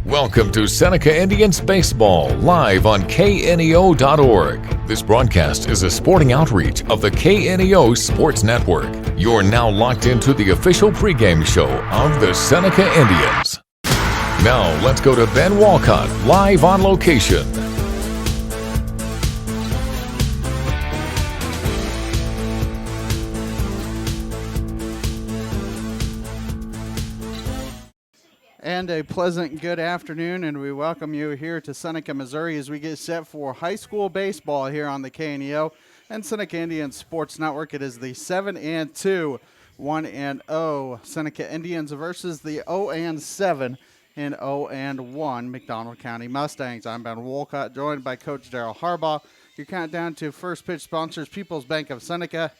Welcome to Seneca Indians Baseball, live on KNEO.org. This broadcast is a sporting outreach of the KNEO Sports Network. You're now locked into the official pregame show of the Seneca Indians. Now, let's go to Ben Walcott, live on location. And a pleasant good afternoon, and we welcome you here to Seneca, Missouri as we get set for high school baseball here on the KNEO and Seneca Indians Sports Network. It is the 7-2, 1-0 Seneca Indians versus the 0-7 and 0-1 McDonald County Mustangs. I'm Ben Walcott, joined by Coach Daryl Harbaugh. Your countdown to first pitch sponsors, People's Bank of Seneca.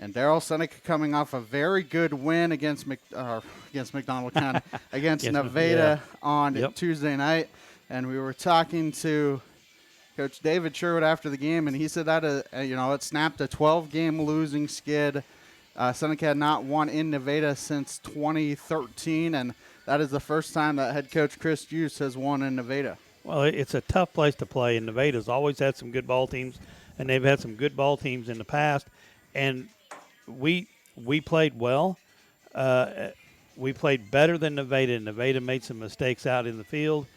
And Daryl, Seneca coming off a very good win against McDonald County, against Nevada on Tuesday night. And we were talking to Coach David Sherwood after the game, and he said that it snapped a 12-game losing skid. Seneca had not won in Nevada since 2013, and that is the first time that head coach Chris Juice has won in Nevada. Well, it's a tough place to play, and Nevada's always had some good ball teams, and they've had some good ball teams in the past. And we played well. We played better than Nevada. Nevada made some mistakes out in the field,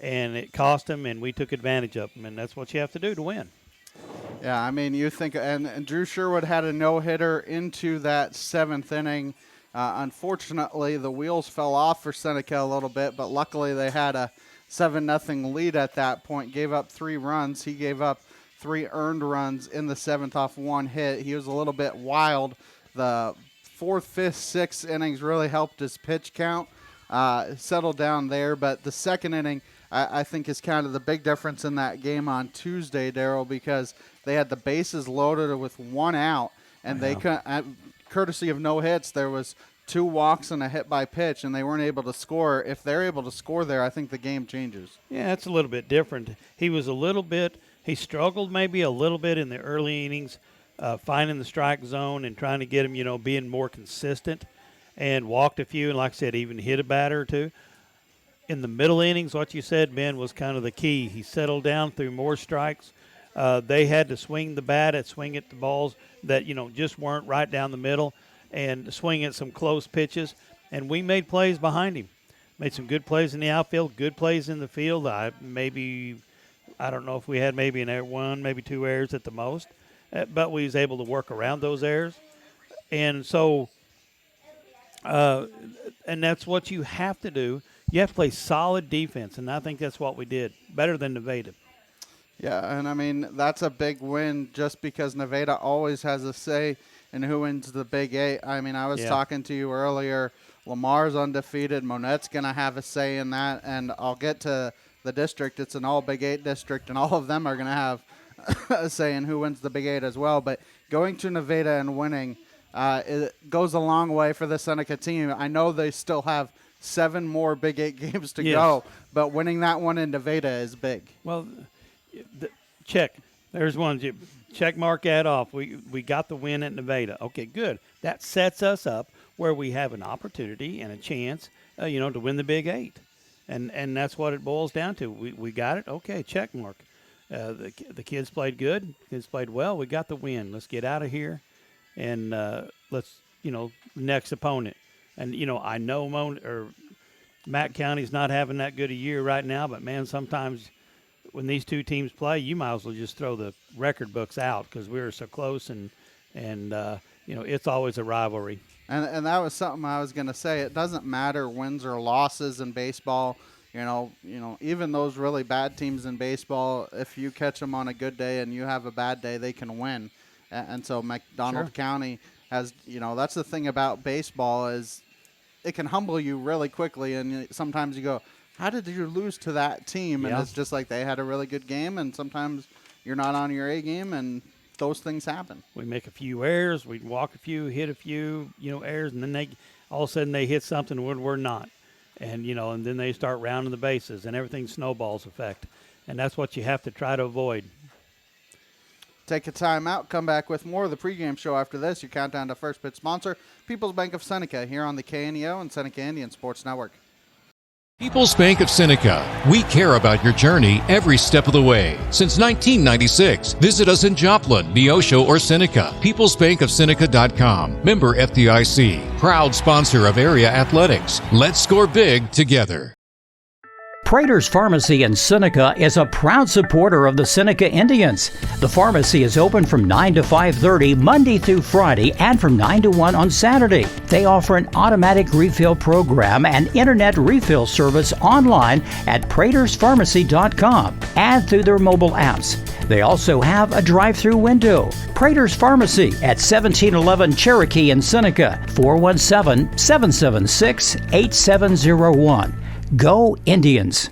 and it cost them, and we took advantage of them, and that's what you have to do to win. Yeah, I mean, you think, and Drew Sherwood had a no-hitter into that seventh inning. Unfortunately, the wheels fell off for Seneca a little bit, but luckily they had a 7-0 lead at that point, gave up 3 runs. He gave up 3 earned runs in the 7th off 1 hit. He was a little bit wild. The 4th, 5th, 6th innings really helped his pitch count settle down there. But the 2nd inning, I think, is kind of the big difference in that game on Tuesday, Daryl, because they had the bases loaded with 1 out, and they couldn't, courtesy of no hits, there was 2 walks and a hit by pitch, and they weren't able to score. If they're able to score there, I think the game changes. Yeah, it's a little bit different. He struggled maybe a little bit in the early innings, finding the strike zone and trying to get him, being more consistent, and walked a few, and like I said, even hit a batter or 2. In the middle innings, what you said, Ben, was kind of the key. He settled down through more strikes. They had to swing the bat and swing at the balls that, just weren't right down the middle and swing at some close pitches, and we made plays behind him. Made some good plays in the outfield, good plays in the field. I don't know if we had maybe an error, 1, maybe 2 errors at the most, but we was able to work around those errors. And so, and that's what you have to do. You have to play solid defense, and I think that's what we did, better than Nevada. Yeah, and I mean, that's a big win just because Nevada always has a say in who wins the Big 8. I mean, I was talking to you earlier. Lamar's undefeated. Monette's going to have a say in that, and I'll get to the district. It's an all Big 8 district, and all of them are going to have a say in who wins the Big 8 as well. But going to Nevada and winning, it goes a long way for the Seneca team. I know they still have 7 more Big 8 games to go, but winning that one in Nevada is big. Well, check. There's one. Check mark that off. We got the win at Nevada. Okay, good. That sets us up where we have an opportunity and a chance, to win the Big 8. And that's what it boils down to. We got it. Okay, check mark. The kids played good. Kids played well. We got the win. Let's get out of here, and let's next opponent. And I know Mack County's not having that good a year right now, but man, sometimes when these 2 teams play, you might as well just throw the record books out because we were so close, and it's always a rivalry. And that was something I was going to say. It doesn't matter wins or losses in baseball. Even those really bad teams in baseball, if you catch them on a good day and you have a bad day, they can win. And so McDonald County has, that's the thing about baseball is it can humble you really quickly. And sometimes you go, how did you lose to that team? And it's just like they had a really good game, and sometimes you're not on your A game, and those things happen. We make a few errors, we walk a few, hit a few, errors, and then all of a sudden they hit something when we're not. And, and then they start rounding the bases, and everything snowballs effect. And that's what you have to try to avoid. Take a time out, come back with more of the pregame show after this. Your countdown to first pitch sponsor, People's Bank of Seneca, here on the KNEO and Seneca Indian Sports Network. People's Bank of Seneca. We care about your journey every step of the way. Since 1996, visit us in Joplin, Neosho, or Seneca. PeoplesBankOfSeneca.com. Member FDIC. Proud sponsor of area athletics. Let's score big together. Prater's Pharmacy in Seneca is a proud supporter of the Seneca Indians. The pharmacy is open from 9 to 5:30 Monday through Friday and from 9 to 1 on Saturday. They offer an automatic refill program and internet refill service online at praterspharmacy.com and through their mobile apps. They also have a drive-through window. Prater's Pharmacy at 1711 Cherokee in Seneca, 417-776-8701. Go Indians!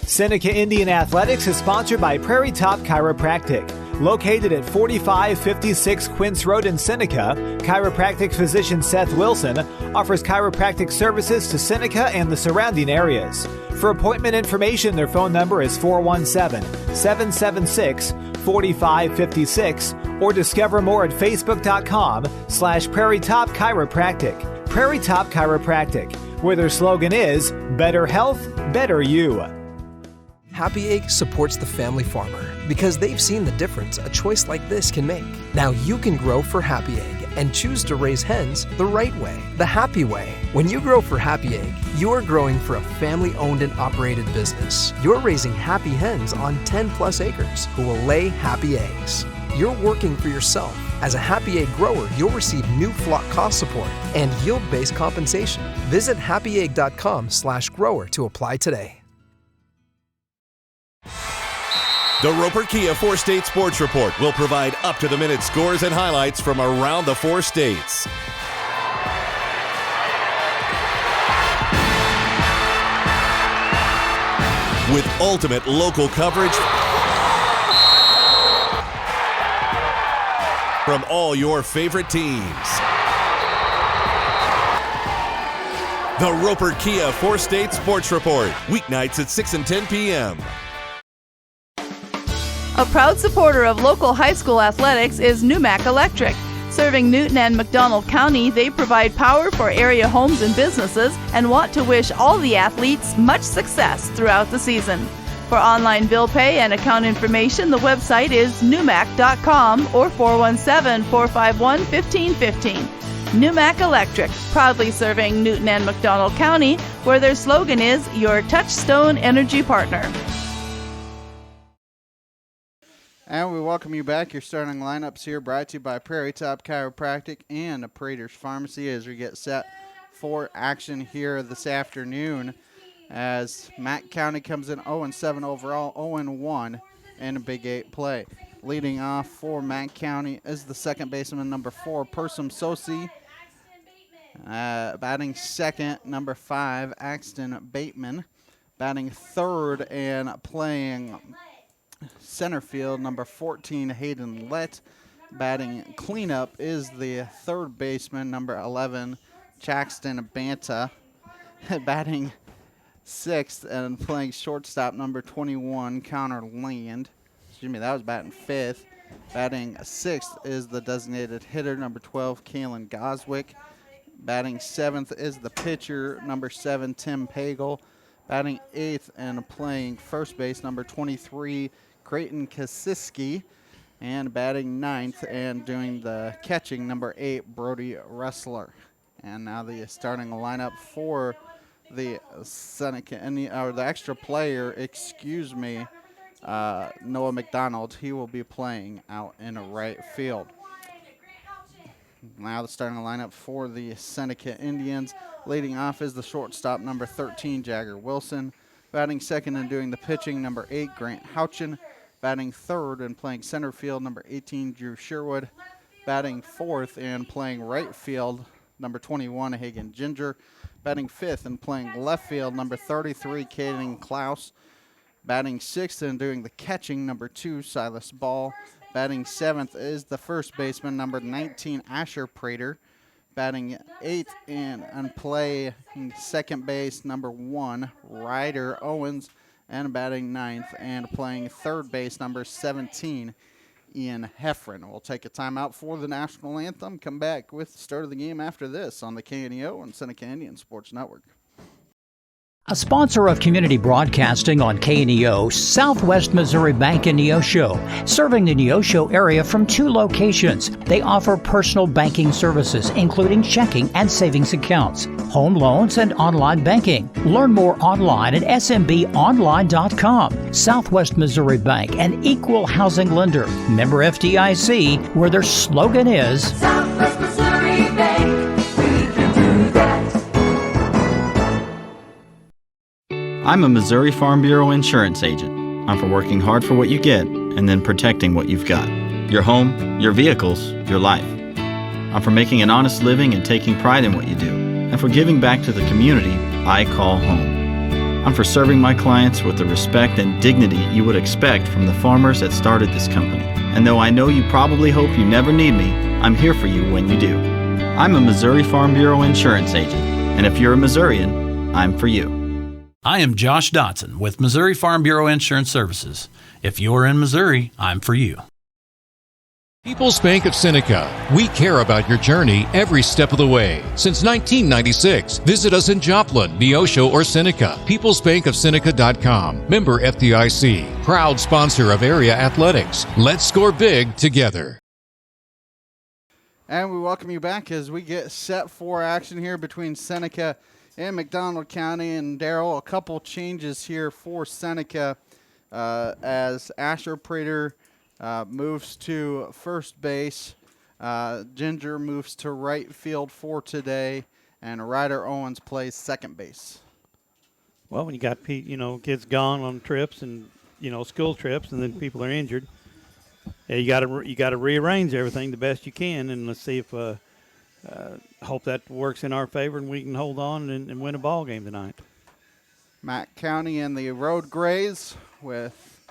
Seneca Indian Athletics is sponsored by Prairie Top Chiropractic. Located at 4556 Quince Road in Seneca, chiropractic physician Seth Wilson offers chiropractic services to Seneca and the surrounding areas. For appointment information, their phone number is 417-776-4556 or discover more at facebook.com/Prairie Top Chiropractic. Prairie Top Chiropractic, where their slogan is, Better Health, Better You. Happy Egg supports the family farmer because they've seen the difference a choice like this can make. Now you can grow for Happy Egg and choose to raise hens the right way, the happy way. When you grow for Happy Egg, you're growing for a family-owned and operated business. You're raising happy hens on 10+ acres who will lay happy eggs. You're working for yourself. As a Happy Egg grower, you'll receive new flock cost support and yield-based compensation. Visit happyegg.com/grower to apply today. The Roper Kia 4-State Sports Report will provide up-to-the-minute scores and highlights from around the 4 states. With ultimate local coverage from all your favorite teams. The Roper Kia 4-State Sports Report, weeknights at 6 and 10 p.m. A proud supporter of local high school athletics is NewMac Electric. Serving Newton and McDonald County, they provide power for area homes and businesses and want to wish all the athletes much success throughout the season. For online bill pay and account information, the website is newmac.com or 417-451-1515. NewMac Electric, proudly serving Newton and McDonald County, where their slogan is your touchstone energy partner. And we welcome you back. Your starting lineups here brought to you by Prairie Top Chiropractic and Prater's Pharmacy as we get set for action here this afternoon as Mack County comes in 0-7 overall, 0-1 in a Big 8 play. Leading off for Mack County is the second baseman, number 4, Persum Sosi. Batting second, number 5, Axton Bateman. Batting third and playing center field, number 14, Hayden Lett. Batting cleanup is the third baseman, number 11, Chaxton Banta. Batting sixth and playing shortstop, number 21, Connor Land. Excuse me, that was batting fifth. Batting sixth is the designated hitter, number 12, Kalen Goswick. Batting seventh is the pitcher, number 7, Tim Pagel. Batting eighth and playing first base, number 23, Creighton Kasiski. And batting ninth and doing the catching, number 8, Brody Ressler. And now the starting lineup for the Seneca, or the extra player, Noah McDonald. He will be playing out in right field. Now the starting lineup for the Seneca Indians. Leading off is the shortstop, number 13, Jagger Wilson. Batting second and doing the pitching, number 8, Grant Houchin. Batting third and playing center field, number 18, Drew Sherwood. Batting fourth and playing right field, number 21, Hagen Ginger. Batting fifth and playing left field, number 33, Caden Klaus. Batting sixth and doing the catching, number 2, Silas Ball. Batting seventh is the first baseman, number 19, Asher Prater. Batting eighth and playing second base, number 1, Ryder Owens. And batting ninth and playing third base, number 17, Ian Heffron. We'll take a timeout for the national anthem. Come back with the start of the game after this on the KNEO and Seneca Indian Sports Network. A sponsor of community broadcasting on KNEO, Southwest Missouri Bank in Neosho, serving the Neosho area from 2 locations. They offer personal banking services, including checking and savings accounts, home loans, and online banking. Learn more online at smbonline.com. Southwest Missouri Bank, an equal housing lender. Member FDIC, where their slogan is Southwest Missouri Bank, we can do that. I'm a Missouri Farm Bureau insurance agent. I'm for working hard for what you get and then protecting what you've got. Your home, your vehicles, your life. I'm for making an honest living and taking pride in what you do, and for giving back to the community I call home. I'm for serving my clients with the respect and dignity you would expect from the farmers that started this company. And though I know you probably hope you never need me, I'm here for you when you do. I'm a Missouri Farm Bureau insurance agent, and if you're a Missourian, I'm for you. I am Josh Dotson with Missouri Farm Bureau Insurance Services. If you're in Missouri, I'm for you. People's Bank of Seneca. We care about your journey every step of the way. Since 1996, visit us in Joplin, Neosho, or Seneca. PeoplesBankOfSeneca.com. Member FDIC. Proud sponsor of area athletics. Let's score big together. And we welcome you back as we get set for action here between Seneca and McDonald County. And Darrell, a couple changes here for Seneca as Asher Prater moves to first base. Ginger moves to right field for today, and Ryder Owens plays second base. Well, when you got kids gone on trips and school trips, and then people are injured, yeah, you got to rearrange everything the best you can, and let's see if hope that works in our favor and we can hold on and win a ball game tonight. Mack County in the road grays with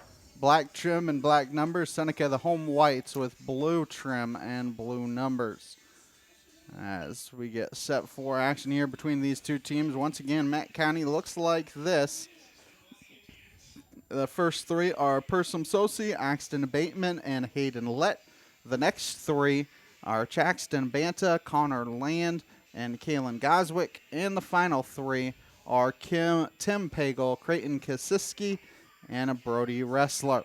black trim and black numbers. Seneca the home whites with blue trim and blue numbers. As we get set for action here between these two teams, once again, Mack County looks like this. The first 3 are Persum Sosi, Axton Bateman, and Hayden Lett. The next 3 are Chaxton Banta, Connor Land, and Kalen Goswick. And the final 3 are Tim Pagel, Creighton Kasiski, and a Brody Wrestler.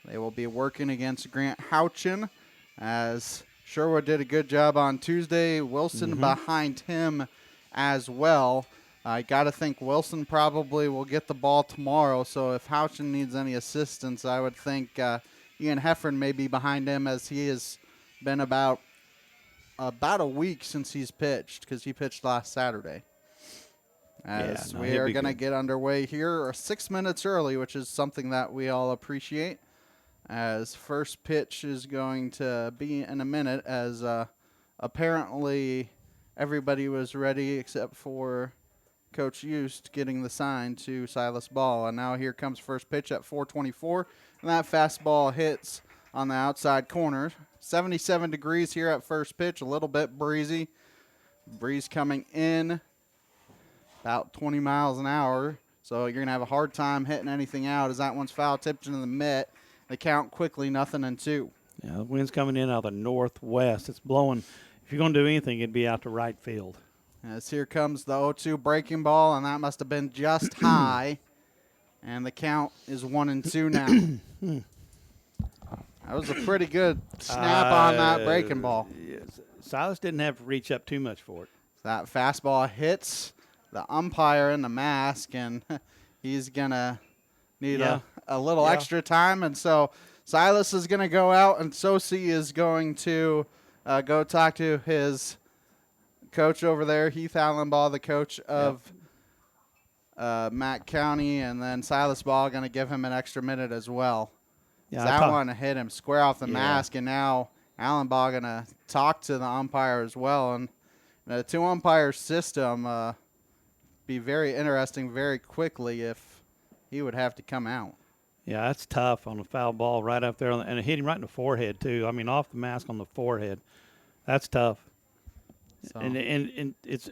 They will be working against Grant Houchin, as Sherwood did a good job on Tuesday. Wilson behind him as well. I got to think Wilson probably will get the ball tomorrow, so if Houchin needs any assistance, I would think Ian Heffern may be behind him, as he has been about a week since he's pitched, because he pitched last Saturday. As we are going to get underway here 6 minutes early, which is something that we all appreciate, as first pitch is going to be in a minute, as apparently everybody was ready except for Coach Eust getting the sign to Silas Ball. And now here comes first pitch at 4:24, and that fastball hits on the outside corner. 77 degrees here at first pitch, a little bit breezy. Breeze coming in about 20 miles an hour, so you're going to have a hard time hitting anything out, as that one's foul tipped into the mitt. They count quickly, 0-2. Yeah, the wind's coming in out of the northwest. It's blowing. If you're going to do anything, it'd be out to right field. As here comes the 0-2 breaking ball, and that must have been just high. And the count is 1-2 now. That was a pretty good snap on that breaking ball. Yes. Silas didn't have to reach up too much for it. That fastball hits the umpire in the mask, and he's going to need a little extra time. And so Silas is going to go out, and Sosi is going to go talk to his coach over there, Heath Allenbaugh, the coach of Mack County, and then Silas Ball going to give him an extra minute as well. Yeah, that one hit him square off the mask, and now Allenbaugh going to talk to the umpire as well. And the 2-umpire system be very interesting very quickly if he would have to come out. Yeah, that's tough on a foul ball right up there, and it hit him right in the forehead too. I mean, off the mask on the forehead. That's tough. So. And it's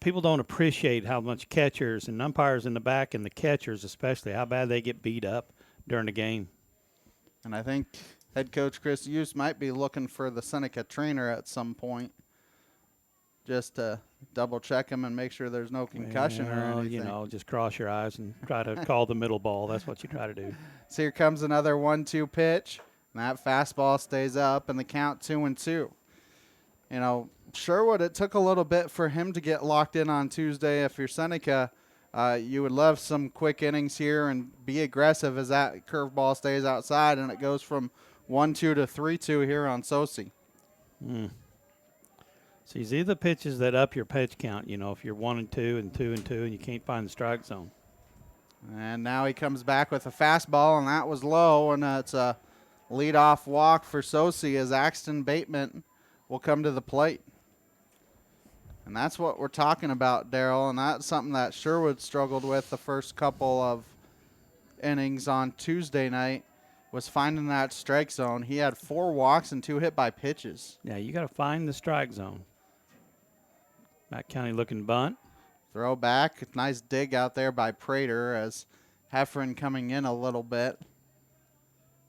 people don't appreciate how much catchers and umpires in the back, and the catchers especially, how bad they get beat up during the game. And I think head coach Chris Hughes might be looking for the Seneca trainer at some point, just to double check him and make sure there's no concussion or anything. You know, just cross your eyes and try to call the middle ball. That's what you try to do. So here comes another 1-2 pitch. And that fastball stays up, and the count 2-2. You know, Sherwood, it took a little bit for him to get locked in on Tuesday. If you're Seneca, you would love some quick innings here and be aggressive as that curveball stays outside, and it goes from 1-2 to 3-2 here on Sosi. So these are the pitches that up your pitch count, you know, if you're 1-2 and 2-2 and you can't find the strike zone. And now he comes back with a fastball, and that was low, and it's a leadoff walk for Sosi as Axton Bateman will come to the plate. And that's what we're talking about, Daryl, and that's something that Sherwood struggled with the first couple of innings on Tuesday night, was finding that strike zone. He had 4 walks and 2 hit by pitches. Yeah, you got to find the strike zone. Matt County looking bunt. Throw back. Nice dig out there by Prater as Heffron coming in a little bit.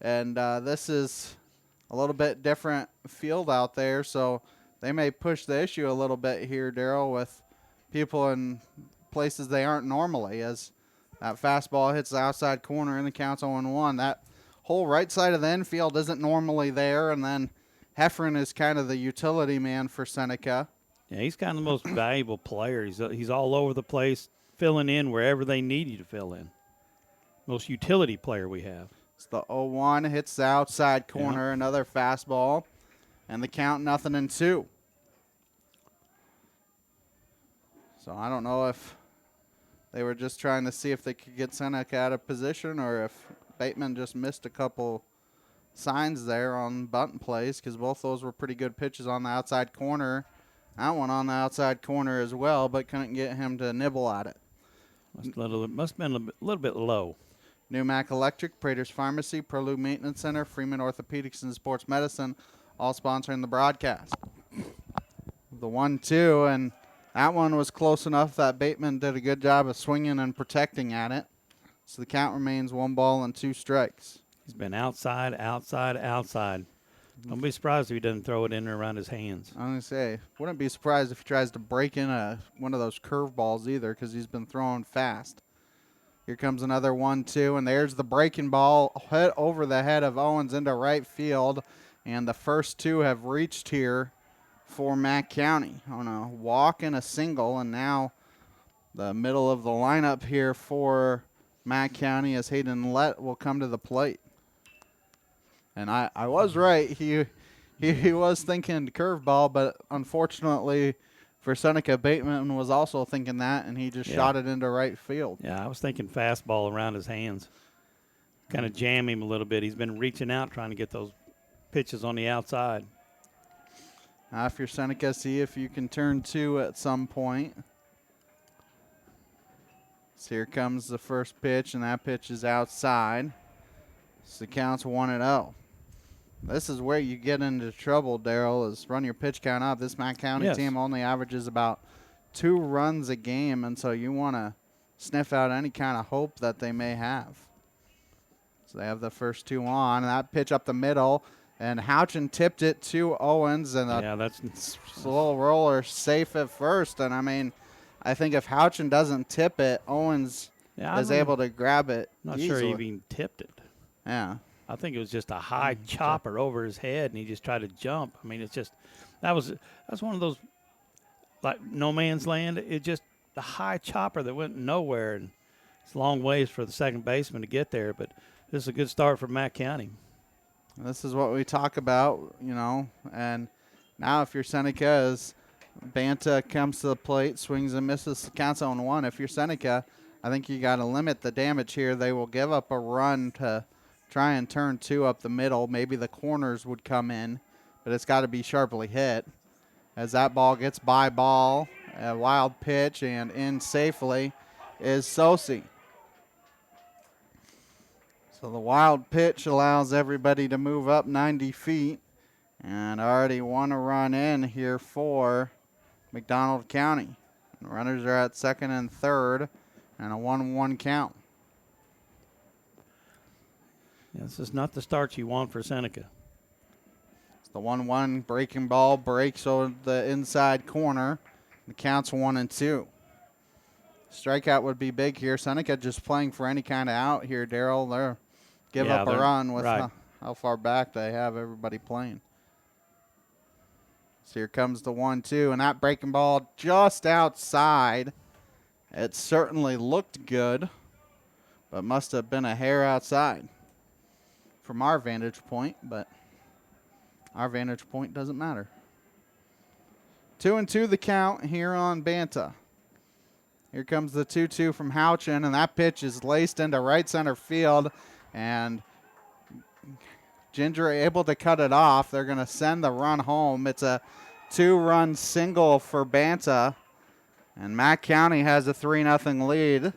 And this is a little bit different field out there, so they may push the issue a little bit here, Daryl, with people in places they aren't normally, as that fastball hits the outside corner and the count's 0-1. That whole right side of the infield isn't normally there, and then Heffron is kind of the utility man for Seneca. Yeah, he's kind of the most valuable player. He's all over the place, filling in wherever they need you to fill in. Most utility player we have. It's the 0-1, hits the outside corner, another fastball, and the count 0-2. So I don't know if they were just trying to see if they could get Seneca out of position or if Bateman just missed a couple signs there on bunting plays, because both those were pretty good pitches on the outside corner. That one on the outside corner as well, but couldn't get him to nibble at it. Must have been a little bit low. Newmac Electric, Prater's Pharmacy, Prelude Maintenance Center, Freeman Orthopedics and Sports Medicine, all sponsoring the broadcast. The 1-2, and that one was close enough that Bateman did a good job of swinging and protecting at it. So the count remains 1 ball and 2 strikes. He's been outside. Don't be surprised if he doesn't throw it in or around his hands. I'm going to say, wouldn't be surprised if he tries to break in one of those curveballs either, because he's been throwing fast. Here comes another 1-2, and there's the breaking ball hit over the head of Owens into right field, and the first 2 have reached here for Mack County on a walk and a single, and now the middle of the lineup here for Mack County as Hayden Lett will come to the plate. And I was right. He was thinking curveball, but unfortunately for Seneca, Bateman was also thinking that, and he just shot it into right field. Yeah, I was thinking fastball around his hands. Kind of jam him a little bit. He's been reaching out trying to get those pitches on the outside. Now if you're Seneca, see if you can turn 2 at some point. So here comes the first pitch, and that pitch is outside. So the count's 1-0. This is where you get into trouble, Daryl, is run your pitch count up. This Mack County team only averages about 2 runs a game, and so you want to sniff out any kind of hope that they may have. So they have the first 2 on, and that pitch up the middle, and Houchin tipped it to Owens, and that's slow roller safe at first. And, I mean, I think if Houchin doesn't tip it, Owens is able to grab it Not easily. sure he even tipped it. Yeah. I think it was just a high chopper over his head, and he just tried to jump. I mean, it's just that's one of those like no man's land. It just the high chopper that went nowhere, and it's a long ways for the second baseman to get there. But this is a good start for Mack County. This is what we talk about, you know. And now if you're Seneca, as Banta comes to the plate, swings and misses, counts on 1. If you're Seneca, I think you got to limit the damage here. They will give up a run to try and turn 2 up the middle. Maybe the corners would come in, but it's got to be sharply hit. As that ball gets by ball, a wild pitch, and in safely is Sosi. So the wild pitch allows everybody to move up 90 feet, and already want to run in here for McDonald County. And runners are at second and third, and a 1-1 count. This is not the start you want for Seneca. It's the 1-1 breaking ball breaks over the inside corner. The count's 1-2. Strikeout would be big here. Seneca just playing for any kind of out here, Daryl. They're give up a run with how far back they have everybody playing. So here comes the 1-2, and that breaking ball just outside. It certainly looked good, but must have been a hair outside from our vantage point, but our vantage point doesn't matter. 2-2 the count here on Banta. Here comes the 2-2 from Houchin, and that pitch is laced into right center field, and Ginger able to cut it off. They're going to send the run home. It's a 2-run single for Banta, and Mack County has a 3-0 lead.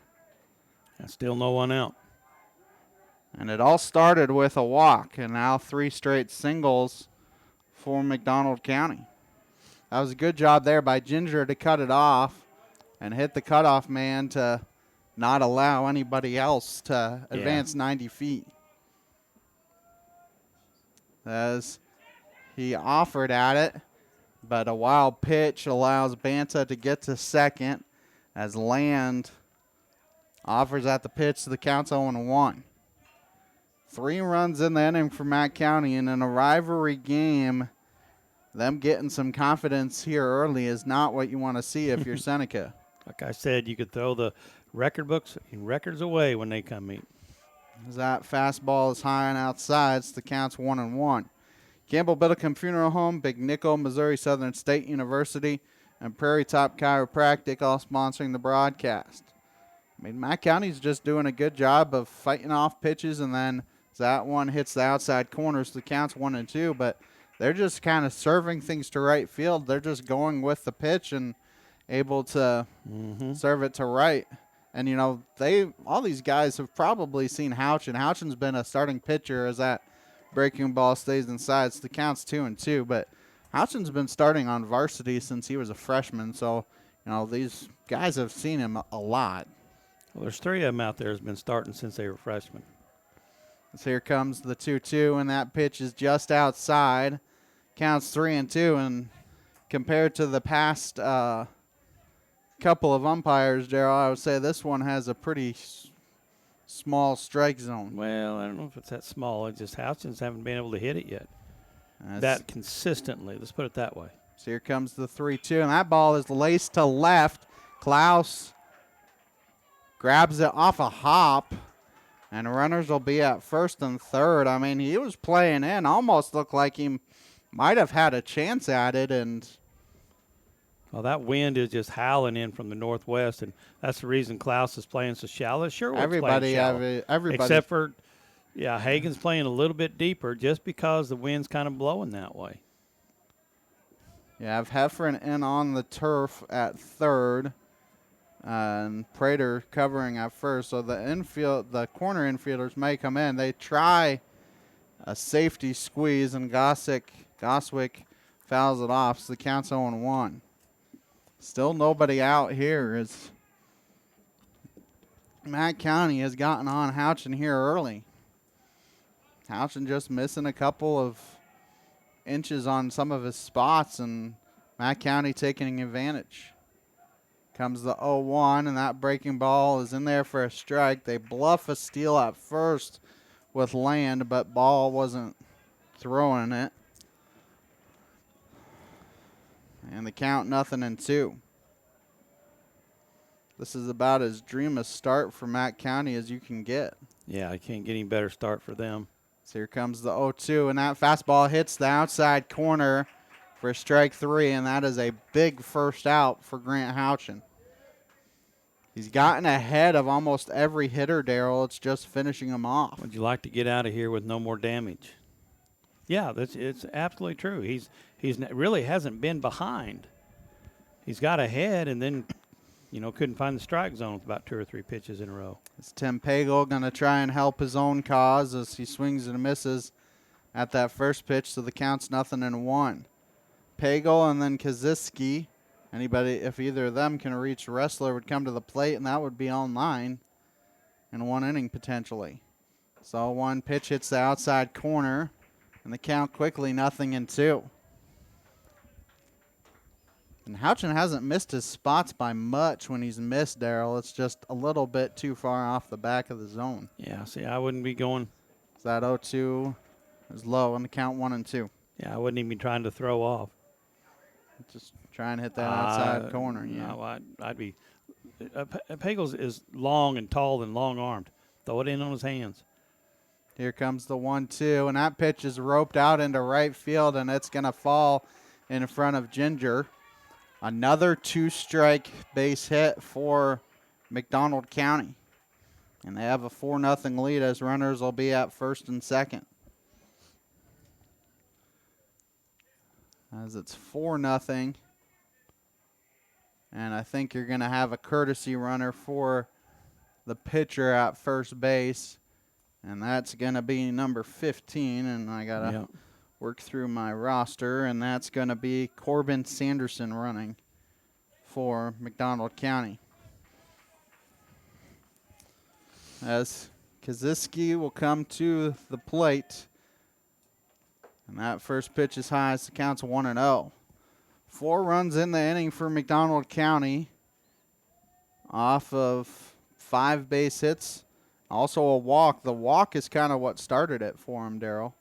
And still no one out. And it all started with a walk, and now 3 straight singles for McDonald County. That was a good job there by Ginger to cut it off and hit the cutoff man to not allow anybody else to advance 90 feet. As he offered at it, but a wild pitch allows Banta to get to second as Land offers at the pitch. The count's 0-1. 3 runs in the inning for Mack County, and in a rivalry game, them getting some confidence here early is not what you want to see if you're Seneca. Like I said, you could throw the record books and records away when they come meet. As that fastball is high and outside, so the count's 1-1. Campbell Biddlecombe Funeral Home, Big Nickel, Missouri Southern State University, and Prairie Top Chiropractic all sponsoring the broadcast. I mean, Mack County's just doing a good job of fighting off pitches, and then that one hits the outside corner, so the count's 1-2, but they're just kind of serving things to right field. They're just going with the pitch and able to serve it to right. And, you know, all these guys have probably seen Houchin. Houchin's been a starting pitcher as that breaking ball stays inside. So the count's 2-2. But Houchin's been starting on varsity since he was a freshman. So, you know, these guys have seen him a lot. Well, there's 3 of them out there that's been starting since they were freshmen. So here comes the 2-2, and that pitch is just outside. Counts 3-2, and compared to the past couple of umpires, Darryl, I would say this one has a pretty small strike zone. Well, I don't know if it's that small. It's just Houchins haven't been able to hit it yet. That consistently. Let's put it that way. So here comes the 3-2, and that ball is laced to left. Klaus grabs it off a hop, and runners will be at first and third. I mean, he was playing in. Almost looked like he might have had a chance at it, and well, that wind is just howling in from the northwest, and that's the reason Klaus is playing so shallow. Sherwood's everybody, except for, Hagen's playing a little bit deeper just because the wind's kind of blowing that way. Yeah, I've Heffron in on the turf at third, and Prater covering at first. So the corner infielders may come in. They try a safety squeeze, and Goswick fouls it off, so the count's 0-1. Still nobody out here as Mack County has gotten on Houchin here early. Houchin just missing a couple of inches on some of his spots, and Mack County taking advantage. Comes the 0-1, and that breaking ball is in there for a strike. They bluff a steal at first with Land, but Ball wasn't throwing it. And the count 0-2. This is about as dream a start for Mack County as you can get. Yeah, I can't get any better start for them. So here comes the 0-2, and that fastball hits the outside corner for strike 3, and that is a big first out for Grant Houchin. He's gotten ahead of almost every hitter, Darryl. It's just finishing him off. Would you like to get out of here with no more damage? Yeah, it's absolutely true. He's really hasn't been behind. He's got ahead and then, couldn't find the strike zone with about 2 or 3 pitches in a row. It's Tim Pagel going to try and help his own cause as he swings and misses at that first pitch, so the count's 0-1. Pagel and then Kaziski. Anybody, if either of them can reach Wrestler, would come to the plate, and that would be all 9 in 1 inning potentially. So one pitch hits the outside corner, and the count quickly 0-2. And Houchin hasn't missed his spots by much when he's missed, Daryl. It's just a little bit too far off the back of the zone. Yeah, see, I wouldn't be going. That 0-2 is low on the count 1-2. Yeah, I wouldn't even be trying to throw off. Just try and hit that outside corner. Yeah. No, I'd be. Pagels is long and tall and long-armed. Throw it in on his hands. Here comes the 1-2, and that pitch is roped out into right field, and it's going to fall in front of Ginger. Another 2-strike base hit for McDonald County. And they have a 4-0 lead as runners will be at first and second. As it's 4-0. And I think you're going to have a courtesy runner for the pitcher at first base. And that's going to be number 15. And I got to work through my roster. And that's going to be Corbin Sanderson running for McDonald County. As Kaziski will come to the plate. And that first pitch is high as the count's 1-0. 4 runs in the inning for McDonald County off of 5 base hits. Also a walk. The walk is kind of what started it for him, Daryl.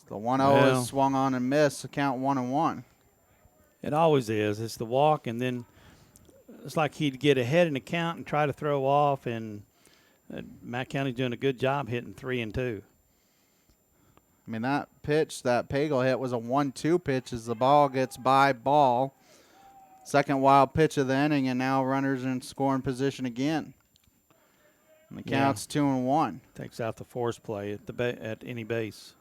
The 1-0 is swung on and missed, the count 1-1. It always is. It's the walk, and then it's like he'd get ahead in the count and try to throw off, and Mack County's doing a good job hitting 3-2. I mean, that pitch, that Pagel hit was a 1-2 pitch as the ball gets by ball. Second wild pitch of the inning, and now runners in scoring position again. And the count's 2-1. Takes out the force play at any base,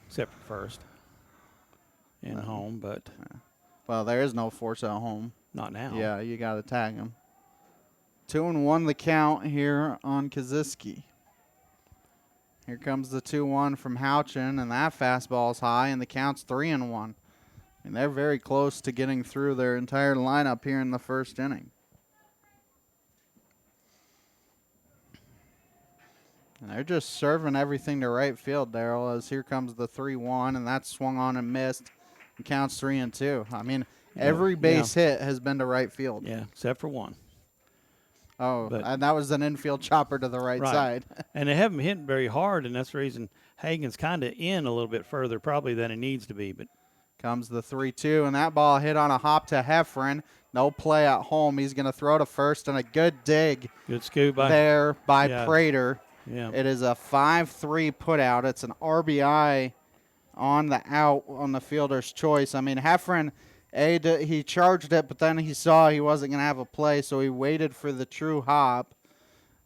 except for first and home. But well, there is no force at home. Not now. Yeah, you got to tag him. 2-1 the count here on Kaziski. Here comes the 2-1 from Houchin, and that fastball's high, and the count's 3-1. And they're very close to getting through their entire lineup here in the first inning. And they're just serving everything to right field, Daryl, as here comes the 3-1, and that's swung on and missed. And counts 3-2. I mean, every base hit has been to right field. Yeah, except for one. Oh, and that was an infield chopper to the right side. And they haven't hit very hard, and that's the reason Hagen's kind of in a little bit further probably than he needs to be. But comes the 3-2, and that ball hit on a hop to Heffron. No play at home. He's going to throw to first, and a good dig. Good scoop by Prater. Yeah. It is a 5-3 putout. It's an RBI on the out on the fielder's choice. I mean, Heffron, he charged it, but then he saw he wasn't going to have a play, so he waited for the true hop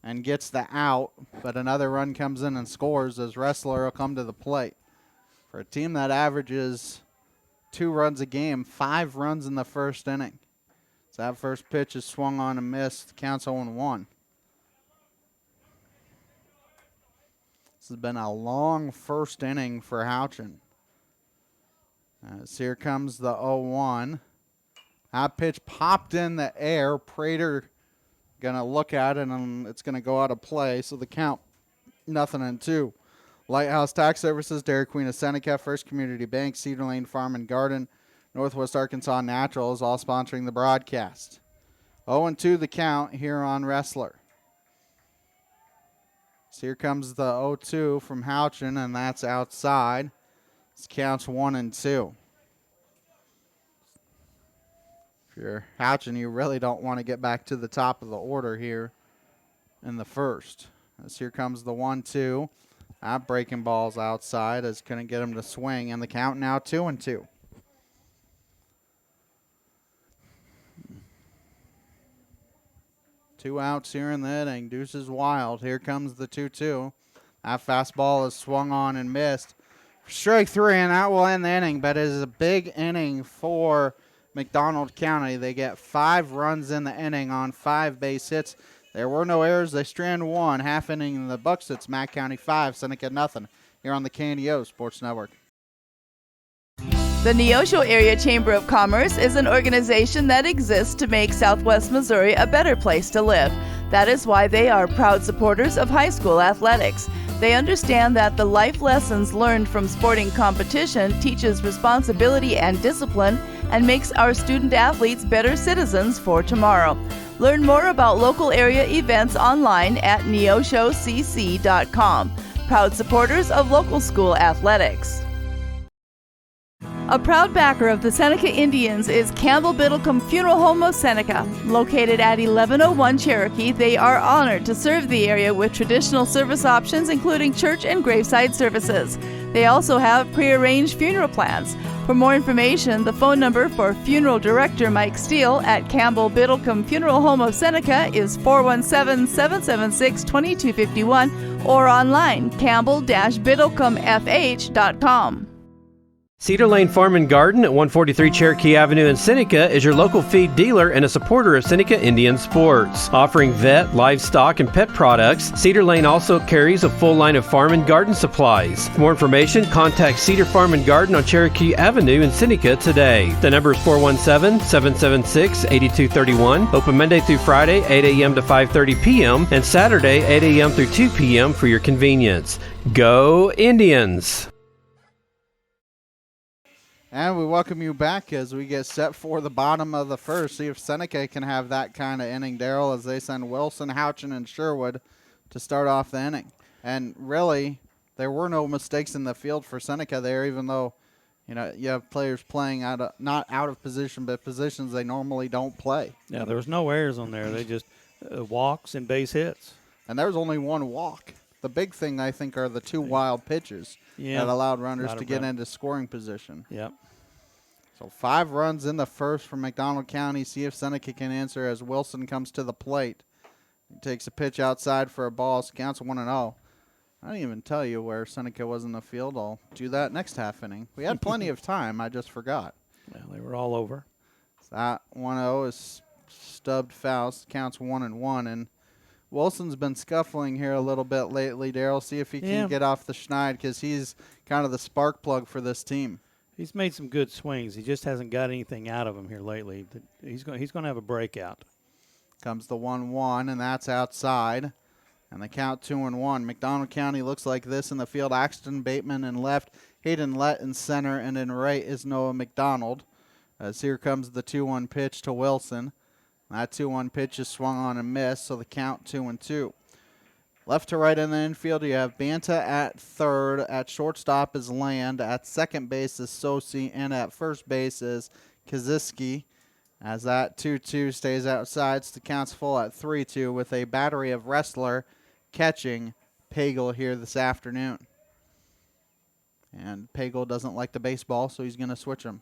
and gets the out. But another run comes in and scores as Wrestler will come to the plate. For a team that averages 2 runs a game, 5 runs in the first inning. So that first pitch is swung on and missed. Counts 0-1. This has been a long first inning for Houchin. As here comes the 0-1. That pitch popped in the air. Prater going to look at it, and it's going to go out of play. So the count, 0-2. Lighthouse Tax Services, Dairy Queen of Seneca, First Community Bank, Cedar Lane Farm and Garden, Northwest Arkansas Naturals, all sponsoring the broadcast. 0-2 the count here on Wrestler. So here comes the 0-2 from Houchin, and that's outside. This counts 1-2. If you're Houchin, you really don't want to get back to the top of the order here in the first. As here comes the 1-2. That breaking ball's outside as couldn't get him to swing, and the count now 2-2. Two outs here in the inning. Deuce is wild. Here comes the 2-2. That fastball is swung on and missed. Strike 3, and that will end the inning, but it is a big inning for McDonald County. They get 5 runs in the inning on 5 base hits. There were no errors. They strand 1. Half inning in the Bucks. It's Mack County 5, Seneca 0 here on the KNEO Sports Network. The Neosho Area Chamber of Commerce is an organization that exists to make Southwest Missouri a better place to live. That is why they are proud supporters of high school athletics. They understand that the life lessons learned from sporting competition teaches responsibility and discipline, and makes our student athletes better citizens for tomorrow. Learn more about local area events online at neoshowcc.com. Proud supporters of local school athletics. A proud backer of the Seneca Indians is Campbell Biddlecombe Funeral Home of Seneca. Located at 1101 Cherokee, they are honored to serve the area with traditional service options including church and graveside services. They also have prearranged funeral plans. For more information, the phone number for Funeral Director Mike Steele at Campbell Biddlecombe Funeral Home of Seneca is 417-776-2251 or online campbell-biddlecomefh.com. Cedar Lane Farm and Garden at 143 Cherokee Avenue in Seneca is your local feed dealer and a supporter of Seneca Indian sports. Offering vet, livestock, and pet products, Cedar Lane also carries a full line of farm and garden supplies. For more information, contact Cedar Farm and Garden on Cherokee Avenue in Seneca today. The number is 417-776-8231. Open Monday through Friday, 8 a.m. to 5:30 p.m. and Saturday, 8 a.m. through 2 p.m. for your convenience. Go Indians! And we welcome you back as we get set for the bottom of the first. See if Seneca can have that kind of inning, Daryl, as they send Wilson, Houchin, and Sherwood to start off the inning. And really, there were no mistakes in the field for Seneca there, even though, you have players playing not out of position, but positions they normally don't play. Yeah, there was no errors on there. They just walks and base hits. And there was only one walk. The big thing, I think, are the two wild pitches that allowed runners to get into scoring position. Yep. So 5 runs in the first from McDonald County. See if Seneca can answer as Wilson comes to the plate. He takes a pitch outside for a ball. So counts 1-0. I didn't even tell you where Seneca was in the field. I'll do that next half inning. We had plenty of time. I just forgot. Well, they were all over. So that 1-0 is stubbed foul. So counts 1-1. And Wilson's been scuffling here a little bit lately, Daryl. See if he can get off the schneid because he's kind of the spark plug for this team. He's made some good swings. He just hasn't got anything out of him here lately. He's going to have a breakout. Comes the 1-1, and that's outside. And the count 2-1. McDonald County looks like this in the field. Axton Bateman in left, Hayden Lett in center, and in right is Noah McDonald. As here comes the 2-1 pitch to Wilson. That 2-1 pitch is swung on and missed, so the count 2-2. Left to right in the infield, you have Banta at third. At shortstop is Land. At second base is Sosi. And at first base is Kaziski. As that 2-2 stays outside, so the count's full at 3-2 with a battery of Wrestler catching Pagel here this afternoon. And Pagel doesn't like the baseball, so he's going to switch him.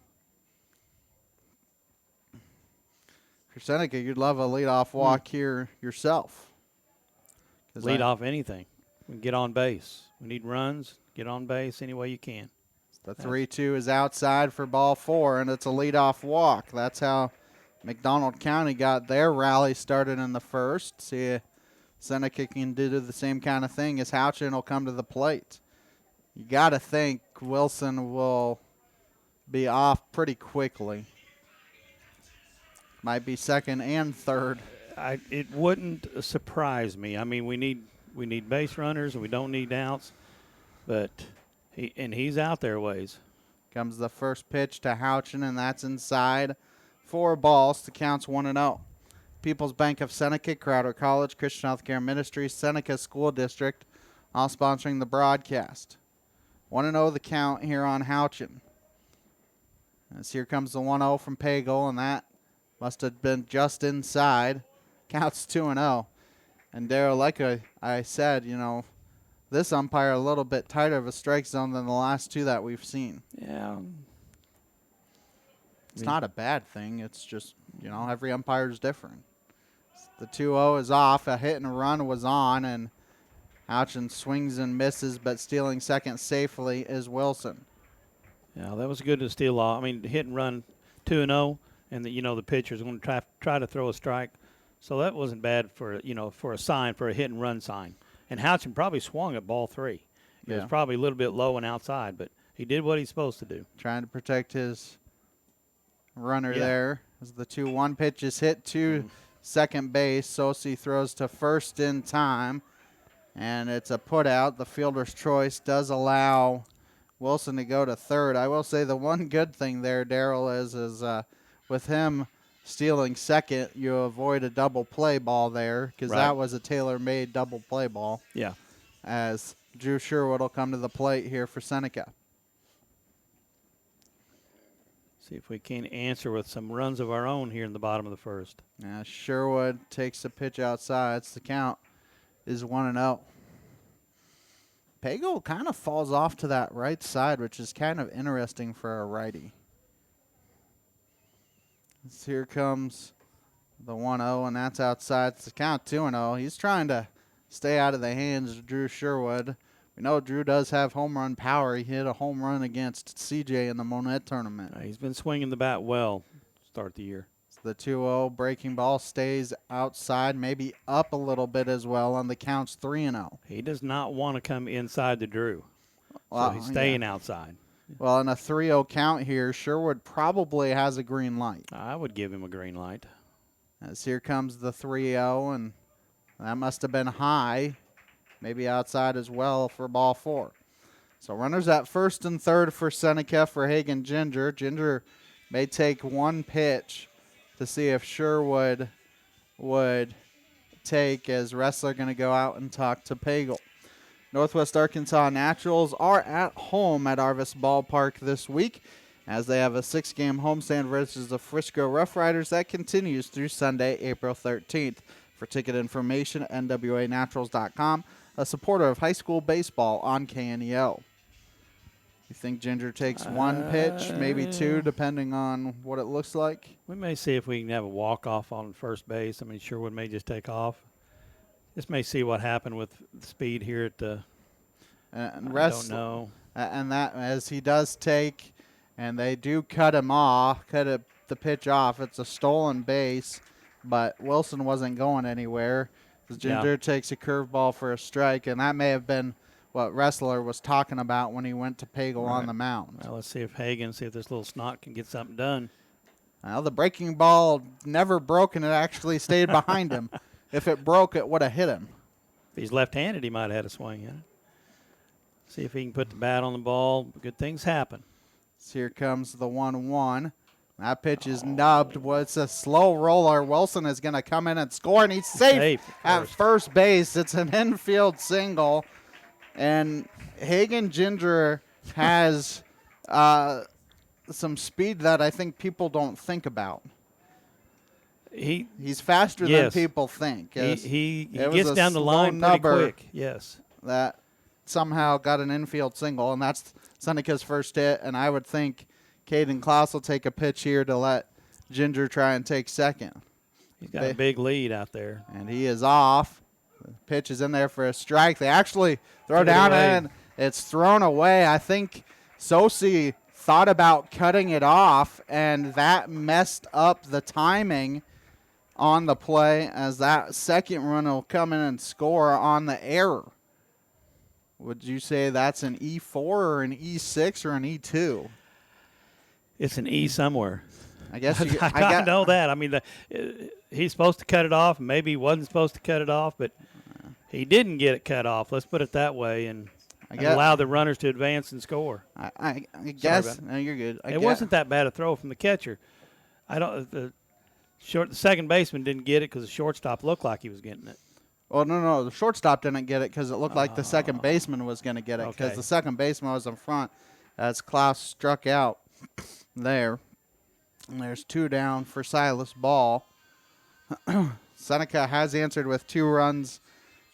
For Seneca, you'd love a leadoff walk here yourself. Lead off anything. We can get on base. We need runs. Get on base any way you can. The 3-2 is outside for ball 4, and it's a leadoff walk. That's how McDonald County got their rally started in the first. See if Seneca can do the same kind of thing as Houchin will come to the plate. You got to think Wilson will be off pretty quickly. Might be second and third. It wouldn't surprise me. I mean, we need base runners and we don't need outs, but he's out there ways. Comes the first pitch to Houchin, and that's inside. 4 balls. The count's 1-0. People's Bank of Seneca, Crowder College, Christian Healthcare Ministries, Seneca School District, all sponsoring the broadcast. 1-0 the count here on Houchin. As here comes the 1-0 from Pagel, and that must have been just inside. Counts 2-0. And Daryl, like I said, this umpire a little bit tighter of a strike zone than the last 2 that we've seen. Yeah. It's not a bad thing. It's just, every umpire is different. The 2-0 is off. A hit and run was on, and Houchin swings and misses, but stealing second safely is Wilson. Yeah, that was good to steal off. I mean, hit and run 2-0, and the pitcher's going to try to throw a strike. So that wasn't bad for a sign, for a hit and run sign. And Houchin probably swung at ball 3. It was probably a little bit low and outside, but he did what he's supposed to do. Trying to protect his runner there. As the 2-1 pitch is hit to second base, Sosi throws to first in time, and it's a put out. The fielder's choice does allow Wilson to go to third. I will say the one good thing there, Daryl, is with him stealing second, you avoid a double play ball there because Right. that was a tailor-made double play ball. Yeah. As Drew Sherwood will come to the plate here for Seneca. See if we can answer with some runs of our own here in the bottom of the first. Yeah, Sherwood takes the pitch outside. It's the count is 1-0. Pagel kind of falls off to that right side, which is kind of interesting for a righty. So here comes the 1-0, and that's outside. It's the count 2-0. He's trying to stay out of the hands of Drew Sherwood. We know Drew does have home run power. He hit a home run against CJ in the Monette tournament. He's been swinging the bat well to start the year. So the 2-0 breaking ball stays outside, maybe up a little bit as well on the counts 3-0. He does not want to come inside the Drew. Well, so he's staying outside. Well, in a 3-0 count here, Sherwood probably has a green light. I would give him a green light. As here comes the 3-0, and that must have been high, maybe outside as well for ball 4. So runners at first and third for Seneca for Hagen Ginger. Ginger may take one pitch to see if Sherwood would take, as Wrestler going to go out and talk to Pagel. Northwest Arkansas Naturals are at home at Arvis Ballpark this week as they have a 6-game homestand versus the Frisco Rough Riders that continues through Sunday, April 13th. For ticket information, nwanaturals.com, a supporter of high school baseball on KNEO. You think Ginger takes one pitch, maybe two, depending on what it looks like? We may see if we can have a walk-off on first base. I mean, Sherwood may just take off. Just may see what happened with the speed here at the I don't know. And that, as he does take, and they do cut him off, the pitch off. It's a stolen base, but Wilson wasn't going anywhere. Ginger takes a curveball for a strike, and that may have been what Wrestler was talking about when he went to Pagel on the mound. Well, let's see if this little snot can get something done. Well, the breaking ball never broke, and it actually stayed behind him. If it broke, it would have hit him. If he's left-handed, he might have had a swing at it. See if he can put the bat on the ball. Good things happen. So here comes the 1-1. That pitch is nubbed. Well, it's a slow roller. Wilson is going to come in and score, and he's safe at first base. It's an infield single. And Hagen Ginger has some speed that I think people don't think about. He's faster than people think. He gets down the line pretty quick. Yes. That somehow got an infield single, and that's Seneca's first hit. And I would think Caden Klaus will take a pitch here to let Ginger try and take second. He's got a big lead out there. And he is off. The pitch is in there for a strike. They actually throw down and it's thrown away. I think Sosi thought about cutting it off, and that messed up the timing on the play as that second run will come in and score on the error. Would you say that's an E4 or an E6 or an E2? It's an E somewhere. I guess I know that. I mean, he's supposed to cut it off. Maybe he wasn't supposed to cut it off, but he didn't get it cut off. Let's put it that way, and allow the runners to advance and score. I guess. No, you're good. It wasn't that bad a throw from the catcher. The second baseman didn't get it because the shortstop looked like he was getting it. Well, no. The shortstop didn't get it because it looked like the second baseman was going to get it because the second baseman was in front as Klaus struck out there. And there's 2 down for Silas Ball. Seneca has answered with 2 runs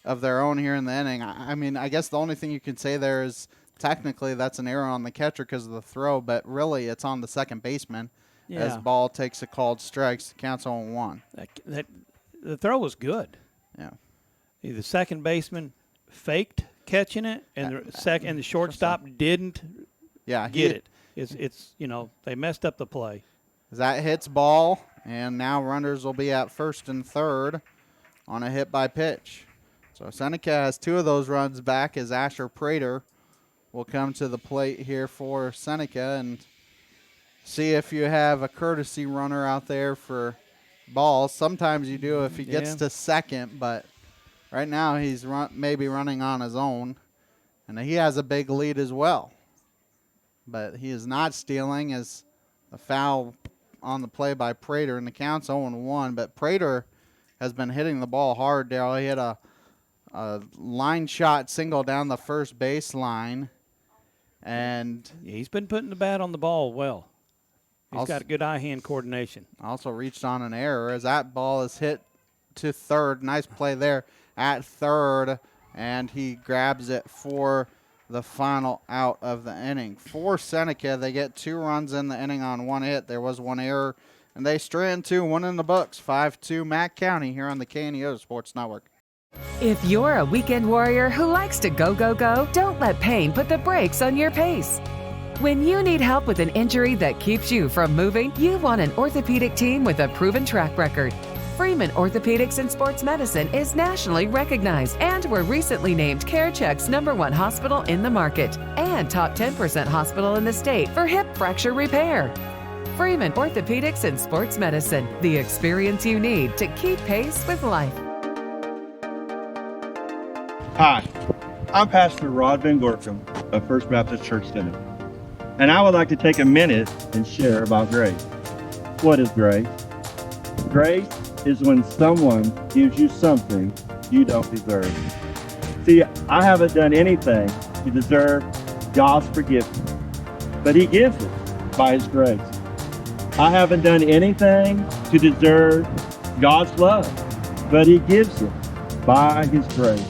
of their own here in the inning. I mean, I guess the only thing you can say there is technically that's an error on the catcher because of the throw, but really it's on the second baseman as Ball takes a called strike. Counts 0-1. The throw was good. Yeah. The second baseman faked catching it, and the shortstop didn't get it. It's they messed up the play. That hits Ball, and now runners will be at first and third on a hit by pitch. So Seneca has 2 of those runs back as Asher Prater will come to the plate here for Seneca and see if you have a courtesy runner out there for Ball. Sometimes you do if he gets to second, but right now he's maybe running on his own, and he has a big lead as well. but he is not stealing as a foul on the play by Prater, and the count's 0-1. But Prater has been hitting the ball hard, Daryl. He had a line shot single down the first baseline, and he's been putting the bat on the ball well. He's got good eye-hand coordination. Also reached on an error as that ball is hit to third. Nice play there at third, and he grabs it for the final out of the inning. For Seneca, they get 2 runs in the inning on 1 hit. There was 1 error, and they strand 2, 1 in the books. 5-2 Mack County here on the KNEO Sports Network. If you're a weekend warrior who likes to go, go, go, don't let pain put the brakes on your pace. When you need help with an injury that keeps you from moving, you want an orthopedic team with a proven track record. Freeman Orthopedics and Sports Medicine is nationally recognized and were recently named CareCheck's #1 hospital in the market and top 10% hospital in the state for hip fracture repair. Freeman Orthopedics and Sports Medicine, the experience you need to keep pace with life. Hi, I'm Pastor Rod Van Gorkum of First Baptist Church Seneca, and I would like to take a minute and share about grace. What is grace? Grace is when someone gives you something you don't deserve. See, I haven't done anything to deserve God's forgiveness, but He gives it by His grace. I haven't done anything to deserve God's love, but He gives it by His grace.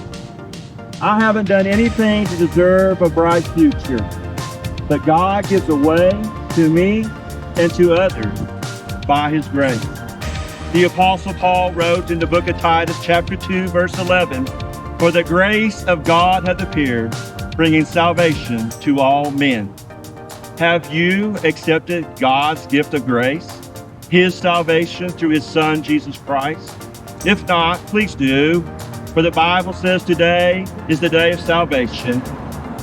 I haven't done anything to deserve a bright future, but God gives away to me and to others by His grace. The Apostle Paul wrote in the book of Titus, chapter 2, verse 11, "For the grace of God hath appeared, bringing salvation to all men." Have you accepted God's gift of grace, His salvation through His Son, Jesus Christ? If not, please do. For the Bible says today is the day of salvation.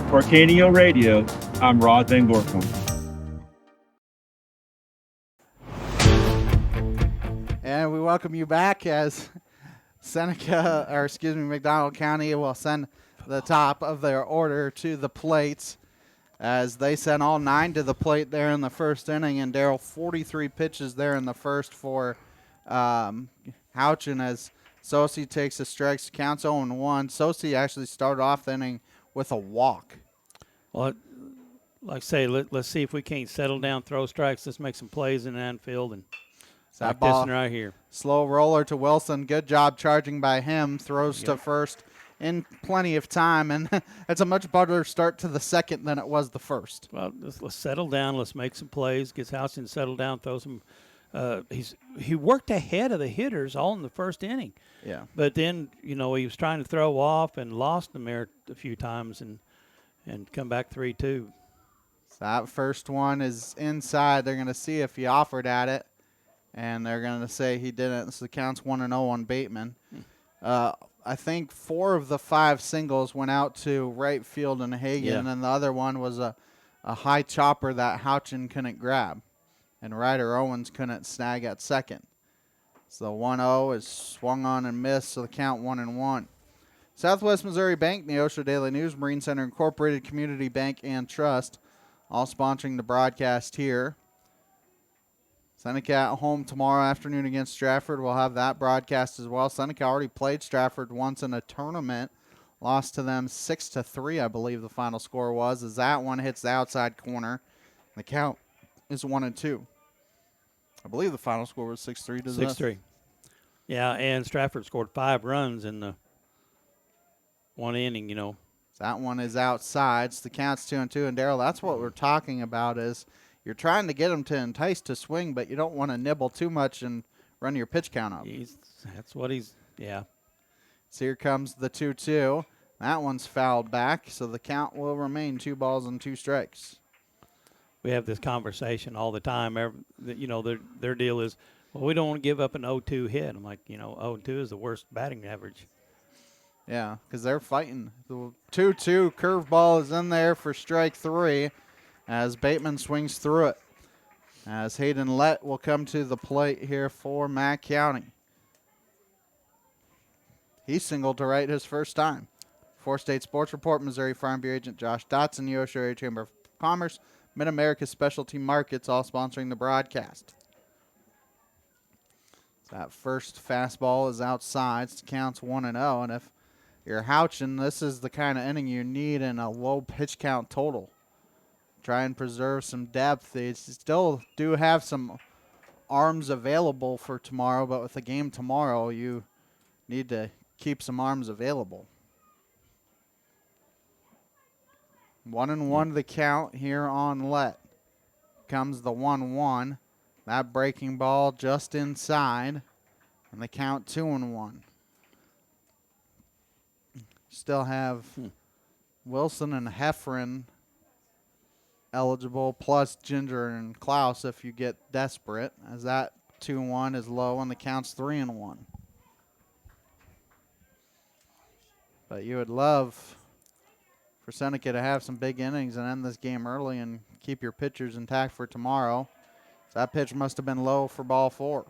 For KNEO Radio, I'm Rod Van Gorkum. And we welcome you back as McDonald County will send the top of their order to the plates as they sent all 9 to the plate there in the first inning. And Daryl, 43 pitches there in the first for Houchin as Sosi takes the strikes, counts 0-1. Sosi actually started off the inning with a walk. Well, like I say, let's see if we can't settle down, throw strikes. Let's make some plays in the infield and that ball right here. Slow roller to Wilson. Good job charging by him. Throws to first in plenty of time, and it's a much better start to the second than it was the first. Well, let's settle down. Let's make some plays. Gets Houchin settled down. Throws some. He worked ahead of the hitters all in the first inning. Yeah. But then, he was trying to throw off and lost them there a few times and come back 3-2. So that first one is inside. They're going to see if he offered at it, and they're going to say he didn't. So the count's 1-0 on Bateman. I think 4 of the 5 singles went out to right field and Hagan, and the other one was a high chopper that Houchin couldn't grab, and Ryder Owens couldn't snag at second. So 1-0 is swung on and missed, so the count 1-1. Southwest Missouri Bank, Neosho Daily News, Marine Center Incorporated, Community Bank, and Trust, all sponsoring the broadcast here. Seneca at home tomorrow afternoon against Stratford. We'll have that broadcast as well. Seneca already played Stratford once in a tournament. Lost to them 6-3, I believe the final score was, as that one hits the outside corner. The count is 1-2. I believe the final score was 6-3 to 6-3. Yeah, and Stratford scored 5 runs in the one inning, That one is outside. So the count's 2-2. And, Daryl, that's what we're talking about is you're trying to get them to entice to swing, but you don't want to nibble too much and run your pitch count up. That's what he's. So here comes the 2-2. That one's fouled back, so the count will remain 2 balls and 2 strikes. We have this conversation all the time. Their deal is, well, we don't want to give up an 0-2 hit. I'm like, 0-2 is the worst batting average. Yeah, because they're fighting. The 2-2 curveball is in there for strike 3 as Bateman swings through it. As Hayden Lett will come to the plate here for Mack County. He singled to right his first time. For State Sports Report, Missouri Farm Bureau Agent Josh Dotson, U.S. Area Chamber of Commerce, Mid-America Specialty Markets, all sponsoring the broadcast. That first fastball is outside. It counts 1-0. And if you're Houchin, this is the kind of inning you need in a low pitch count total. Try and preserve some depth. They still do have some arms available for tomorrow, but with the game tomorrow, you need to keep some arms available. 1-1 the count here on Let. Comes the 1-1. That breaking ball just inside, and the count 2-1. Still have Wilson and Heffron eligible, plus Ginger and Klaus if you get desperate, as that 2-1 is low and the count's 3-1. But you would love for Seneca to have some big innings and end this game early and keep your pitchers intact for tomorrow. So that pitch must have been low for ball 4.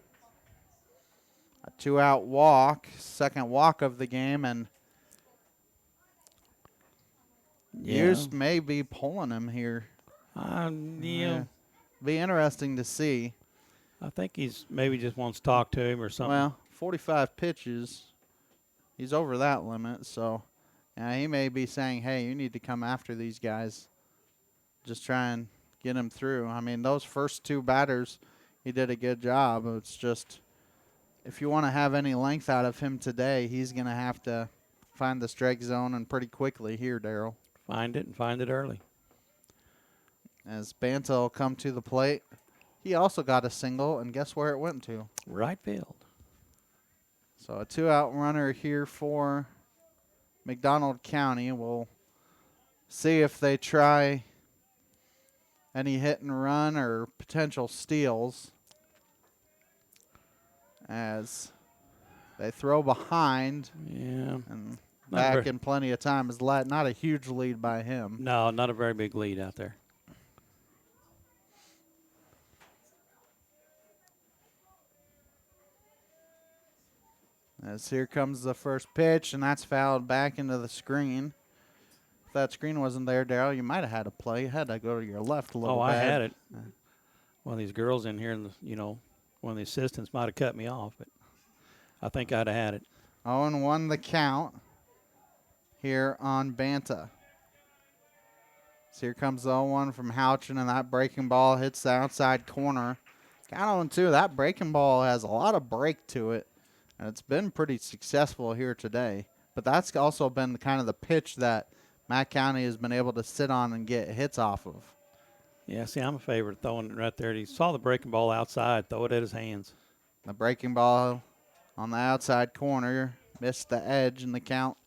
A 2-out walk, second walk of the game, and Hughes may be pulling him here. Yeah. Be interesting to see. I think he's maybe just wants to talk to him or something. Well, 45 pitches. He's over that limit, so he may be saying, hey, you need to come after these guys. Just try and get him through. I mean, those first 2 batters, he did a good job. It's just, if you want to have any length out of him today, he's going to have to find the strike zone and pretty quickly here, Darryl. Find it and find it early. As Banta will come to the plate. He also got a single, and guess where it went to? Right field. So a 2-out runner here for McDonald County. We'll see if they try any hit and run or potential steals as they throw behind. Yeah. And back in plenty of time is not a huge lead by him. No, not a very big lead out there. As here comes the first pitch, and that's fouled back into the screen. If that screen wasn't there, Darryl, you might have had a play. You had to go to your left a little bit. I had it. One of these girls in here, one of the assistants might have cut me off, but I think I'd have had it. 0-1 the count here on Banta. So here comes the 0-1 from Houchin, and that breaking ball hits the outside corner. Count 0-2. That breaking ball has a lot of break to it. And it's been pretty successful here today. But that's also been kind of the pitch that Matt County has been able to sit on and get hits off of. Yeah, see, I'm a favorite throwing it right there. He saw the breaking ball outside, throw it at his hands. The breaking ball on the outside corner missed the edge in the count.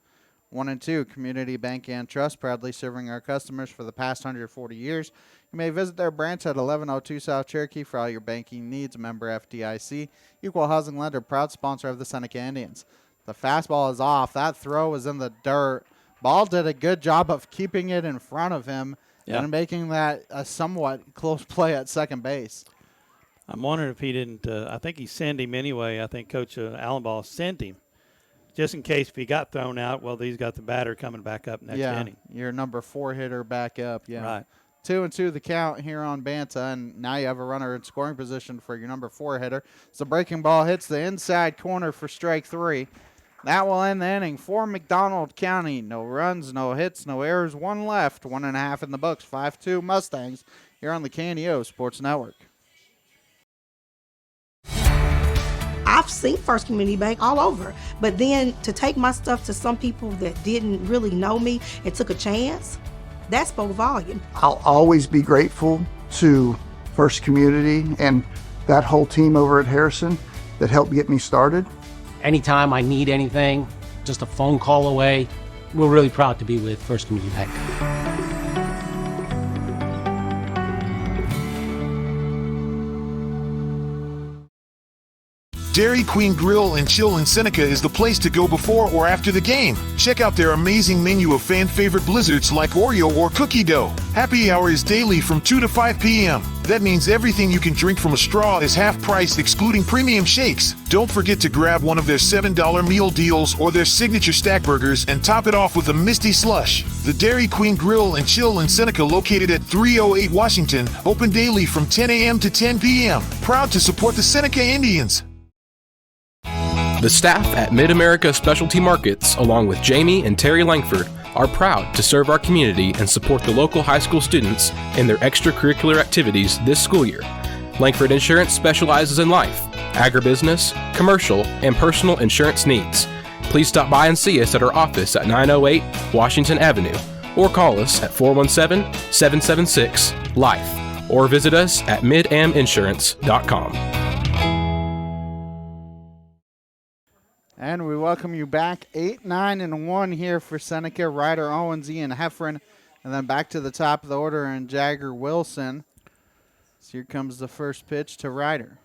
1-2. Community Bank and Trust, proudly serving our customers for the past 140 years. You may visit their branch at 1102 South Cherokee for all your banking needs. Member FDIC. Equal housing lender, proud sponsor of the Seneca Indians. The fastball is off. That throw was in the dirt. Ball did a good job of keeping it in front of him and making that a somewhat close play at second base. I'm wondering if he didn't I think he sent him anyway. I think Coach Allenball sent him. Just in case if he got thrown out, well, he's got the batter coming back up next inning. Your number 4 hitter back up. Yeah. Right. 2-2 the count here on Banta, and now you have a runner in scoring position for your number 4 hitter. So breaking ball hits the inside corner for strike 3. That will end the inning for McDonald County. No runs, no hits, no errors, 1 left, 1.5 in the books. 5-2 Mustangs here on the KNEO Sports Network. I've seen First Community Bank all over, but then to take my stuff to some people that didn't really know me and took a chance, that spoke volume. I'll always be grateful to First Community and that whole team over at Harrison that helped get me started. Anytime I need anything, just a phone call away. We're really proud to be with First Community Bank. Dairy Queen Grill and Chill in Seneca is the place to go before or after the game. Check out their amazing menu of fan-favorite blizzards like Oreo or cookie dough. Happy hour is daily from 2 to 5 p.m. That means everything you can drink from a straw is half price, excluding premium shakes. Don't forget to grab one of their $7 meal deals or their signature stack burgers and top it off with a Misty Slush. The Dairy Queen Grill and Chill in Seneca, located at 308 Washington, open daily from 10 a.m. to 10 p.m. Proud to support the Seneca Indians. The staff at Mid-America Specialty Markets, along with Jamie and Terry Langford, are proud to serve our community and support the local high school students in their extracurricular activities this school year. Langford Insurance specializes in life, agribusiness, commercial, and personal insurance needs. Please stop by and see us at our office at 908 Washington Avenue, or call us at 417-776-LIFE, or visit us at midaminsurance.com. And we welcome you back 8, 9, and 1 here for Seneca. Ryder Owens, Ian Heffron, and then back to the top of the order and Jagger Wilson. So here comes the first pitch to Ryder.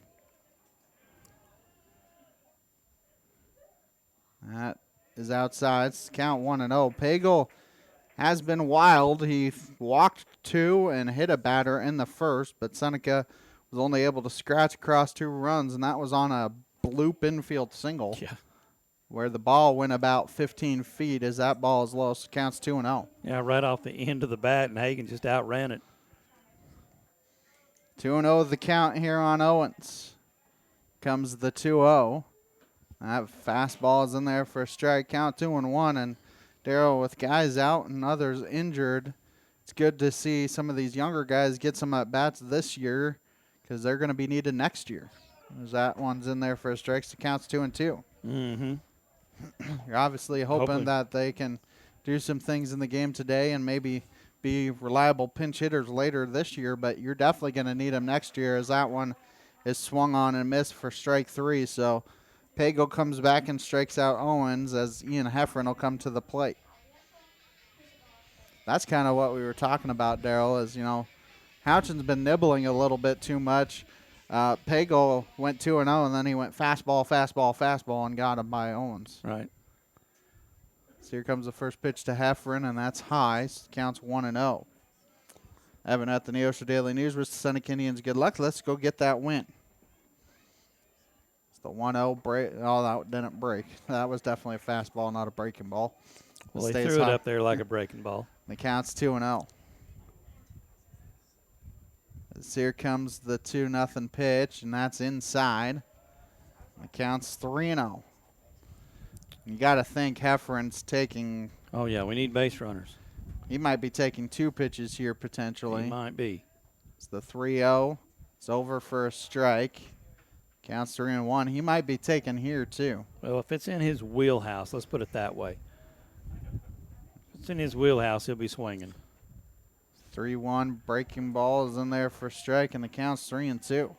That is outside. It's count 1-0. Pagel has been wild. He walked 2 and hit a batter in the first, but Seneca was only able to scratch across 2 runs, and that was on a bloop infield single. Yeah. Where the ball went about 15 feet as that ball is low. So counts 2-0. Yeah, right off the end of the bat, and Hagan just outran it. 2-0 the count here on Owens. Comes the 2-0. That fastball is in there for a strike. Count 2-1. And Darryl, with guys out and others injured, it's good to see some of these younger guys get some at-bats this year because they're going to be needed next year. As that one's in there for a strike. So counts 2-2. Mm-hmm. You're obviously hoping that they can do some things in the game today and maybe be reliable pinch hitters later this year, but you're definitely going to need them next year as that one is swung on and missed for strike 3. So Pago comes back and strikes out Owens as Ian Heffron will come to the plate. That's kind of what we were talking about, Darryl, is, Houchin's been nibbling a little bit too much. Pago went 2-0, and then he went fastball, and got him by Owens. Right. So here comes the first pitch to Heffron, and that's high. Counts 1-0. Evan at the Neosho Daily News with the Seneca Indians. Good luck. Let's go get that win. It's the 1-0 break. Oh, that didn't break. That was definitely a fastball, not a breaking ball. Well, they threw it up there like a breaking ball. The count's 2-0. So here comes the 2-0 pitch, and that's inside. The count's 3-0. You got to think Heffron's taking. Oh, yeah, we need base runners. He might be taking 2 pitches here potentially. He might be. It's the 3-0. It's over for a strike. Counts 3-1. He might be taking here too. Well, if it's in his wheelhouse, let's put it that way. If it's in his wheelhouse, he'll be swinging. 3-1 breaking ball is in there for strike, and the count's 3-2.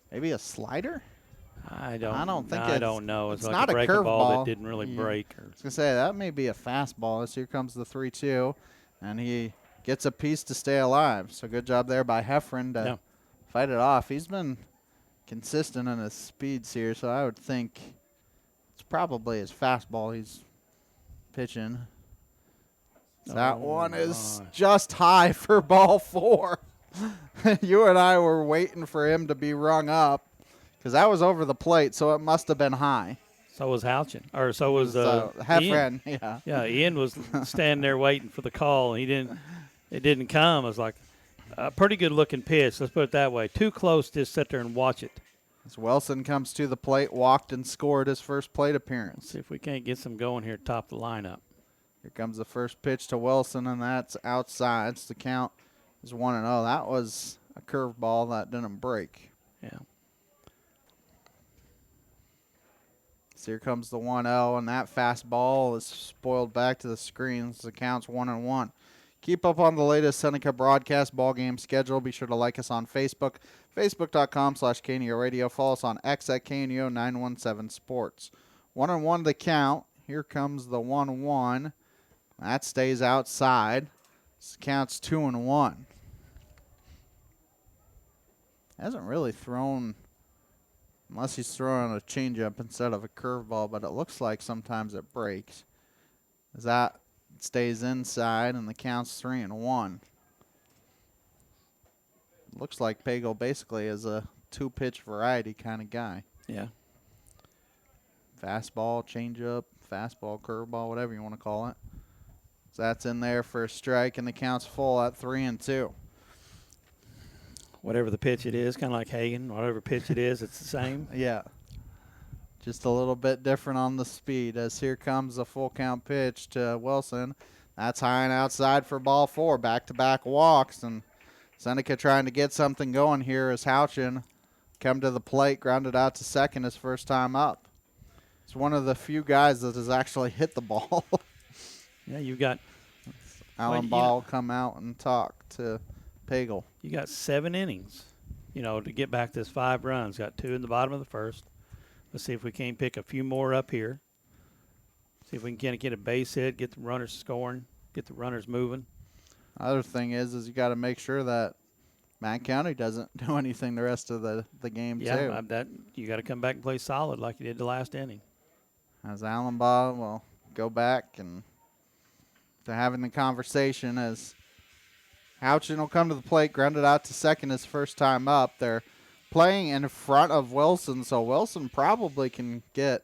Maybe a slider? I don't know. It's like not a breaking ball curveball that didn't really break. I was gonna say that may be a fastball. So here comes the 3-2, and he gets a piece to stay alive. So good job there by Heffron to fight it off. He's been consistent in his speeds here, so I would think it's probably his fastball he's pitching. That one is just high for ball 4. You and I were waiting for him to be rung up because that was over the plate, so it must have been high. So was Houchin, or so was Heffron. Ian. Yeah. Yeah, Ian was standing there waiting for the call. It didn't come. It was like a pretty good looking pitch. Let's put it that way. Too close to just sit there and watch it. As Wilson comes to the plate, walked and scored his first plate appearance. Let's see if we can't get some going here top of the lineup. Here comes the first pitch to Wilson, and that's outside. So the count is 1-0. That was a curveball that didn't break. Yeah. So here comes the 1-0, and that fastball is spoiled back to the screen. So the count's 1-1. Keep up on the latest Seneca broadcast ball game schedule. Be sure to like us on Facebook, facebook.com/KNEO Radio. Follow us on X at KNEO 917 Sports. 1-1 the count. Here comes the 1-1. That stays outside. This counts 2-1. Hasn't really thrown Unless he's throwing a changeup instead of a curveball, but it looks like sometimes it breaks. As that stays inside, and the count's 3-1. Looks like Pagel basically is a two-pitch variety kind of guy. Yeah. Fastball, changeup, fastball, curveball, whatever you want to call it. So that's in there for a strike, and the count's full at 3-2. Whatever the pitch it is, kind of like Hagen. Whatever pitch it is, it's the same. Yeah. Just a little bit different on the speed, as here comes a full count pitch to Wilson. That's high and outside for ball 4. Back-to-back walks, and Seneca trying to get something going here as Houchin come to the plate, grounded out to second his first time up. It's one of the few guys that has actually hit the ball. Yeah, you got Alan Ball come out and talk to Pagel. You got 7 innings, to get back this 5 runs. Got 2 in the bottom of the first. Let's see if we can't pick a few more up here. See if we can get a base hit, get the runners scoring, get the runners moving. Other thing is you got to make sure that Matt County doesn't do anything the rest of the game, too. Yeah, that you got to come back and play solid like you did the last inning. As Alan Ball will go back and to having the conversation as Houchin will come to the plate, grounded out to second his first time up. They're playing in front of Wilson, so Wilson probably can get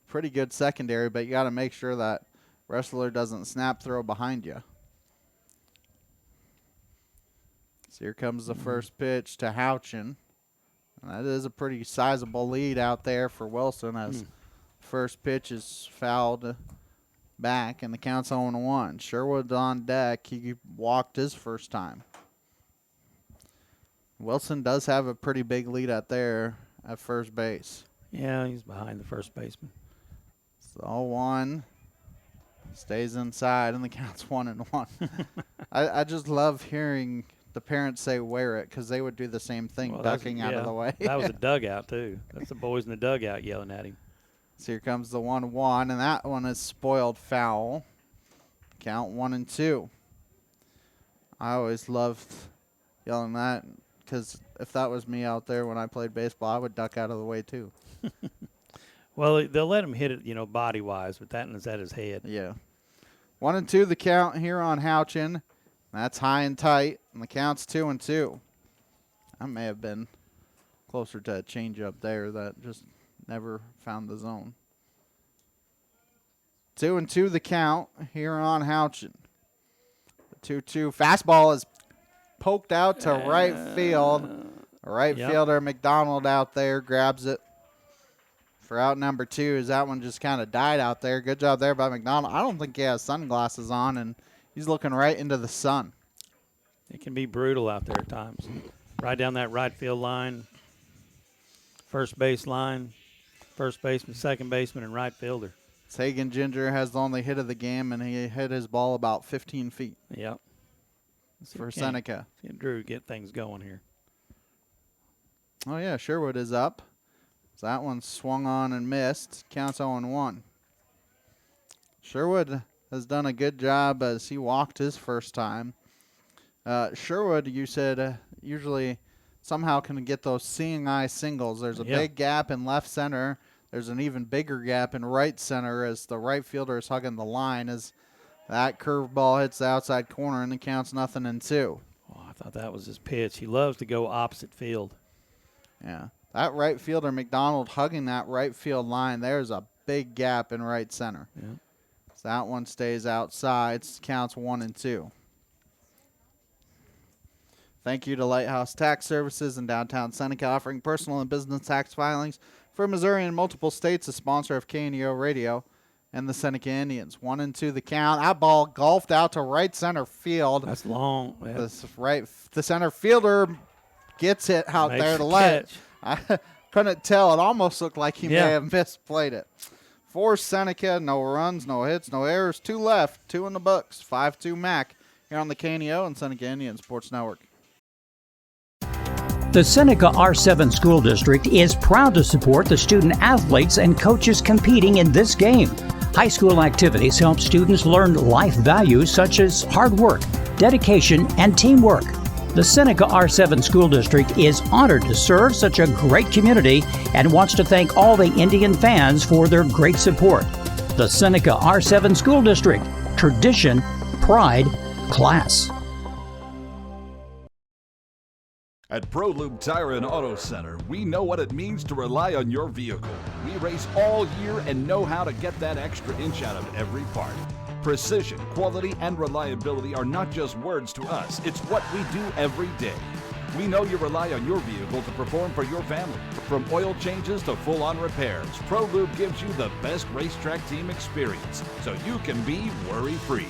pretty good secondary, but you got to make sure that wrestler doesn't snap throw behind you. So here comes the first pitch to Houchin. And that is a pretty sizable lead out there for Wilson as first pitch is fouled back, and the count's 0-1. Sherwood's on deck. He walked his first time. Wilson does have a pretty big lead out there at first base. Yeah, he's behind the first baseman. So 0-1. Stays inside, and the count's 1-1. I just love hearing the parents say wear it, because they would do the same thing, ducking out of the way. That was a dugout, too. That's the boys in the dugout yelling at him. So here comes the 1-1, and that one is spoiled foul. Count 1-2. I always loved yelling that, because if that was me out there when I played baseball, I would duck out of the way too. Well, they'll let him hit it, body-wise, but that one's at his head. Yeah. 1-2 the count here on Houchin. That's high and tight, and the count's 2-2. That may have been closer to a changeup there that just never found the zone. 2-2 the count here on Houchin. The 2-2 fastball is poked out to right field. Right fielder McDonald out there grabs it for out number 2. As that one just kind of died out there. Good job there by McDonald. I don't think he has sunglasses on, and he's looking right into the sun. It can be brutal out there at times. Right down that right field line, first base line, first baseman, second baseman, and right fielder. Hagen Ginger has the only hit of the game, and he hit his ball about 15 feet. Yep. For Seneca. See Drew get things going here. Oh, yeah, Sherwood is up. So that one swung on and missed. Counts 0-1. Sherwood has done a good job as he walked his first time. Sherwood, you said, usually somehow can get those seeing eye singles. There's a big gap in left center. There's an even bigger gap in right center as the right fielder is hugging the line as that curveball hits the outside corner and the count's 0-2. Oh, I thought that was his pitch. He loves to go opposite field. Yeah. That right fielder, McDonald, hugging that right field line. There's a big gap in right center. Yeah. So that one stays outside. Counts 1-2. Thank you to Lighthouse Tax Services in downtown Seneca, offering personal and business tax filings for Missouri and multiple states, a sponsor of KNEO Radio and the Seneca Indians. 1-2 the count. That ball golfed out to right center field. That's long. Yeah. The center fielder gets it out Makes there to the left. catch. I couldn't tell. It almost looked like he may have misplayed it. For Seneca, no runs, no hits, no errors. 2 left, 2 in the books. 5-2 Mac here on the KNEO and Seneca Indian Sports Network. The Seneca R7 School District is proud to support the student athletes and coaches competing in this game. High school activities help students learn life values such as hard work, dedication, and teamwork. The Seneca R7 School District is honored to serve such a great community and wants to thank all the Indian fans for their great support. The Seneca R7 School District. Tradition, pride, class. At ProLube Tire and Auto Center, we know what it means to rely on your vehicle. We race all year and know how to get that extra inch out of every part. Precision, quality, and reliability are not just words to us. It's what we do every day. We know you rely on your vehicle to perform for your family. From oil changes to full-on repairs, ProLube gives you the best racetrack team experience, so you can be worry-free.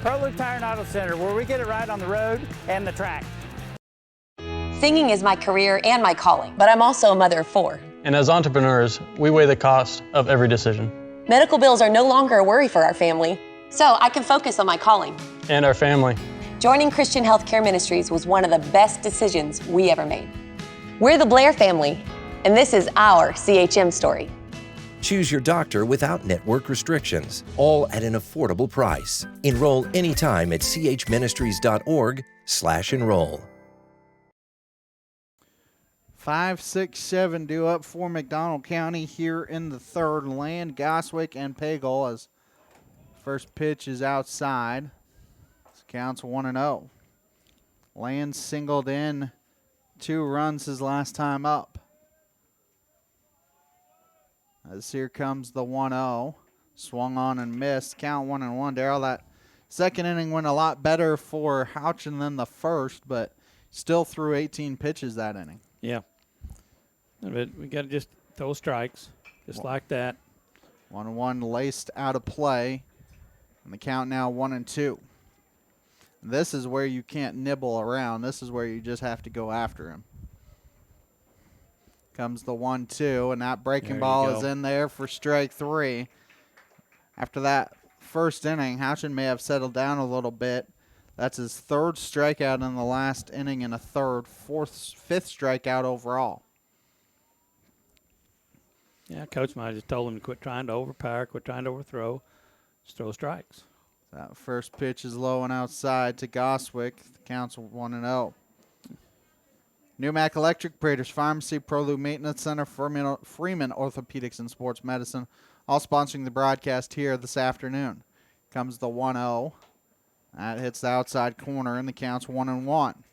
ProLube Tire and Auto Center, where we get it right on the road and the track. Singing is my career and my calling, but I'm also a mother of 4. And as entrepreneurs, we weigh the cost of every decision. Medical bills are no longer a worry for our family, so I can focus on my calling. And our family. Joining Christian Healthcare Ministries was one of the best decisions we ever made. We're the Blair family, and this is our CHM story. Choose your doctor without network restrictions, all at an affordable price. Enroll anytime at chministries.org/enroll. 5, 6, 7 due up for McDonald County here in the third. Land, Goswick, and Pagel as first pitch is outside. This counts 1-0. Land singled in 2 runs his last time up. As here comes the 1-0. Swung on and missed. Count 1-1. Darryl, that second inning went a lot better for Houchin than the first, but still threw 18 pitches that inning. Yeah. But we got to just throw strikes, just like that. 1-1 laced out of play. And the count now 1-2. This is where you can't nibble around. This is where you just have to go after him. Comes the 1-2, and that breaking ball is in there for strike 3. After that first inning, Houchin may have settled down a little bit. That's his 3rd strikeout in the last inning and a 5th strikeout overall. Yeah, Coach might have just told him to quit trying to overpower, quit trying to overthrow, just throw strikes. That first pitch is low and outside to Goswick. The count's 1-0. Newmac Electric, Prater's Pharmacy, ProLube Maintenance Center, Freeman Orthopedics and Sports Medicine, all sponsoring the broadcast here this afternoon. Comes the 1-0. That hits the outside corner, and the count's 1-1.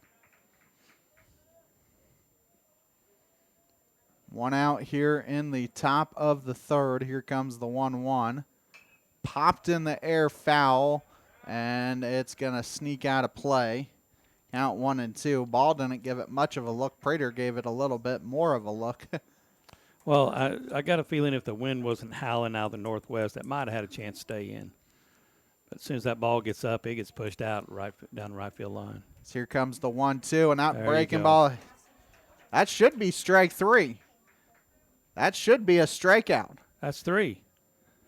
1 out here in the top of the third. Here comes the 1-1. Popped in the air, foul, and it's going to sneak out of play. Count 1-2. Ball didn't give it much of a look. Prater gave it a little bit more of a look. Well, I got a feeling if the wind wasn't howling out of the northwest, that might have had a chance to stay in. But as soon as that ball gets up, it gets pushed out down the right field line. So here comes the 1-2, and that breaking ball. That should be strike 3. That should be a strikeout. That's 3.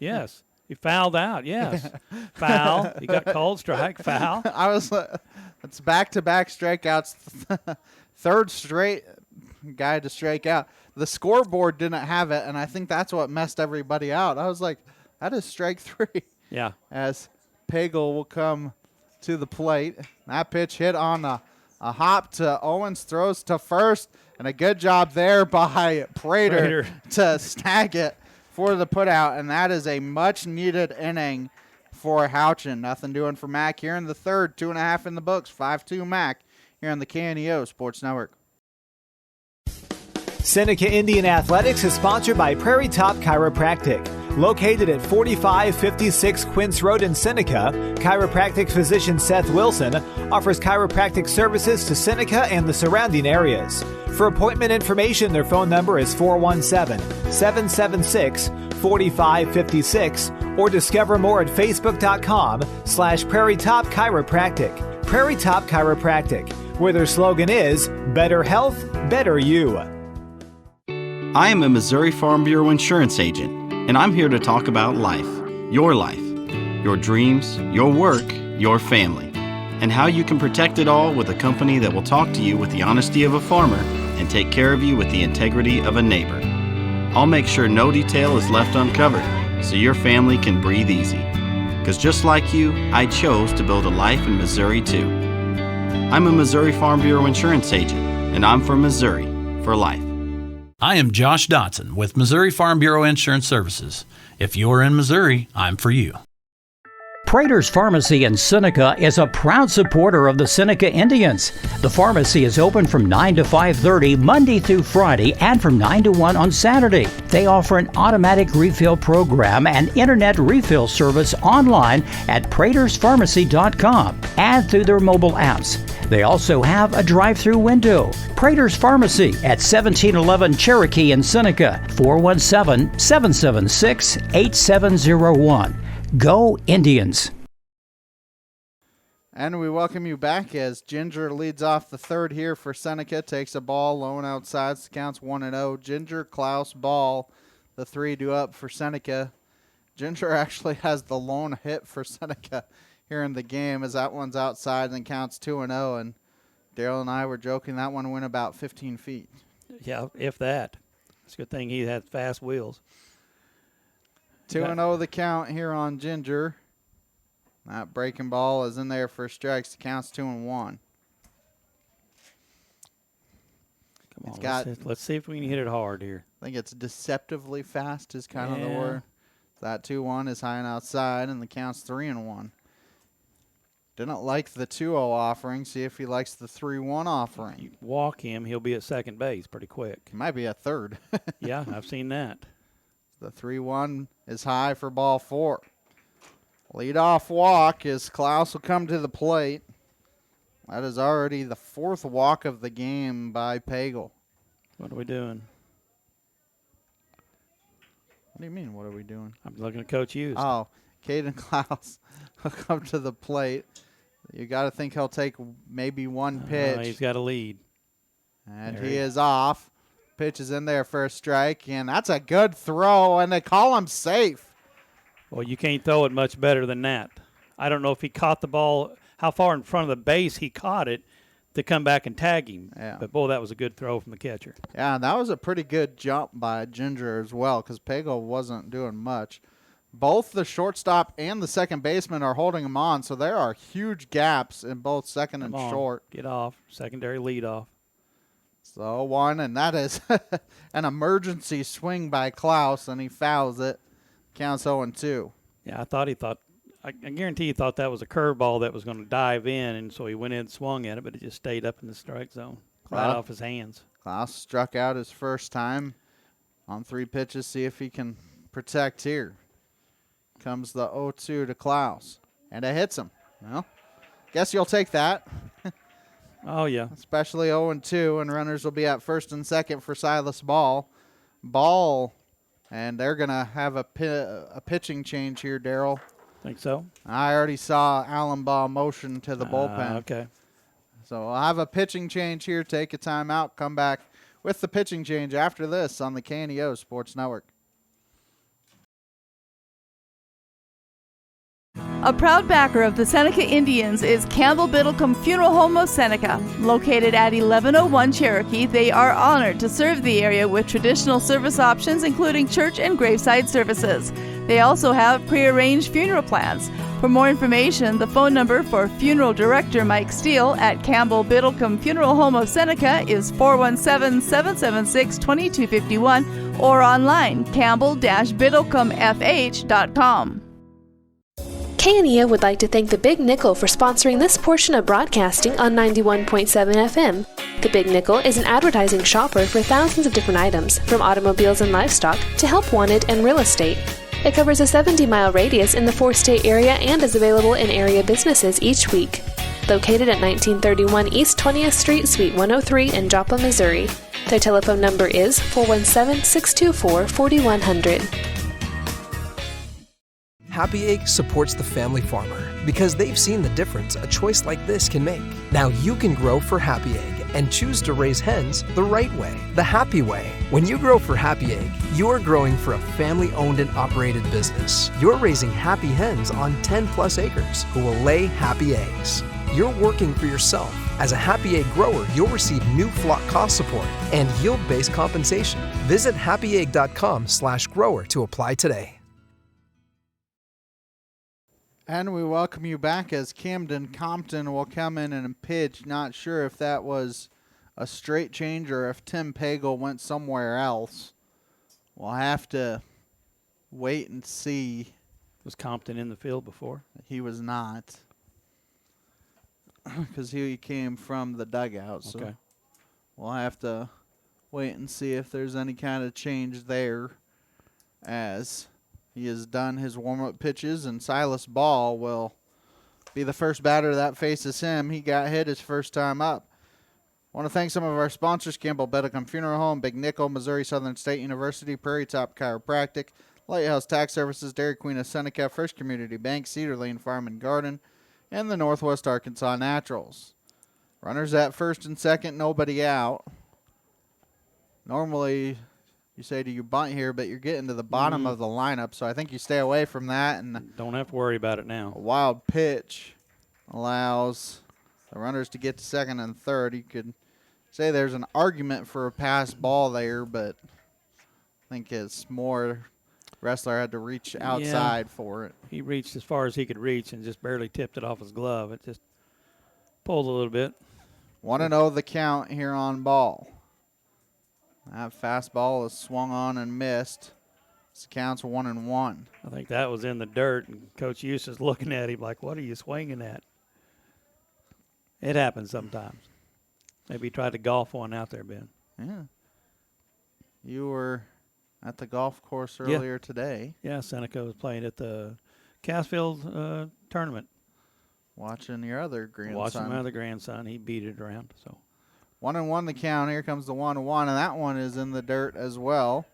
Yes. He fouled out. Yes. Foul. He got called strike. Foul. It's back-to-back strikeouts. 3rd straight guy to strike out. The scoreboard didn't have it, and I think that's what messed everybody out. I was like, that is strike 3. Yeah. As Pagel will come to the plate. That pitch hit on a hop to Owens, throws to first, and a good job there by Prater to snag it for the putout, and that is a much-needed inning for Houchin. Nothing doing for Mac here in the third. 2.5 in the books. 5-2 Mac here on the KNEO Sports Network. Seneca Indian Athletics is sponsored by Prairie Top Chiropractic. Located at 4556 Quince Road in Seneca, chiropractic physician Seth Wilson offers chiropractic services to Seneca and the surrounding areas. For appointment information, their phone number is 417-776-4556 or discover more at facebook.com/Prairie Top Chiropractic. Prairie Top Chiropractic, where their slogan is Better Health, Better You. I am a Missouri Farm Bureau insurance agent, and I'm here to talk about life, your dreams, your work, your family, and how you can protect it all with a company that will talk to you with the honesty of a farmer and take care of you with the integrity of a neighbor. I'll make sure no detail is left uncovered so your family can breathe easy. Because just like you, I chose to build a life in Missouri too. I'm a Missouri Farm Bureau insurance agent, and I'm from Missouri for life. I am Josh Dotson with Missouri Farm Bureau Insurance Services. If you're in Missouri, I'm for you. Prater's Pharmacy in Seneca is a proud supporter of the Seneca Indians. The pharmacy is open from 9 to 5:30 Monday through Friday and from 9 to 1 on Saturday. They offer an automatic refill program and internet refill service online at praterspharmacy.com and through their mobile apps. They also have a drive-through window. Prater's Pharmacy at 1711 Cherokee in Seneca, 417-776-8701. Go Indians! And we welcome you back as Ginger leads off the third here for Seneca. Takes a ball, lone outside, counts 1-0. Ginger, Klaus, ball. The 3 due up for Seneca. Ginger actually has the lone hit for Seneca here in the game as that one's outside and counts 2-0. And Daryl and I were joking that one went about 15 feet. Yeah, if that. It's a good thing he had fast wheels. 2-0 the count here on Ginger. That breaking ball is in there for strikes. The count's 2-1. Come on, let's see if we can hit it hard here. I think it's deceptively fast is kind of the word. That 2-1 is high and outside, and the count's 3-1. Didn't like the 2-0 offering. See if he likes the 3-1 offering. If you walk him, he'll be at second base pretty quick. He might be at third. Yeah, I've seen that. The 3-1 is high for ball 4. Leadoff walk as Klaus will come to the plate. That is already the 4th walk of the game by Pagel. What are we doing? What do you mean, what are we doing? I'm looking at Coach Hughes. Oh, Caden Klaus will come to the plate. You got to think he'll take maybe one pitch. He's got a lead. And he is off. Pitch is in there for a strike, and that's a good throw, and they call him safe. Well, you can't throw it much better than that. I don't know if he caught the ball, how far in front of the base he caught it to come back and tag him. Yeah. But, boy, that was a good throw from the catcher. Yeah, and that was a pretty good jump by Ginger as well because Pagel wasn't doing much. Both the shortstop and the second baseman are holding him on, so there are huge gaps in both second and short. Get off. Secondary lead off. So 1, and that is an emergency swing by Klaus, and he fouls it. Counts 0-2. Yeah, I guarantee he thought that was a curveball that was going to dive in, and so he went in and swung at it, but it just stayed up in the strike zone, right off his hands. Klaus struck out his first time on 3 pitches. See if he can protect here. Comes the 0-2 to Klaus, and it hits him. Well, guess you'll take that. Oh, yeah. Especially 0-2, and runners will be at first and second for Silas Ball. And they're going to have a pitching change here, Daryl. Think so? I already saw Allen Ball motion to the bullpen. Okay. So I'll have a pitching change here, take a timeout, come back with the pitching change after this on the KNEO Sports Network. A proud backer of the Seneca Indians is Campbell Biddlecombe Funeral Home of Seneca. Located at 1101 Cherokee, they are honored to serve the area with traditional service options including church and graveside services. They also have prearranged funeral plans. For more information, the phone number for Funeral Director Mike Steele at Campbell Biddlecombe Funeral Home of Seneca is 417-776-2251 or online campbell-biddlecomefh.com. KNEO would like to thank the Big Nickel for sponsoring this portion of broadcasting on 91.7 FM. The Big Nickel is an advertising shopper for thousands of different items, from automobiles and livestock to help wanted and real estate. It covers a 70-mile radius in the 4-state area and is available in area businesses each week. Located at 1931 East 20th Street, Suite 103 in Joplin, Missouri. Their telephone number is 417-624-4100. Happy Egg supports the family farmer because they've seen the difference a choice like this can make. Now you can grow for Happy Egg and choose to raise hens the right way, the happy way. When you grow for Happy Egg, you're growing for a family-owned and operated business. You're raising happy hens on 10+ acres who will lay happy eggs. You're working for yourself. As a Happy Egg grower, you'll receive new flock cost support and yield-based compensation. Visit happyegg.com/grower to apply today. And we welcome you back as Camden Compton will come in and pitch. Not sure if that was a straight change or if Tim Pagel went somewhere else. We'll have to wait and see. Was Compton in the field before? He was not. Because he came from the dugout. So Okay. we'll have to wait and see if there's any kind of change there, as he has done his warm-up pitches, and Silas Ball will be the first batter that faces him. He got hit his first time up. I want to thank some of our sponsors: Campbell Beddicombe Funeral Home, Big Nickel, Missouri Southern State University, Prairie Top Chiropractic, Lighthouse Tax Services, Dairy Queen of Seneca, First Community Bank, Cedar Lane Farm and Garden, and the Northwest Arkansas Naturals. Runners at first and second, nobody out. Normally, you say, do you bunt here, but you're getting to the bottom of the lineup, so I think you stay away from that. And don't have to worry about it now. A wild pitch allows the runners to get to second and third. You could say there's an argument for a pass ball there, but I think it's more wrestler had to reach outside for it. He reached as far as he could reach and just barely tipped it off his glove. It just pulled a little bit. 1-0 the count here on Ball. That fastball is swung on and missed. This counts 1-1. I think that was in the dirt, and Coach Eustace looking at him like, what are you swinging at? It happens sometimes. Maybe he tried to golf one out there, Ben. Yeah. You were at the golf course earlier today. Yeah, Seneca was playing at the Cassfield tournament. Watching your other grandson. Watching my other grandson. He beat it around. So 1-1 the count. Here comes the 1-1, and that one is in the dirt as well.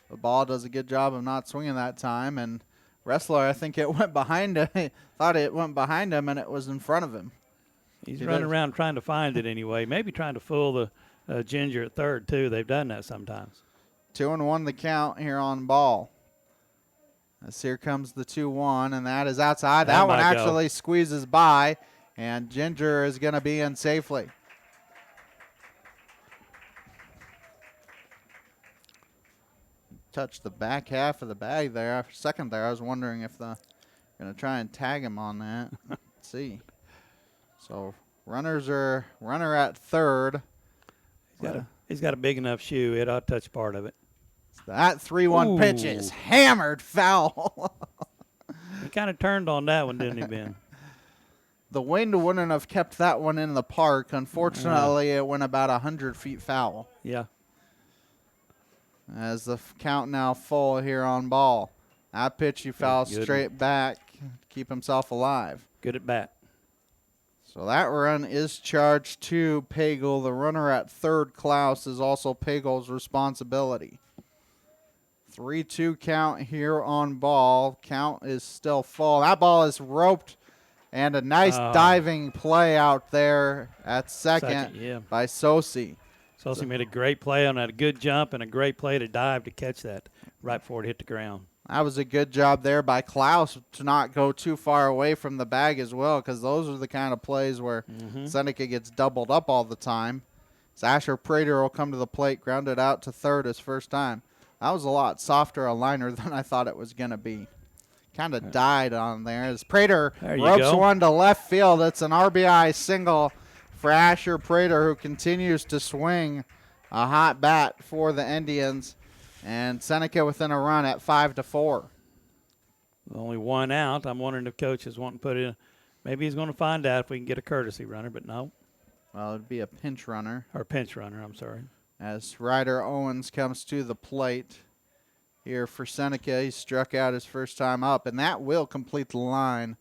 The ball does a good job of not swinging that time, and wrestler, I think it went behind him. He thought it went behind him, and it was in front of him. He's running around trying to find it anyway. Maybe trying to fool the Ginger at third, too. They've done that sometimes. 2-1 the count here on Ball. As here comes the 2-1, and that is outside. That one actually squeezes by, and Ginger is going to be in safely. Touched the back half of the bag there. For a second there, I was wondering if they're going to try and tag him on that. Let's see. So runner at third. He's got a big enough shoe. It ought to touch part of it. That 3-1 pitch is hammered foul. He kind of turned on that one, didn't he, Ben? The wind wouldn't have kept that one in the park. Unfortunately, it went about 100 feet foul. Yeah. As the count now full here on Ball. That pitch he fouled straight back to keep himself alive. Good at bat. So that run is charged to Pagel. The runner at third, Klaus, is also Pagel's responsibility. 3-2 count here on Ball. Count is still full. That ball is roped, and a nice diving play out there at second by Sosi. Sosi made a great play on that, a good jump and a great play to dive to catch that right before it hit the ground. That was a good job there by Klaus to not go too far away from the bag as well, because those are the kind of plays where Seneca gets doubled up all the time. Asher Prater will come to the plate, grounded out to third his first time. That was a lot softer a liner than I thought it was going to be. Kind of died on there as Prater ropes one to left field. It's an RBI single for Asher Prater, who continues to swing a hot bat for the Indians. And Seneca within a run at 5-4. Only one out. I'm wondering if Coach is wanting to put in. Maybe he's going to find out if we can get a courtesy runner, but no. Well, it'd be a pinch runner. Or pinch runner, I'm sorry. As Ryder Owens comes to the plate here for Seneca. He struck out his first time up, and that will complete the line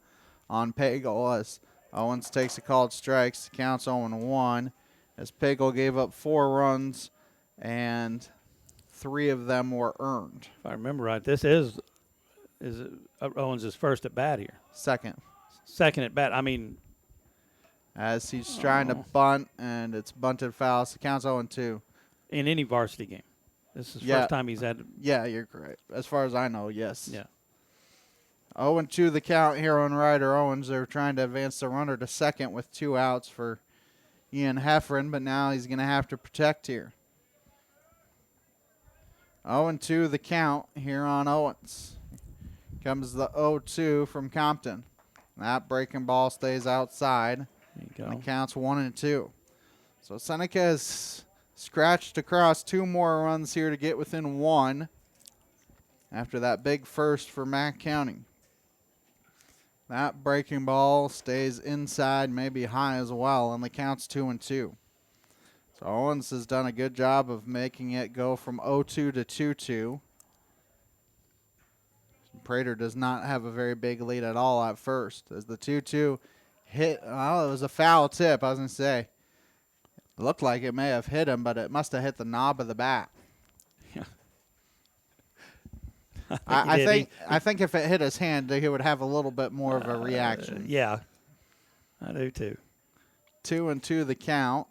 on Pagel as Owens takes a called strikes. Counts 0-1 as Pagel gave up 4 runs, and 3 of them were earned. If I remember right, this is Owens' first at bat here. Second at bat. I mean, as he's trying to bunt, and it's bunted foul. So counts 0-2. In any varsity game. This is the first time he's had. Yeah, you're correct. As far as I know, yes. Yeah. 0-2 the count here on Ryder Owens. They're trying to advance the runner to second with 2 outs for Ian Heffron, but now he's going to have to protect here. 0-2 the count here on Owens. Comes the 0-2 from Compton. That breaking ball stays outside. There you go. And the count's 1-2. So Seneca has scratched across 2 more runs here to get within 1 after that big first for Mack County. That breaking ball stays inside, maybe high as well, and the count's 2-2. So Owens has done a good job of making it go from 0-2 to 2-2. Prater does not have a very big lead at all at first. As the 2-2 hit, well, it was a foul tip, I was going to say. It looked like it may have hit him, but it must have hit the knob of the bat. Yeah. I think if it hit his hand, he would have a little bit more of a reaction. Yeah, I do too. 2-2 the count.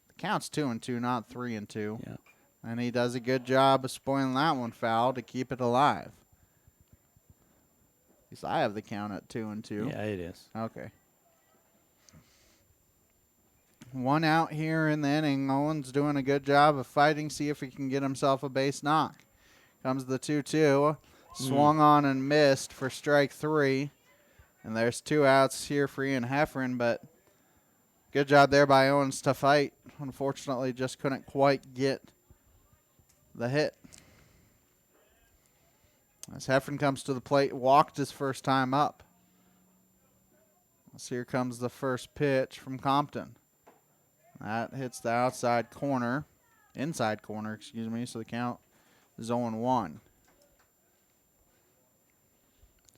The count's 2-2, not 3-2. Yeah. And he does a good job of spoiling that one foul to keep it alive. At least I have the count at 2-2. Yeah, it is. Okay. 1 out here in the inning. Owens doing a good job of fighting, see if he can get himself a base knock. Comes the 2-2. Swung on and missed for strike 3. And there's 2 outs here for Ian Heffron, but good job there by Owens to fight. Unfortunately, just couldn't quite get the hit. As Heffron comes to the plate, walked his first time up. So here comes the first pitch from Compton. That hits the inside corner, excuse me, so the count is 0-1.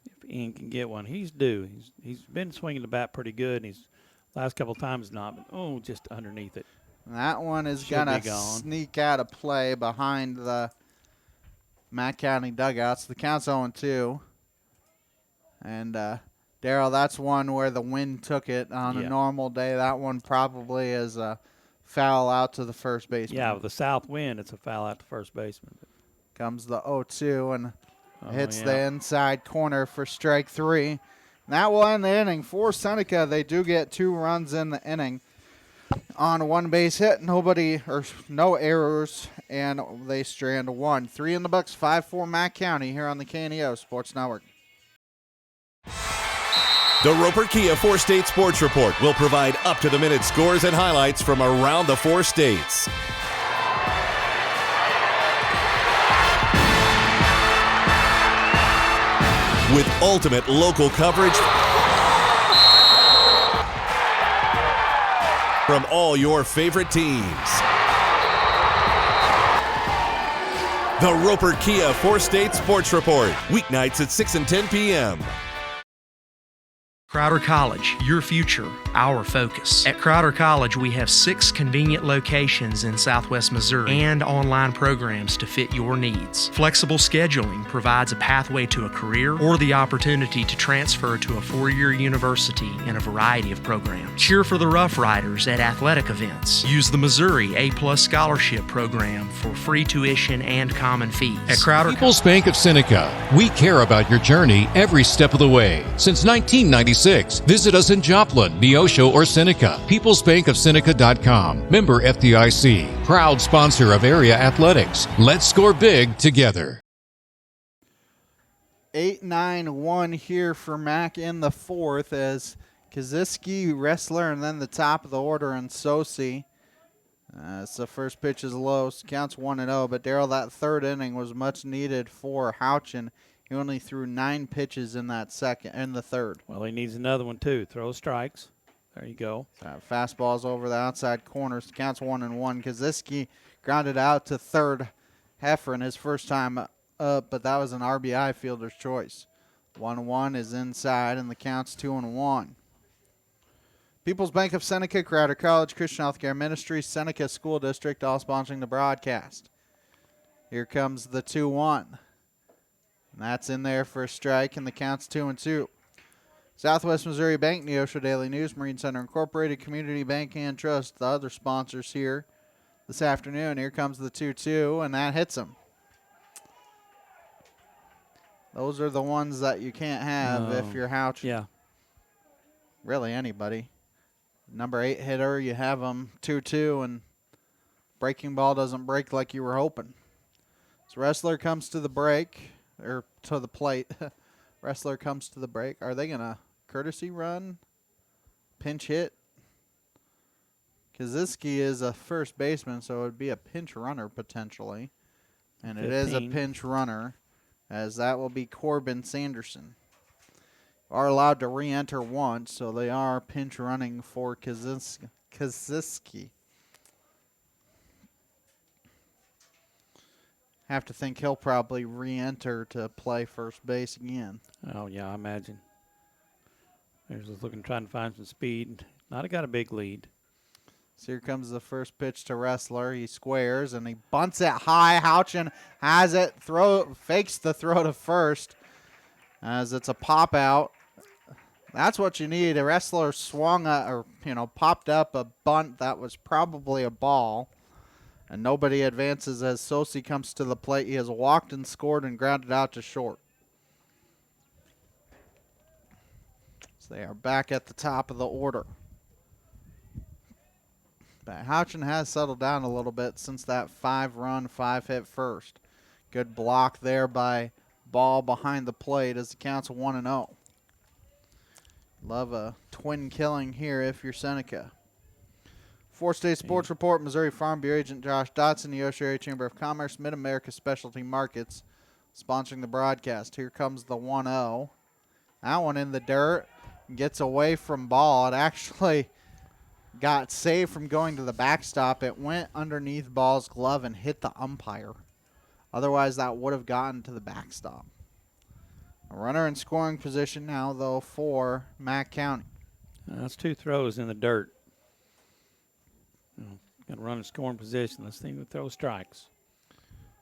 If Ian can get one, he's due. He's been swinging the bat pretty good, and he's last couple times not, but just underneath it. And that one is going to sneak out of play behind the Mack County dugouts. The count's 0-2. And Darryl, that's one where the wind took it on a normal day. That one probably is a foul out to the first baseman. Yeah, with the south wind, it's a foul out to first baseman. Comes the 0-2 and hits the inside corner for strike 3. And that will end the inning. For Seneca, they do get 2 runs in the inning on 1 base hit. No errors, and they strand 1. 3 in the books, 5-4 Mack County here on the KNEO Sports Network. The Roper Kia 4-State Sports Report will provide up-to-the-minute scores and highlights from around the 4 states. With ultimate local coverage from all your favorite teams. The Roper Kia 4-State Sports Report, weeknights at 6 and 10 p.m. Crowder College, your future, our focus. At Crowder College, we have 6 convenient locations in Southwest Missouri and online programs to fit your needs. Flexible scheduling provides a pathway to a career or the opportunity to transfer to a 4-year university in a variety of programs. Cheer for the Rough Riders at athletic events. Use the Missouri A+ Scholarship Program for free tuition and common fees. At Crowder People's Bank of Seneca, we care about your journey every step of the way. Since 1996, visit us in Joplin, Neosho, or Seneca. PeoplesBankOfSeneca.com. Member FDIC. Proud sponsor of area athletics. Let's score big together. 8-9-1 here for Mack in the 4th as Kaziski, Wrestler, and then the top of the order in Sosi. So the first pitch is low. Counts 1-0, but Darryl, that 3rd inning was much needed for Houchin. He only threw 9 pitches in the 3rd. Well, he needs another one, too. Throw strikes. There you go. Fastball's over the outside corners. Counts 1-1. Kaziski grounded out to 3rd. Heffron his first time up, but that was an RBI fielder's choice. 1-1 is inside, and the count's 2-1. People's Bank of Seneca, Crowder College, Christian Healthcare Ministries, Seneca School District, all sponsoring the broadcast. Here comes the 2-1. And that's in there for a strike, and the count's 2-2. Southwest Missouri Bank, Neosho Daily News, Marine Center Incorporated, Community Bank and Trust, the other sponsors here this afternoon. Here comes the 2-2, and that hits him. Those are the ones that you can't have if you're Houch. Yeah. Really, anybody. Number 8 hitter, you have them 2-2, and breaking ball doesn't break like you were hoping. So Wrestler comes to the break. Or to the plate. Wrestler comes to the break. Are they going to courtesy run? Pinch hit? Kaziski is a first baseman, so it would be a pinch runner potentially. And 15. It is a pinch runner, as that will be Corbin Sanderson. Are allowed to re-enter once, so they are pinch running for Kaziski. Have to think he'll probably re-enter to play first base again. Oh, yeah, I imagine. They're just trying to find some speed. Not got a big lead. So here comes the first pitch to Wrestler. He squares, and he bunts it high. Houchin has it. Fakes the throw to first as it's a pop out. That's what you need. A Wrestler swung popped up a bunt that was probably a ball. And nobody advances as Sosi comes to the plate. He has walked and scored and grounded out to short. So they are back at the top of the order. But Houchin has settled down a little bit since that 5-run, 5-hit first. Good block there by Ball behind the plate as the count's 1-0. Love a twin killing here if you're Seneca. Four State Sports Report, Missouri Farm Bureau Agent Josh Dotson, the Neosho Area Chamber of Commerce, Mid-America Specialty Markets, sponsoring the broadcast. Here comes the 1-0. That one in the dirt. Gets away from Ball. It actually got saved from going to the backstop. It went underneath Ball's glove and hit the umpire. Otherwise, that would have gotten to the backstop. A runner in scoring position now, though, for Mack County. That's 2 throws in the dirt. Got to run in scoring position. Let's think we throw strikes.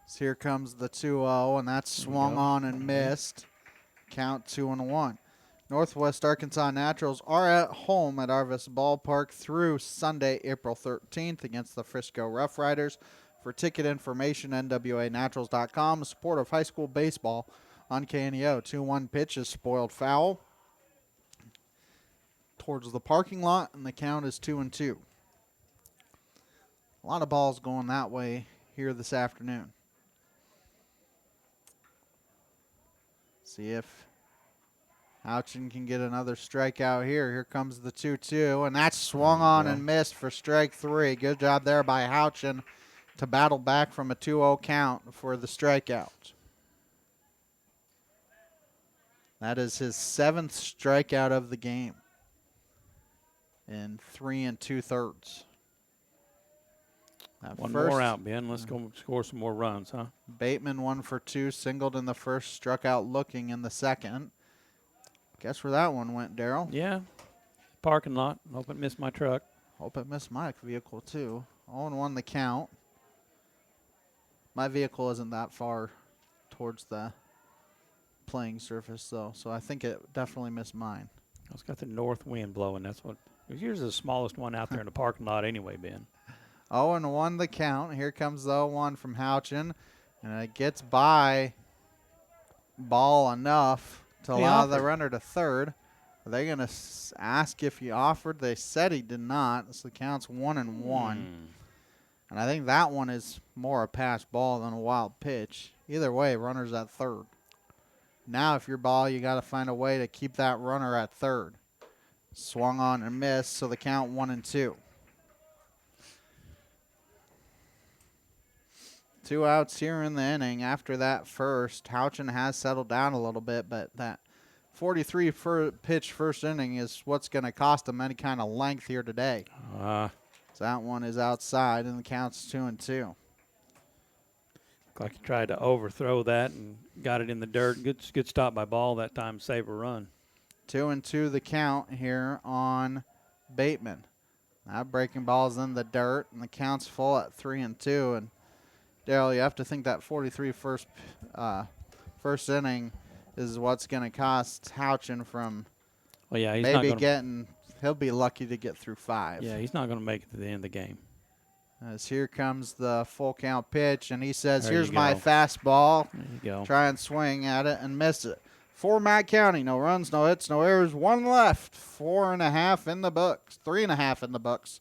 So here comes the 2-0, and that's swung on and missed. Count 2-1. Northwest Arkansas Naturals are at home at Arvis Ballpark through Sunday, April 13th against the Frisco Rough Riders. For ticket information, nwanaturals.com. The support of high school baseball on KNEO. 2-1 pitch is spoiled foul towards the parking lot, and the count is 2-2. A lot of balls going that way here this afternoon. See if Houchin can get another strikeout here. Here comes the 2-2, and that's swung on and missed for strike 3. Good job there by Houchin to battle back from a 2-0 count for the strikeout. That is his 7th strikeout of the game in 3 2/3. One more out, Ben. Let's go score some more runs, huh? Bateman 1 for 2, singled in the first, struck out looking in the second. Guess where that one went, Daryl? Yeah, parking lot. Hope it missed my truck. Hope it missed my vehicle, too. 0-1 the count. My vehicle isn't that far towards the playing surface, though, so I think it definitely missed mine. It's got the north wind blowing. That's what. Yours is the smallest one out there in the parking lot anyway, Ben. 0-1 the count. Here comes the 0-1 from Houchin, and it gets by Ball enough to allow the runner to third. Are they going to ask if he offered? They said he did not, so the count's 1-1. And I think that one is more a pass ball than a wild pitch. Either way, runner's at third. Now, if you're Ball, you got to find a way to keep that runner at third. Swung on and missed, so the count 1-2. 2 outs here in the inning. After that first, Houchin has settled down a little bit, but that 43 pitch first inning is what's going to cost him any kind of length here today. So that one is outside, and the count's 2-2. Looked like he tried to overthrow that and got it in the dirt. Good stop by Ball that time, save a run. 2-2 the count here on Bateman. Now breaking balls in the dirt, and the count's full at 3-2. And Daryl, you have to think that 43 first inning is what's going to cost Houchin from he'll be lucky to get through 5. Yeah, he's not going to make it to the end of the game. As here comes the full count pitch, and he says, here's my fastball. There you go. Try and swing at it and miss it. For Mack County, no runs, no hits, no errors, 1 left. 4.5 in the books, 3.5 in the books.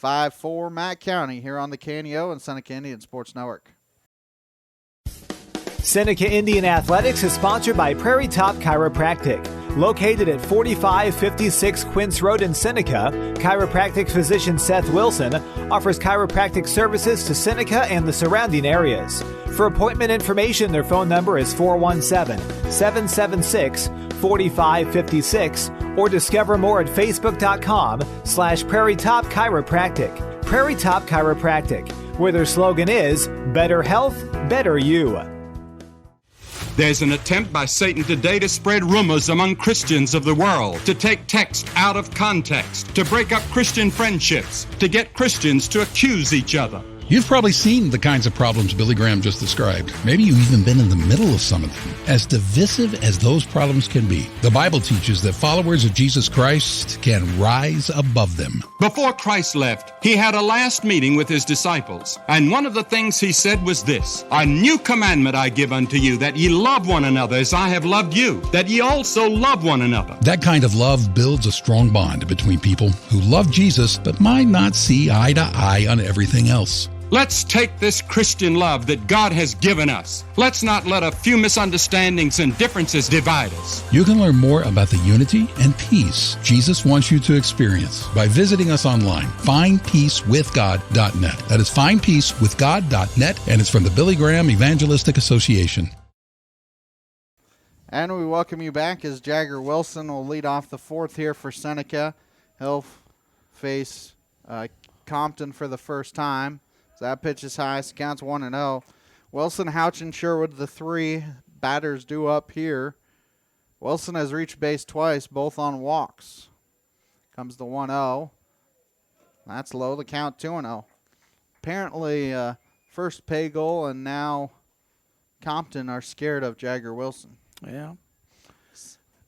5-4 Mack County here on the KNEO and Seneca Indian Sports Network. Seneca Indian Athletics is sponsored by Prairie Top Chiropractic. Located at 4556 Quince Road in Seneca, chiropractic physician Seth Wilson offers chiropractic services to Seneca and the surrounding areas. For appointment information, their phone number is 417-776-4556 or discover more at facebook.com/Prairie Top Chiropractic. Prairie Top Chiropractic, where their slogan is Better Health, Better You. There's an attempt by Satan today to spread rumors among Christians of the world, to take text out of context, to break up Christian friendships, to get Christians to accuse each other. You've probably seen the kinds of problems Billy Graham just described. Maybe you've even been in the middle of some of them. As divisive as those problems can be, the Bible teaches that followers of Jesus Christ can rise above them. Before Christ left, he had a last meeting with his disciples, and one of the things he said was this: "A new commandment I give unto you, that ye love one another as I have loved you, that ye also love one another." That kind of love builds a strong bond between people who love Jesus but might not see eye to eye on everything else. Let's take this Christian love that God has given us. Let's not let a few misunderstandings and differences divide us. You can learn more about the unity and peace Jesus wants you to experience by visiting us online, findpeacewithgod.net. That is findpeacewithgod.net, and it's from the Billy Graham Evangelistic Association. And we welcome you back as Jagger Wilson will lead off the fourth here for Seneca. He'll face Compton for the first time. That pitch is high. So counts 1-0. Wilson, Houch, and Sherwood, the three batters due up here. Wilson has reached base twice, both on walks. Comes the 1-0. That's low. The count 2-0. Apparently, first Pagel and now Compton are scared of Jagger Wilson. Yeah.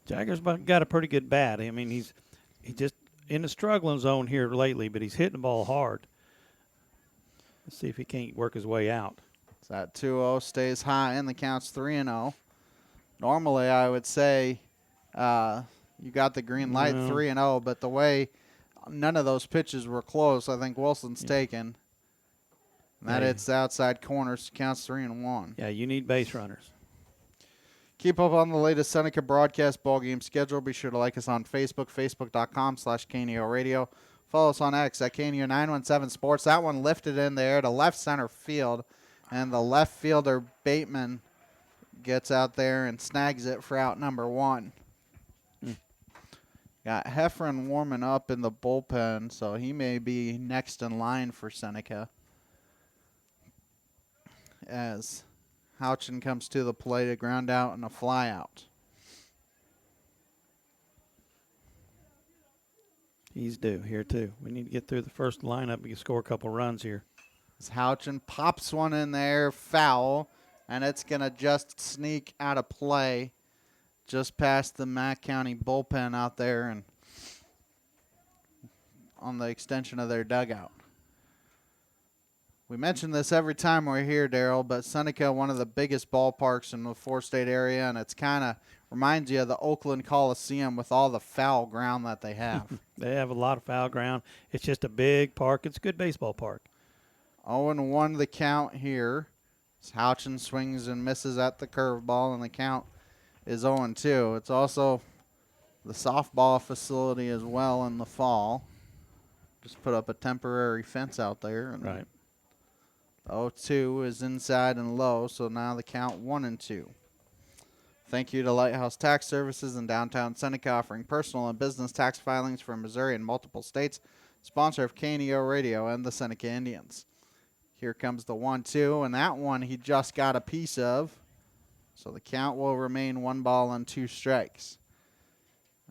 Jagger's got a pretty good bat. I mean, he's just in the struggling zone here lately, but he's hitting the ball hard. Let's see if he can't work his way out. So that 2-0 stays high, and the count's 3-0. Normally, I would say you got the green light 3-0, but the way none of those pitches were close, I think Wilson's taken. And that hits the outside corners, counts 3-1. Yeah, you need base runners. Keep up on the latest Seneca broadcast ball game schedule. Be sure to like us on Facebook, facebook.com/KNEO Radio. Follow us on X at KNEO 917 Sports. That one lifted in the air to left center field, and the left fielder Bateman gets out there and snags it for out number 1. Got Heffron warming up in the bullpen, so he may be next in line for Seneca. As Houchin comes to the plate, a ground out and a fly out. He's due here, too. We need to get through the first lineup. We can score a couple runs here. As Houchin pops one in there, foul, and it's going to just sneak out of play just past the Mack County bullpen out there and on the extension of their dugout. We mention this every time we're here, Daryl, but Seneca, one of the biggest ballparks in the four-state area, and it's kind of reminds you of the Oakland Coliseum with all the foul ground that they have. They have a lot of foul ground. It's just a big park. It's a good baseball park. 0-1 the count here. Houchin swings and misses at the curveball, and the count is 0-2. It's also the softball facility as well in the fall. Just put up a temporary fence out there. And right. 0-2 is inside and low, so now the count 1-2. Thank you to Lighthouse Tax Services in downtown Seneca, offering personal and business tax filings for Missouri and multiple states. Sponsor of KNEO Radio and the Seneca Indians. Here comes the 1-2, and that one he just got a piece of. So the count will remain 1-2 strikes.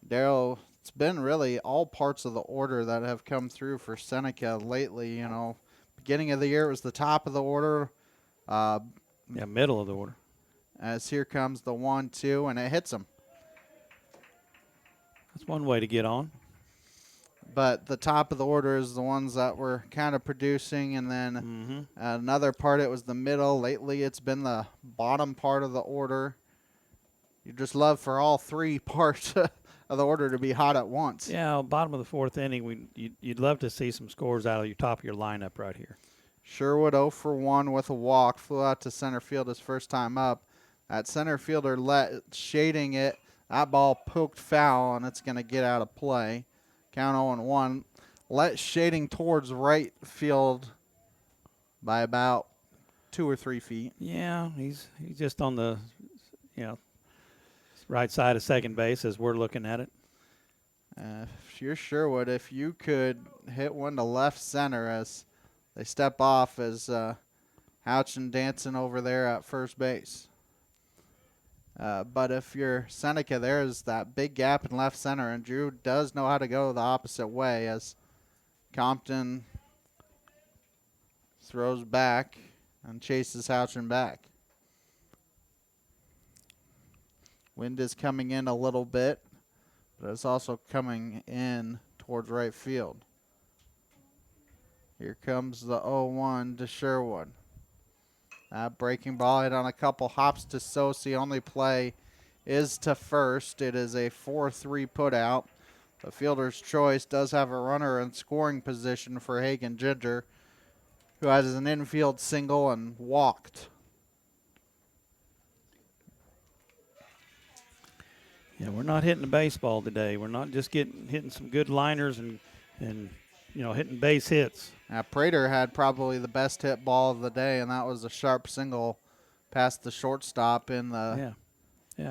Daryl, it's been really all parts of the order that have come through for Seneca lately. You know, beginning of the year it was the top of the order. Middle of the order. As here comes the 1-2, and it hits him. That's one way to get on. But the top of the order is the ones that were kind of producing, and then another part, it was the middle. Lately, it's been the bottom part of the order. You just love for all three parts of the order to be hot at once. Yeah, bottom of the fourth inning, you'd love to see some scores out of your top of your lineup right here. Sherwood 0 for 1 with a walk. Flew out to center field his first time up. That center fielder shading it. That ball poked foul, and it's going to get out of play. Count 0-1. Shading towards right field by about 2 or 3 feet. Yeah, he's just on the, right side of second base as we're looking at it. You're Sherwood, if you could hit one to left center as they step off as Houchin dancing over there at first base. But if you're Seneca, there's that big gap in left center, and Drew does know how to go the opposite way as Compton throws back and chases Houchin back. Wind is coming in a little bit, but it's also coming in towards right field. Here comes the 0-1 to Sherwood. Breaking ball hit on a couple hops to Sosi. Only play is to first. It is a 4-3 put out. The fielder's choice does have a runner in scoring position for Hagen Ginger, who has an infield single and walked. Yeah, we're not hitting the baseball today. We're not just hitting some good liners and hitting base hits. Prater had probably the best hit ball of the day, and that was a sharp single past the shortstop in the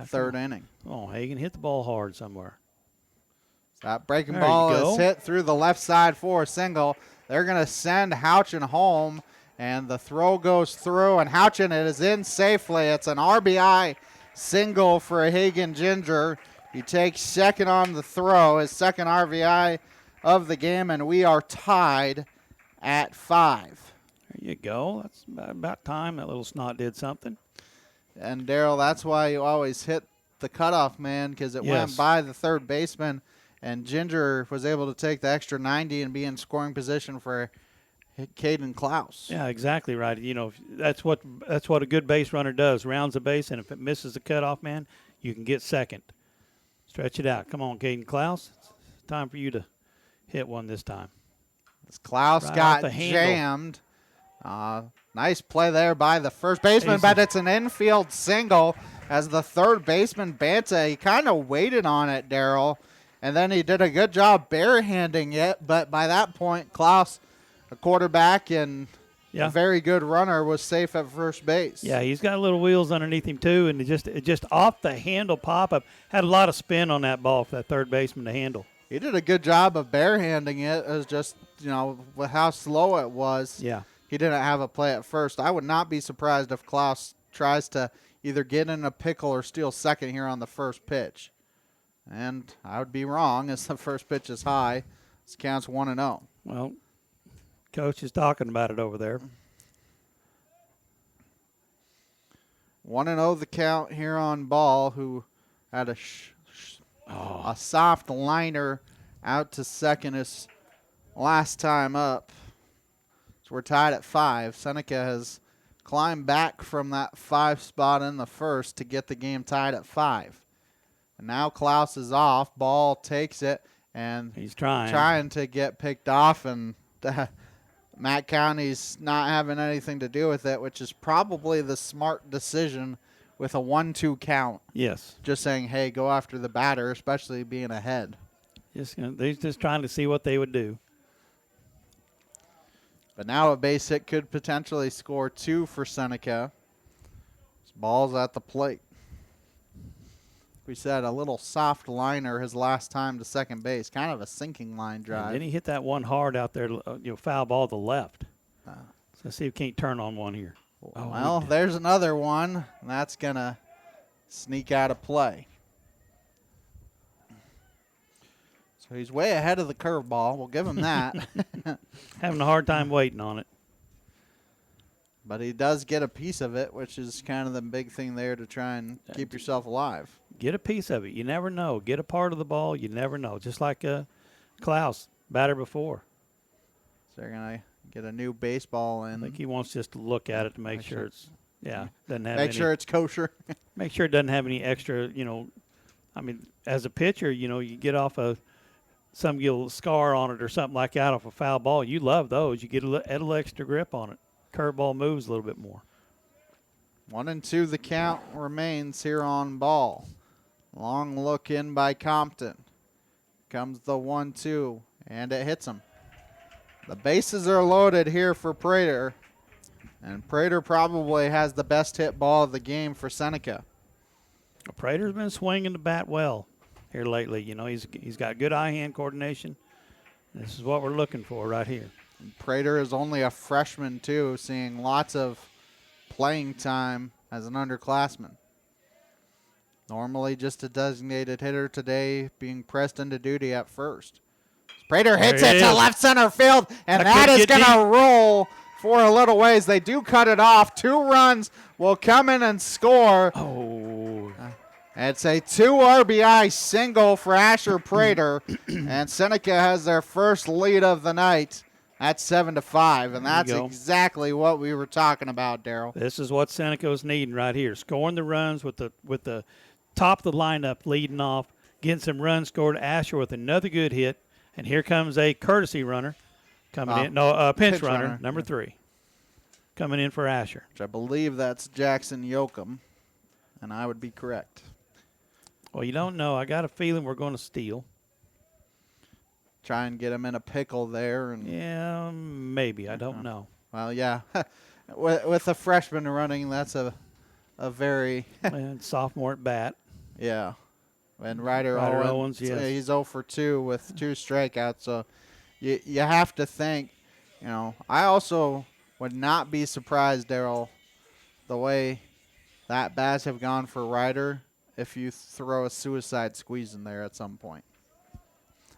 third inning. Oh, Hagen hit the ball hard somewhere. That breaking ball is hit through the left side for a single. They're going to send Houchin home, and the throw goes through, and Houchin is in safely. It's an RBI single for Hagen Ginger. He takes second on the throw, his second RBI of the game, and we are tied at 5. There you go. That's about time that little snot did something. And, Daryl, that's why you always hit the cutoff man, because it went by the third baseman, and Ginger was able to take the extra 90 and be in scoring position for Caden Klaus. Yeah, exactly right. That's what a good base runner does. Rounds the base, and if it misses the cutoff man, you can get second. Stretch it out. Come on, Caden Klaus. It's time for you to hit one this time. As Klaus got jammed. Nice play there by the first baseman, but it's an infield single as the third baseman, Banta, he kind of waited on it, Daryl, and then he did a good job barehanding it, but by that point, Klaus, a quarterback and a very good runner, was safe at first base. Yeah, he's got little wheels underneath him too, and it just off the handle pop-up. Had a lot of spin on that ball for that third baseman to handle. He did a good job of barehanding it. It was just, with how slow it was. Yeah. He didn't have a play at first. I would not be surprised if Klaus tries to either get in a pickle or steal second here on the first pitch. And I would be wrong, as the first pitch is high. This counts 1-0. Well, Coach is talking about it over there. 1-0 the count here on Ball, who had a soft liner out to second his last time up. So we're tied at 5. Seneca has climbed back from that 5 spot in the first to get the game tied at 5. And now Klaus is off. Ball takes it, and he's trying to get picked off, and Matt County's not having anything to do with it, which is probably the smart decision with a 1-2 count. Yes. Just saying, hey, go after the batter, especially being ahead. They're just trying to see what they would do. But now a base hit could potentially score 2 for Seneca. Ball's at the plate. We said a little soft liner his last time to second base, kind of a sinking line drive. And then he hit that one hard out there, foul ball to the left. So let's see if we can't turn on one here. Well, there's another one, and that's going to sneak out of play. So he's way ahead of the curveball. We'll give him that. Having a hard time waiting on it. But he does get a piece of it, which is kind of the big thing there to try and keep yourself alive. Get a piece of it. You never know. Get a part of the ball. You never know. Just like Klaus, batter before. So they're going to get a new baseball in. I think he wants just to look at it to make sure it's, doesn't have Make sure it's kosher. Make sure it doesn't have any extra, as a pitcher, you get off some little scar on it or something like that off a foul ball. You love those. You get a little extra grip on it. Curveball moves a little bit more. 1-2 the count remains here on ball. Long look in by Compton. Comes the 1-2, and it hits him. The bases are loaded here for Prater, and Prater probably has the best hit ball of the game for Seneca. Prater's been swinging the bat well here lately. You know, he's got good eye-hand coordination. This is what we're looking for right here. And Prater is only a freshman, too, seeing lots of playing time as an underclassman. Normally just a designated hitter, today being pressed into duty at first. Prater hits it to left center field, and that is going to roll for a little ways. They do cut it off. 2 runs will come in and score. Oh. It's a 2 RBI single for Asher Prater, and Seneca has their first lead of the night at 7-5, and that's exactly what we were talking about, Daryl. This is what Seneca was needing right here, scoring the runs with the top of the lineup leading off, getting some runs scored. Asher with another good hit, and here comes a courtesy runner coming in. No, pinch runner, number 3, coming in for Asher. Which I believe that's Jackson Yoakum, and I would be correct. Well, you don't know. I got a feeling we're going to steal. Try and get him in a pickle there. And yeah, maybe. I don't know. Well, yeah. with a freshman running, that's a very and sophomore at bat. Yeah. And Ryder Owens, yes. He's 0 for 2 with 2 strikeouts. So you have to think, you know, I also would not be surprised, Daryl, the way that bats have gone for Ryder if you throw a suicide squeeze in there at some point.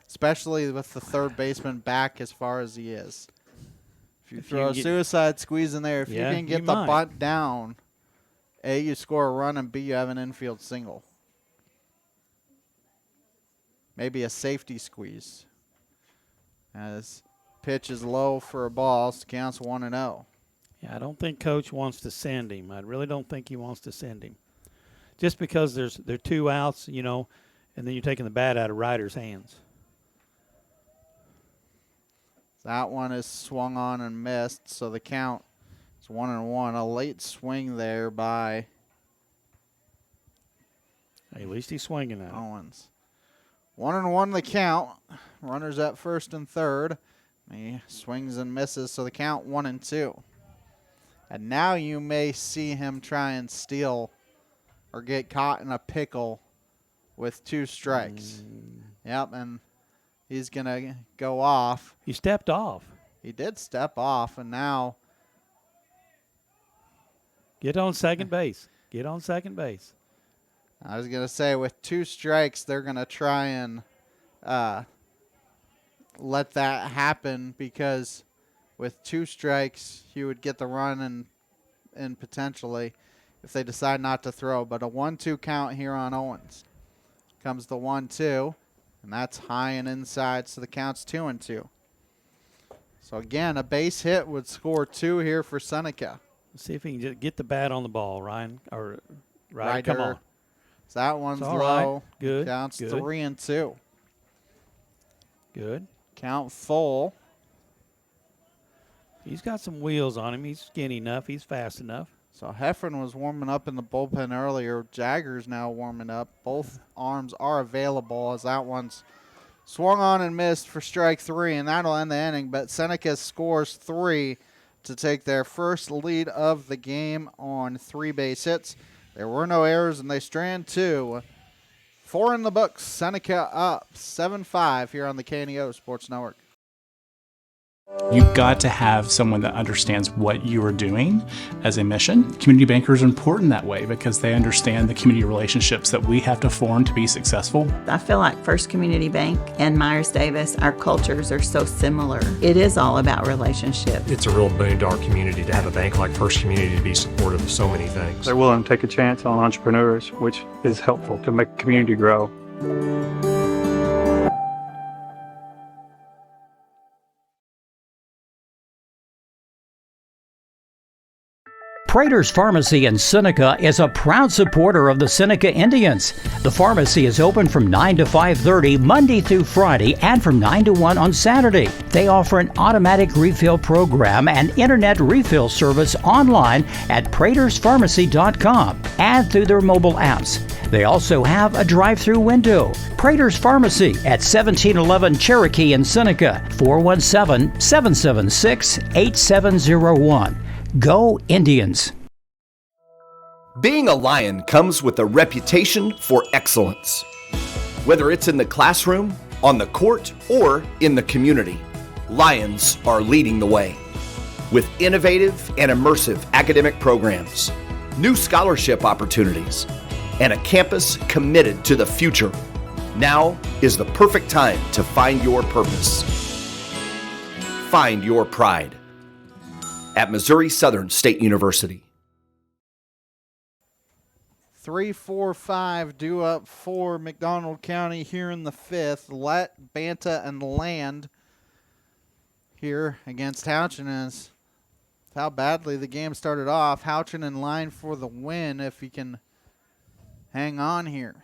Especially with the third baseman back as far as he is. If you throw a suicide squeeze in there, if you can get the bunt down, A, you score a run, and B, you have an infield single. Maybe a safety squeeze. As pitch is low for a ball, so counts 1-0. Yeah, I don't think Coach wants to send him. I really don't think he wants to send him. Just because there are 2 outs, you know, and then you're taking the bat out of Ryder's hands. That one is swung on and missed, so the count is 1-1. A late swing there by at least he's swinging at Owens. 1-1 the count. Runners at first and third. He swings and misses, so the count 1-2. And now you may see him try and steal or get caught in a pickle with 2 strikes. Yep, and he's going to go off. He stepped off. He did step off, and now get on second base. Get on second base. I was going to say, with 2 strikes, they're going to try and let that happen, because with 2 strikes, you would get the run and potentially if they decide not to throw. But a 1-2 count here on Owens. Comes the 1-2, and that's high and inside, so the count's 2-2. So again, a base hit would score 2 here for Seneca. Let's see if he can just get the bat on the ball, Ryan. Or Ryder. Come on. So that one's low. Right. Good. Counts good. 3-2. Good. Count full. He's got some wheels on him. He's skinny enough. He's fast enough. So Heffron was warming up in the bullpen earlier. Jagger's now warming up. Both arms are available, as that one's swung on and missed for strike 3, and that'll end the inning. But Seneca scores 3 to take their first lead of the game on 3 base hits. There were no errors, and they strand 2. 4 in the books. Seneca up 7-5 here on the KNEO Sports Network. You've got to have someone that understands what you are doing as a mission. Community bankers are important that way because they understand the community relationships that we have to form to be successful. I feel like First Community Bank and Myers Davis, our cultures are so similar. It is all about relationships. It's a real boon to our community to have a bank like First Community to be supportive of so many things. They're willing to take a chance on entrepreneurs, which is helpful to make the community grow. Prater's Pharmacy in Seneca is a proud supporter of the Seneca Indians. The pharmacy is open from 9 to 5:30 Monday through Friday and from 9 to 1 on Saturday. They offer an automatic refill program and internet refill service online at praterspharmacy.com and through their mobile apps. They also have a drive-through window. Prater's Pharmacy at 1711 Cherokee in Seneca, 417-776-8701. Go Indians! Being a Lion comes with a reputation for excellence. Whether it's in the classroom, on the court, or in the community, Lions are leading the way. With innovative and immersive academic programs, new scholarship opportunities, and a campus committed to the future, now is the perfect time to find your purpose. Find your pride at Missouri Southern State University. 3-4-5 due up for McDonald County here in the fifth. Let Banta and Land here against Houchin as how badly the game started off. Houchin in line for the win if he can hang on here.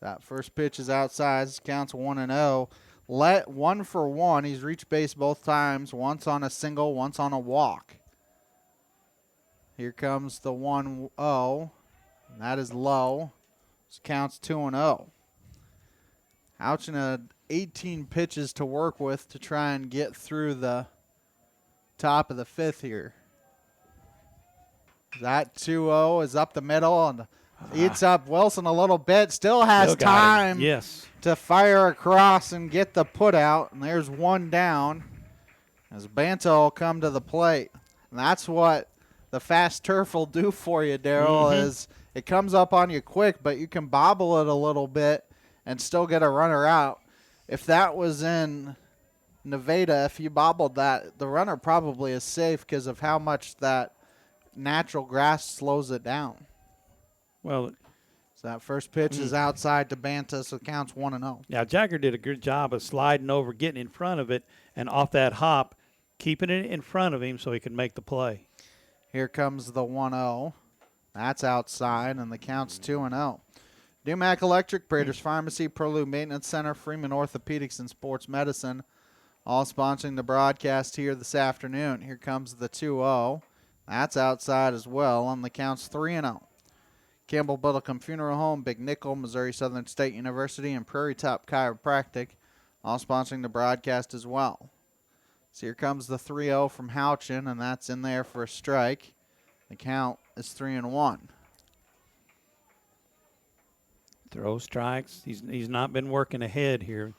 That first pitch is outside. This counts 1-0. Let 1 for 1. He's reached base both times, once on a single, once on a walk. Here comes the 1-0. That is low. This counts 2-0. Houchin had 18 pitches to work with to try and get through the top of the fifth here. That 2-0 is up the middle and eats up Wilson a little bit. Still has time. Yes. To fire across and get the put out. And there's one down as Banta will come to the plate. And that's what the fast turf will do for you, Daryl, is it comes up on you quick, but you can bobble it a little bit and still get a runner out. If that was in Nevada, if you bobbled that, the runner probably is safe because of how much that natural grass slows it down. Well, so that first pitch is outside to Banta, so it counts 1-0. Yeah, Jagger did a good job of sliding over, getting in front of it, and off that hop, keeping it in front of him so he could make the play. Here comes the 1-0. That's outside, and the count's 2-0. Dumac Electric, Prater's Pharmacy, Prolue Maintenance Center, Freeman Orthopedics and Sports Medicine, all sponsoring the broadcast here this afternoon. Here comes the 2-0. That's outside as well, and the count's 3-0. Campbell Biddlecombe Funeral Home, Big Nickel, Missouri Southern State University, and Prairie Top Chiropractic, all sponsoring the broadcast as well. So here comes the 3-0 from Houchin, and that's in there for a strike. The count is 3-1. Throw strikes. He's not been working ahead here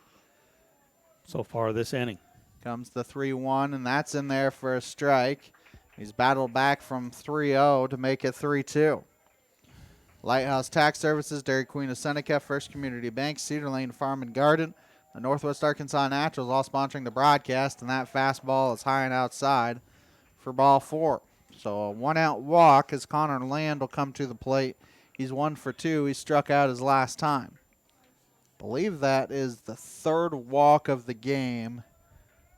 so far this inning. Comes the 3-1, and that's in there for a strike. He's battled back from 3-0 to make it 3-2. Lighthouse Tax Services, Dairy Queen of Seneca, First Community Bank, Cedar Lane Farm and Garden, the Northwest Arkansas Naturals, all sponsoring the broadcast, and that fastball is high and outside for ball 4. So a one-out walk as Connor Land will come to the plate. He's 1 for 2. He struck out his last time. I believe that is the third walk of the game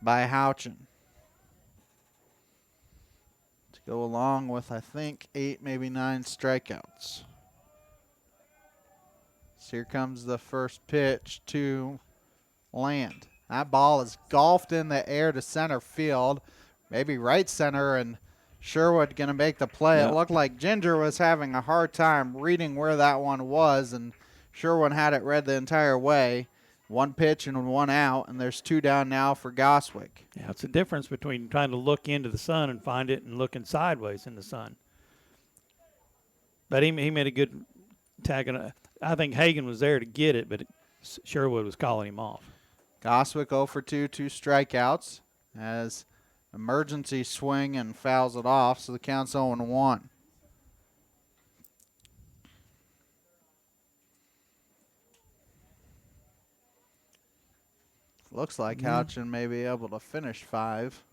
by Houchin. To go along with, I think, 8, maybe 9 strikeouts. So here comes the first pitch to Land. That ball is golfed in the air to center field, maybe right center, and Sherwood going to make the play. Yep. It looked like Ginger was having a hard time reading where that one was, and Sherwood had it read the entire way. 1 pitch and 1 out, and there's 2 down now for Goswick. Yeah, it's a difference between trying to look into the sun and find it and looking sideways in the sun. But he made a good tag. I think Hagan was there to get it, but Sherwood was calling him off. Goswick 0 for 2, 2 strikeouts as emergency swing and fouls it off, so the count's 0-1. Looks like Houchin may be able to finish 5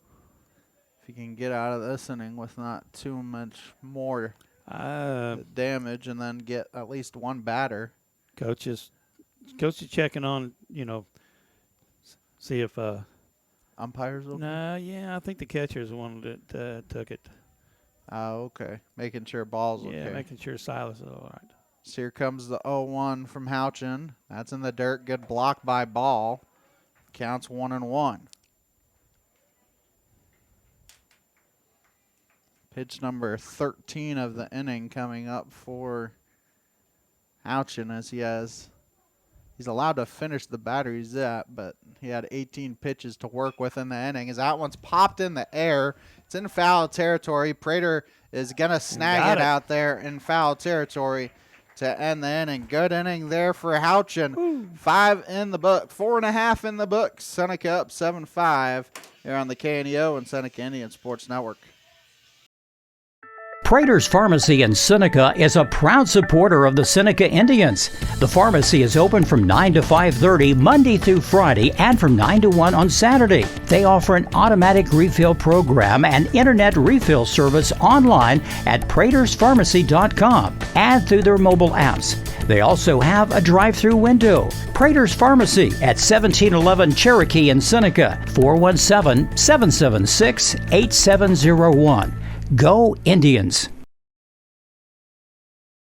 if he can get out of this inning with not too much more damage and then get at least 1 batter. Coach is checking on, see if umpires will. No, yeah, I think the catcher is the one that took it. Oh, okay. Making sure ball's okay. Yeah, making sure Silas is all right. So here comes the 0-1 from Houchin. That's in the dirt. Good block by Ball. Counts 1-1. Pitch number 13 of the inning coming up for Houchin as he's allowed to finish the batter he's at, but he had 18 pitches to work with in the inning. As that one's popped in the air. It's in foul territory. Prater is going to snag it out there in foul territory to end the inning. Good inning there for Houchin. 5 in the book, 4.5 in the book. Seneca up 7-5 here on the KNEO and Seneca Indian Sports Network. Prater's Pharmacy in Seneca is a proud supporter of the Seneca Indians. The pharmacy is open from 9 to 5:30 Monday through Friday and from 9 to 1 on Saturday. They offer an automatic refill program and internet refill service online at praterspharmacy.com and through their mobile apps. They also have a drive-through window. Prater's Pharmacy at 1711 Cherokee in Seneca, 417-776-8701. Go Indians!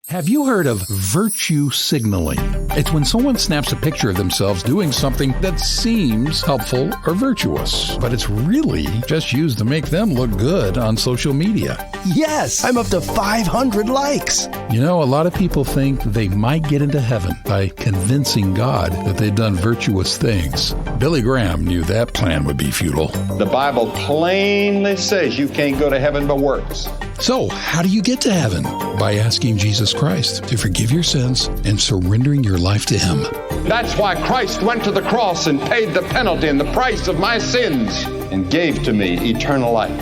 Have you heard of virtue signaling? It's when someone snaps a picture of themselves doing something that seems helpful or virtuous, but it's really just used to make them look good on social media. Yes, I'm up to 500 likes. You know, a lot of people think they might get into heaven by convincing God that they've done virtuous things. Billy Graham knew that plan would be futile. The Bible plainly says you can't go to heaven by works. So, how do you get to heaven? By asking Jesus Christ to forgive your sins and surrendering your life to Him. That's why Christ went to the cross and paid the penalty and the price of my sins and gave to me eternal life.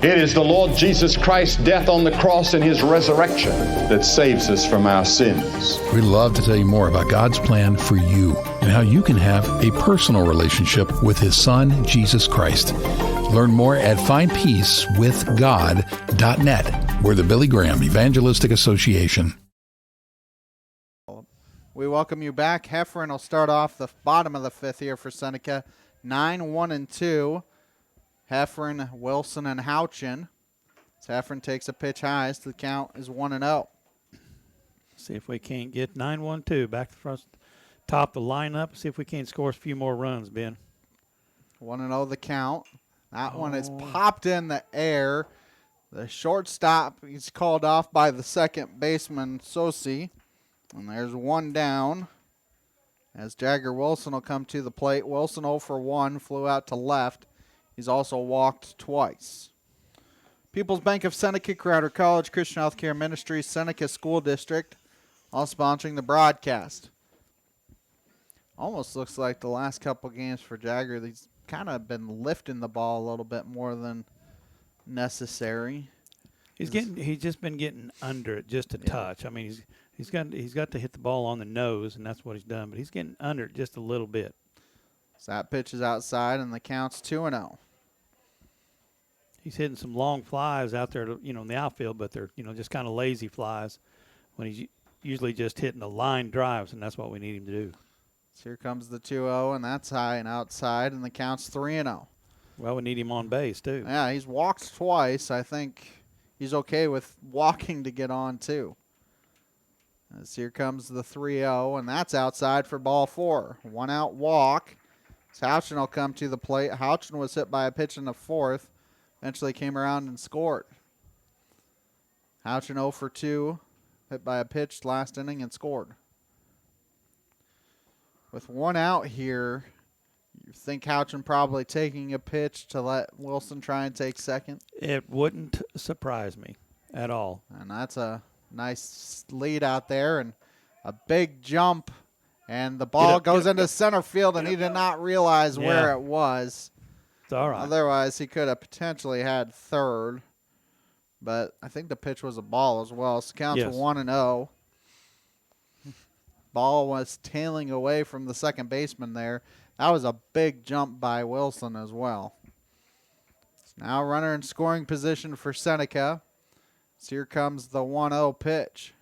It is the Lord Jesus Christ's death on the cross and His resurrection that saves us from our sins. We'd love to tell you more about God's plan for you and how you can have a personal relationship with His Son, Jesus Christ. Learn more at findpeacewithgod.net. We're the Billy Graham Evangelistic Association. We welcome you back. Heffron will start off the bottom of the fifth here for Seneca. 9-1-2. Heffron, Wilson, and Houchin. As Heffron takes a pitch high, so the count is 1-0. See if we can't get 9-1-2 back to front, top the lineup. See if we can't score a few more runs, Ben. 1-0 the count. That one is popped in the air. The shortstop, he's called off by the second baseman, Sosi. And there's one down as Jagger Wilson will come to the plate. Wilson 0 for 1, flew out to left. He's also walked twice. People's Bank of Seneca, Crowder College, Christian Healthcare Ministries, Seneca School District, all sponsoring the broadcast. Almost looks like the last couple games for Jagger, he's kind of been lifting the ball a little bit more than necessary. He's just been getting under it just a touch. I mean, he's got to hit the ball on the nose, and that's what he's done. But he's getting under it just a little bit. So that pitch is outside, and the count's 2-0. He's hitting some long flies out there, in the outfield, but they're just kind of lazy flies. When he's usually just hitting the line drives, and that's what we need him to do. So here comes the 2-0, and that's high and outside, and the count's 3-0. Well, we need him on base, too. Yeah, he's walked twice. I think he's okay with walking to get on, too. As here comes the 3-0, and that's outside for ball 4. 1 out walk. So Houchin will come to the plate. Houchin was hit by a pitch in the fourth. Eventually came around and scored. Houchin 0 for 2. Hit by a pitch last inning and scored. With 1 out here, you think Houchin probably taking a pitch to let Wilson try and take second? It wouldn't surprise me at all. And that's a nice lead out there and a big jump. And the ball goes into center field, and he did not realize where it was. It's all right. Otherwise, he could have potentially had third. But I think the pitch was a ball as well. So counts 1-0. Ball was tailing away from the second baseman there. That was a big jump by Wilson as well. Now runner in scoring position for Seneca. So here comes the 1-0 pitch.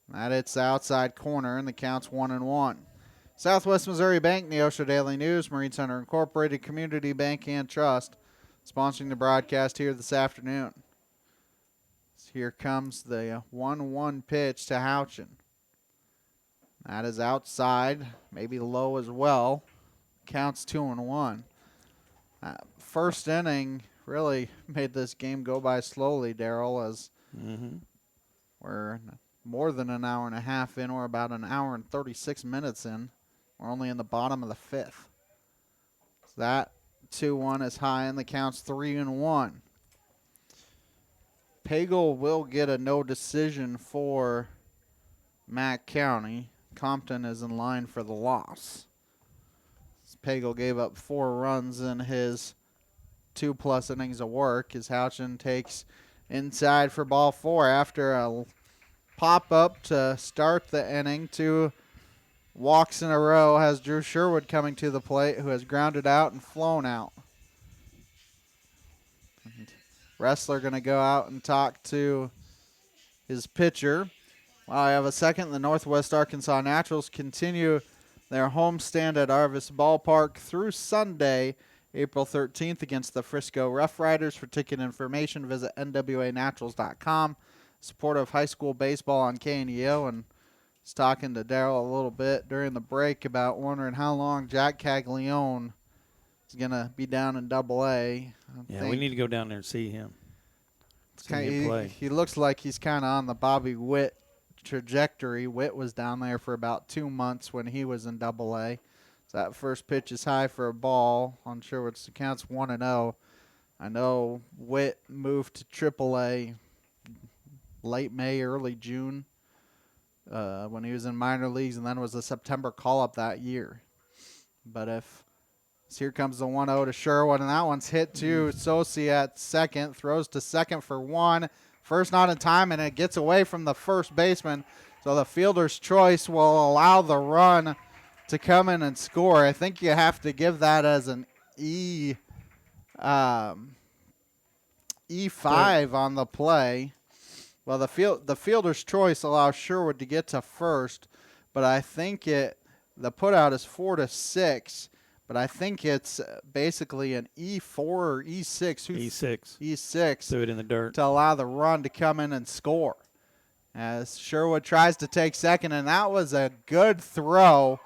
That hits the outside corner, and the count's 1-1. Southwest Missouri Bank, Neosho Daily News, Marine Center Incorporated, Community Bank and Trust, sponsoring the broadcast here this afternoon. here comes the 1-1 pitch to Houchin. That is outside, maybe low as well. Counts 2-1. First inning really made this game go by slowly, Darryl, as we're more than an hour and a half in. We're about an hour and 36 minutes in. We're only in the bottom of the fifth. So that 2-1 is high, and the count's 3-1. Pagel will get a no decision for Mack County. Compton is in line for the loss. Pagel gave up 4 runs in his 2+ innings of work as Houchin takes inside for ball 4 after a pop-up to start the inning. 2 walks in a row has Drew Sherwood coming to the plate, who has grounded out and flown out. Wrestler going to go out and talk to his pitcher. While I have a second, the Northwest Arkansas Naturals continue their homestand at Arvis Ballpark through Sunday, April 13th, against the Frisco Rough Riders. For ticket information, visit nwanaturals.com. Support of high school baseball on KNEO, and I was talking to Darryl a little bit during the break about wondering how long Jack Caglione is going to be down in AA. Yeah, we need to go down there and see him. He looks like he's kind of on the Bobby Witt trajectory. Witt was down there for about 2 months when he was in AA. So that first pitch is high for a ball on Sherwood's accounts 1-0. I know Witt moved to AAA late May, early June when he was in minor leagues, and then was a September call-up that year. But here comes the 1-0 to Sherwood, and that one's hit to Sosi at second. Throws to second for 1. First not in time, and it gets away from the first baseman. So the fielder's choice will allow the run to come in and score. I think you have to give that as an E5 on the play. Well, the fielder's choice allows Sherwood to get to first, but I think the putout is 4-6. But I think it's basically an E4 or E6. E6. Threw it in the dirt. To allow the run to come in and score. As Sherwood tries to take second, and that was a good throw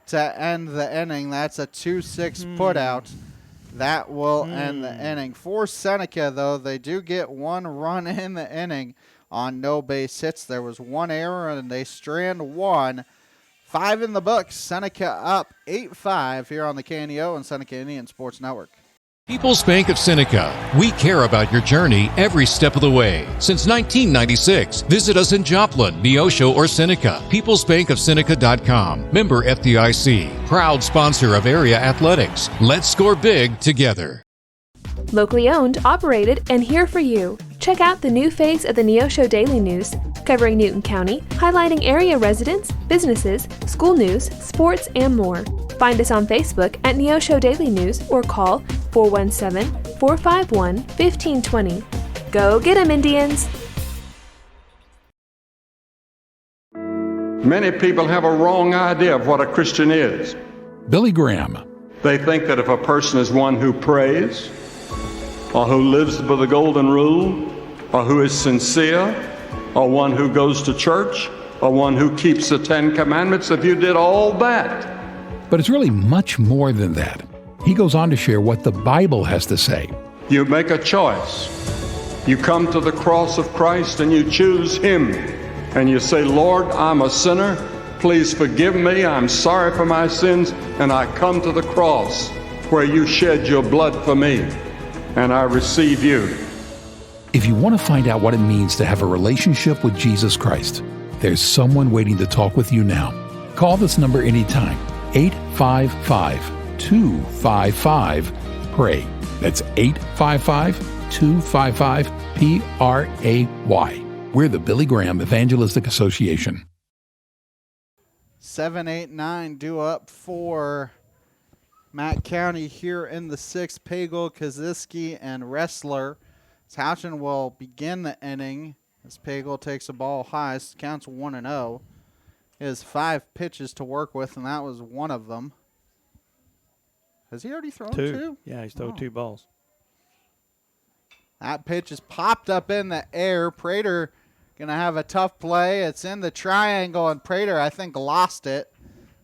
to end the inning. That's a 2-6 putout. That will end the inning. For Seneca, though, they do get 1 run in the inning on no base hits. There was 1 error, and they strand 1. 5 in the books. Seneca up 8-5 here on the KNEO and Seneca Indian Sports Network. People's Bank of Seneca. We care about your journey every step of the way. Since 1996, visit us in Joplin, Neosho, or Seneca. PeoplesBankOfSeneca.com. Member FDIC. Proud sponsor of area athletics. Let's score big together. Locally owned, operated, and here for you. Check out the new face of the Neosho Daily News, covering Newton County, highlighting area residents, businesses, school news, sports, and more. Find us on Facebook at Neosho Daily News or call 417-451-1520. Go get 'em, Indians! Many people have a wrong idea of what a Christian is. Billy Graham. They think that if a person is one who prays, or who lives by the golden rule, or who is sincere, or one who goes to church, or one who keeps the 10 Commandments, if you did all that. But it's really much more than that. He goes on to share what the Bible has to say. You make a choice. You come to the cross of Christ and you choose Him. And you say, Lord, I'm a sinner. Please forgive me. I'm sorry for my sins. And I come to the cross where you shed your blood for me. And I receive you. If you want to find out what it means to have a relationship with Jesus Christ, there's someone waiting to talk with you now. Call this number anytime. 855-255-PRAY. That's 855-255-PRAY. We're the Billy Graham Evangelistic Association. 7-8-9 due up for Mack County here in the 6th. Pagel, Kaziski, and Wrestler. Houchin will begin the inning as Pagel takes a ball high. Counts 1-0. He has 5 pitches to work with, and that was one of them. Has he already thrown 2? Yeah, he's thrown 2 balls. That pitch is popped up in the air. Prater going to have a tough play. It's in the triangle, and Prater, I think, lost it.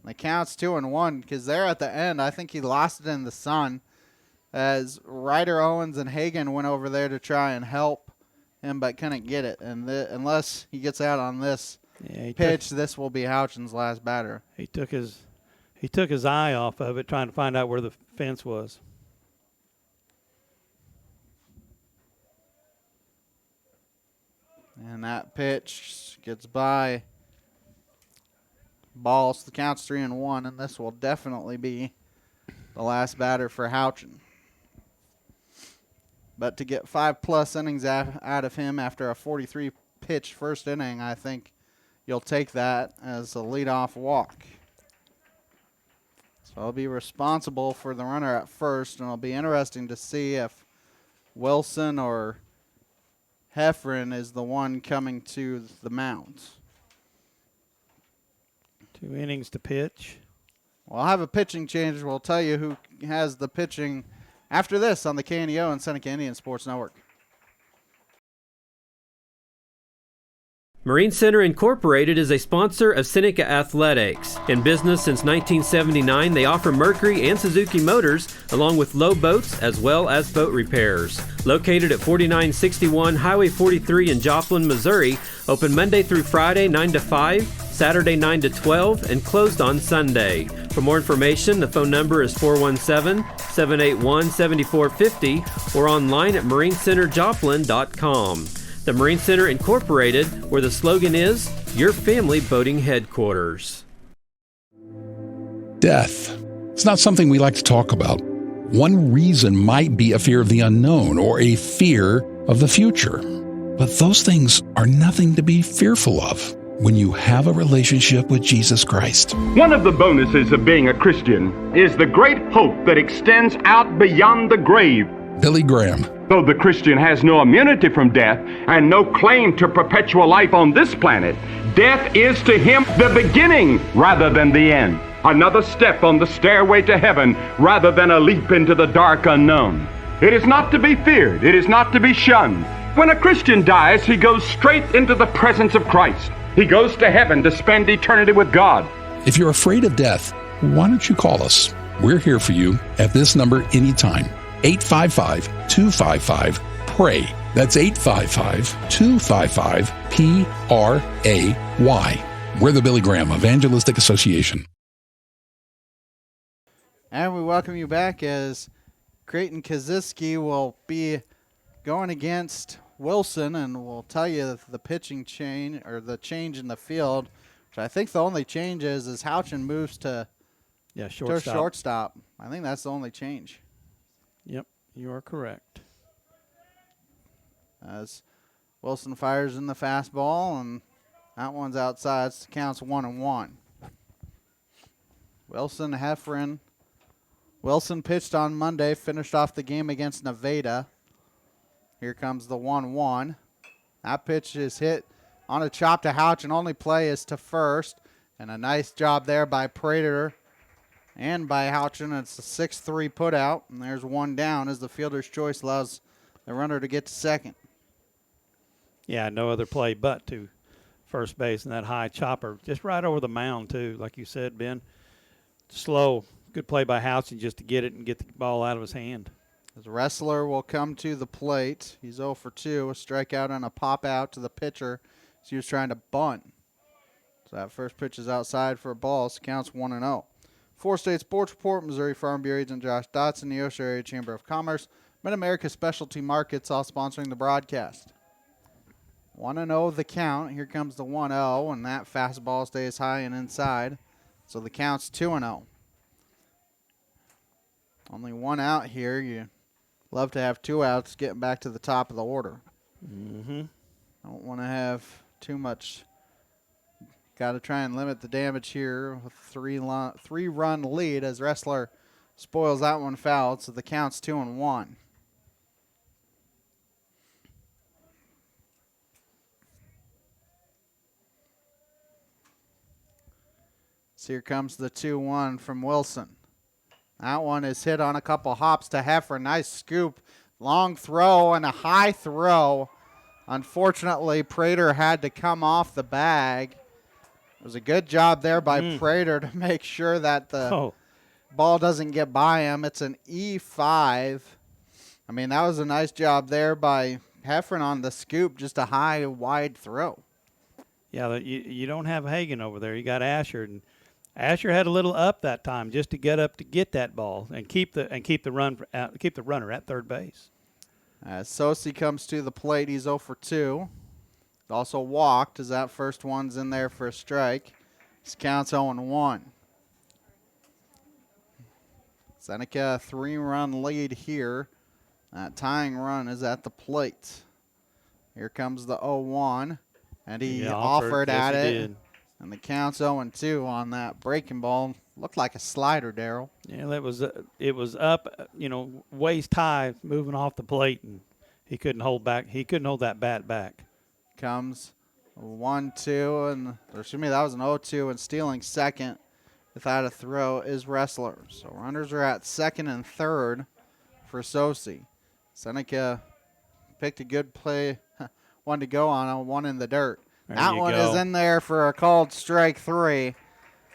The count's 2-1 because there at the end, I think he lost it in the sun as Ryder, Owens, and Hagan went over there to try and help him but couldn't get it. And unless he gets out on this pitch, this will be Houchin's last batter. He took his eye off of it trying to find out where the fence was. And that pitch gets by. Ball, so the count's 3-1, and this will definitely be the last batter for Houchin. But to get 5+ innings out of him after a 43-pitch first inning, I think you'll take that as a leadoff walk. So I'll be responsible for the runner at first, and it'll be interesting to see if Wilson or Heffron is the one coming to the mound. 2 innings to pitch. We'll have a pitching change. We'll tell you who has the pitching after this on the KNEO and Seneca Indian Sports Network. Marine Center Incorporated is a sponsor of Seneca Athletics. In business since 1979, they offer Mercury and Suzuki motors, along with low boats as well as boat repairs. Located at 4961 Highway 43 in Joplin, Missouri, open Monday through Friday 9 to 5, Saturday 9 to 12, and closed on Sunday. For more information, the phone number is 417-781-7450 or online at marinecenterjoplin.com. The Marine Center Incorporated, where the slogan is, your family boating headquarters. Death. It's not something we like to talk about. One reason might be a fear of the unknown or a fear of the future. But those things are nothing to be fearful of when you have a relationship with Jesus Christ. One of the bonuses of being a Christian is the great hope that extends out beyond the grave. Billy Graham. Though the Christian has no immunity from death and no claim to perpetual life on this planet, death is to him the beginning rather than the end. Another step on the stairway to heaven rather than a leap into the dark unknown. It is not to be feared. It is not to be shunned. When a Christian dies, he goes straight into the presence of Christ. He goes to heaven to spend eternity with God. If you're afraid of death, why don't you call us? We're here for you at this number anytime. 855-255-PRAY. That's 855-255-PRAY. We're the Billy Graham Evangelistic Association. And we welcome you back as Creighton Kaziski will be going against Wilson, and we'll tell you the pitching change, or the change in the field, which I think the only change is Houchin moves to shortstop. I think that's the only change. Yep, you are correct. As Wilson fires in the fastball, and that one's outside. So counts 1-1. Wilson, Heffron. Wilson pitched on Monday, finished off the game against Nevada. Here comes the 1-1. That pitch is hit on a chop to Houchin. Only play is to first. And a nice job there by Prater and by Houchin. It's a 6-3 put out. And there's one down as the fielder's choice allows the runner to get to second. Yeah, no other play but to first base, and that high chopper just right over the mound too, like you said, Ben. Slow. Good play by Houchin just to get it and get the ball out of his hand. As Wrestler will come to the plate. He's 0 for 2. A strikeout and a pop out to the pitcher. So he was trying to bunt. So that first pitch is outside for a ball. So counts 1-0. Four-State Sports Report, Missouri Farm Bureau agent Josh Dotson, the Neosho Area Chamber of Commerce, Mid-America Specialty Markets, all sponsoring the broadcast. 1-0 the count. Here comes the 1-0, and that fastball stays high and inside. So the count's 2-0. Only one out here. You love to have 2 outs getting back to the top of the order. Mm-hmm. Don't want to have too much. Got to try and limit the damage here with a 3-run lead as Wrestler spoils that one fouled, so the count's 2-1. So here comes the 2-1 from Wilson. That one is hit on a couple hops to Heffron. Nice scoop long throw and a high throw. Unfortunately, Prater had to come off the bag. It was a good job there by Prater to make sure that the ball doesn't get by him. It's an E5. I mean, that was a nice job there by Heffron on the scoop, just a high, wide throw. Yeah, you don't have Hagan over there. You got Asher, and Asher had a little up that time just to get up to get that ball and keep the runner at third base. Sosi comes to the plate. He's 0 for 2. Also walked as that first one's in there for a strike. This counts 0-1. Seneca, 3-run lead here. That tying run is at the plate. Here comes the 0-1, and he offered at it. And the count's 0-2 on that breaking ball. Looked like a slider, Daryl. Yeah, it was up, waist high, moving off the plate, and he couldn't hold back. He couldn't hold that bat back. Comes 1-2, and excuse me, that was an 0-2, and stealing second without a throw is Wrestler. So runners are at second and third for Sosi. Seneca picked a good play, one to go on, one in the dirt. That one is in there for a called strike 3.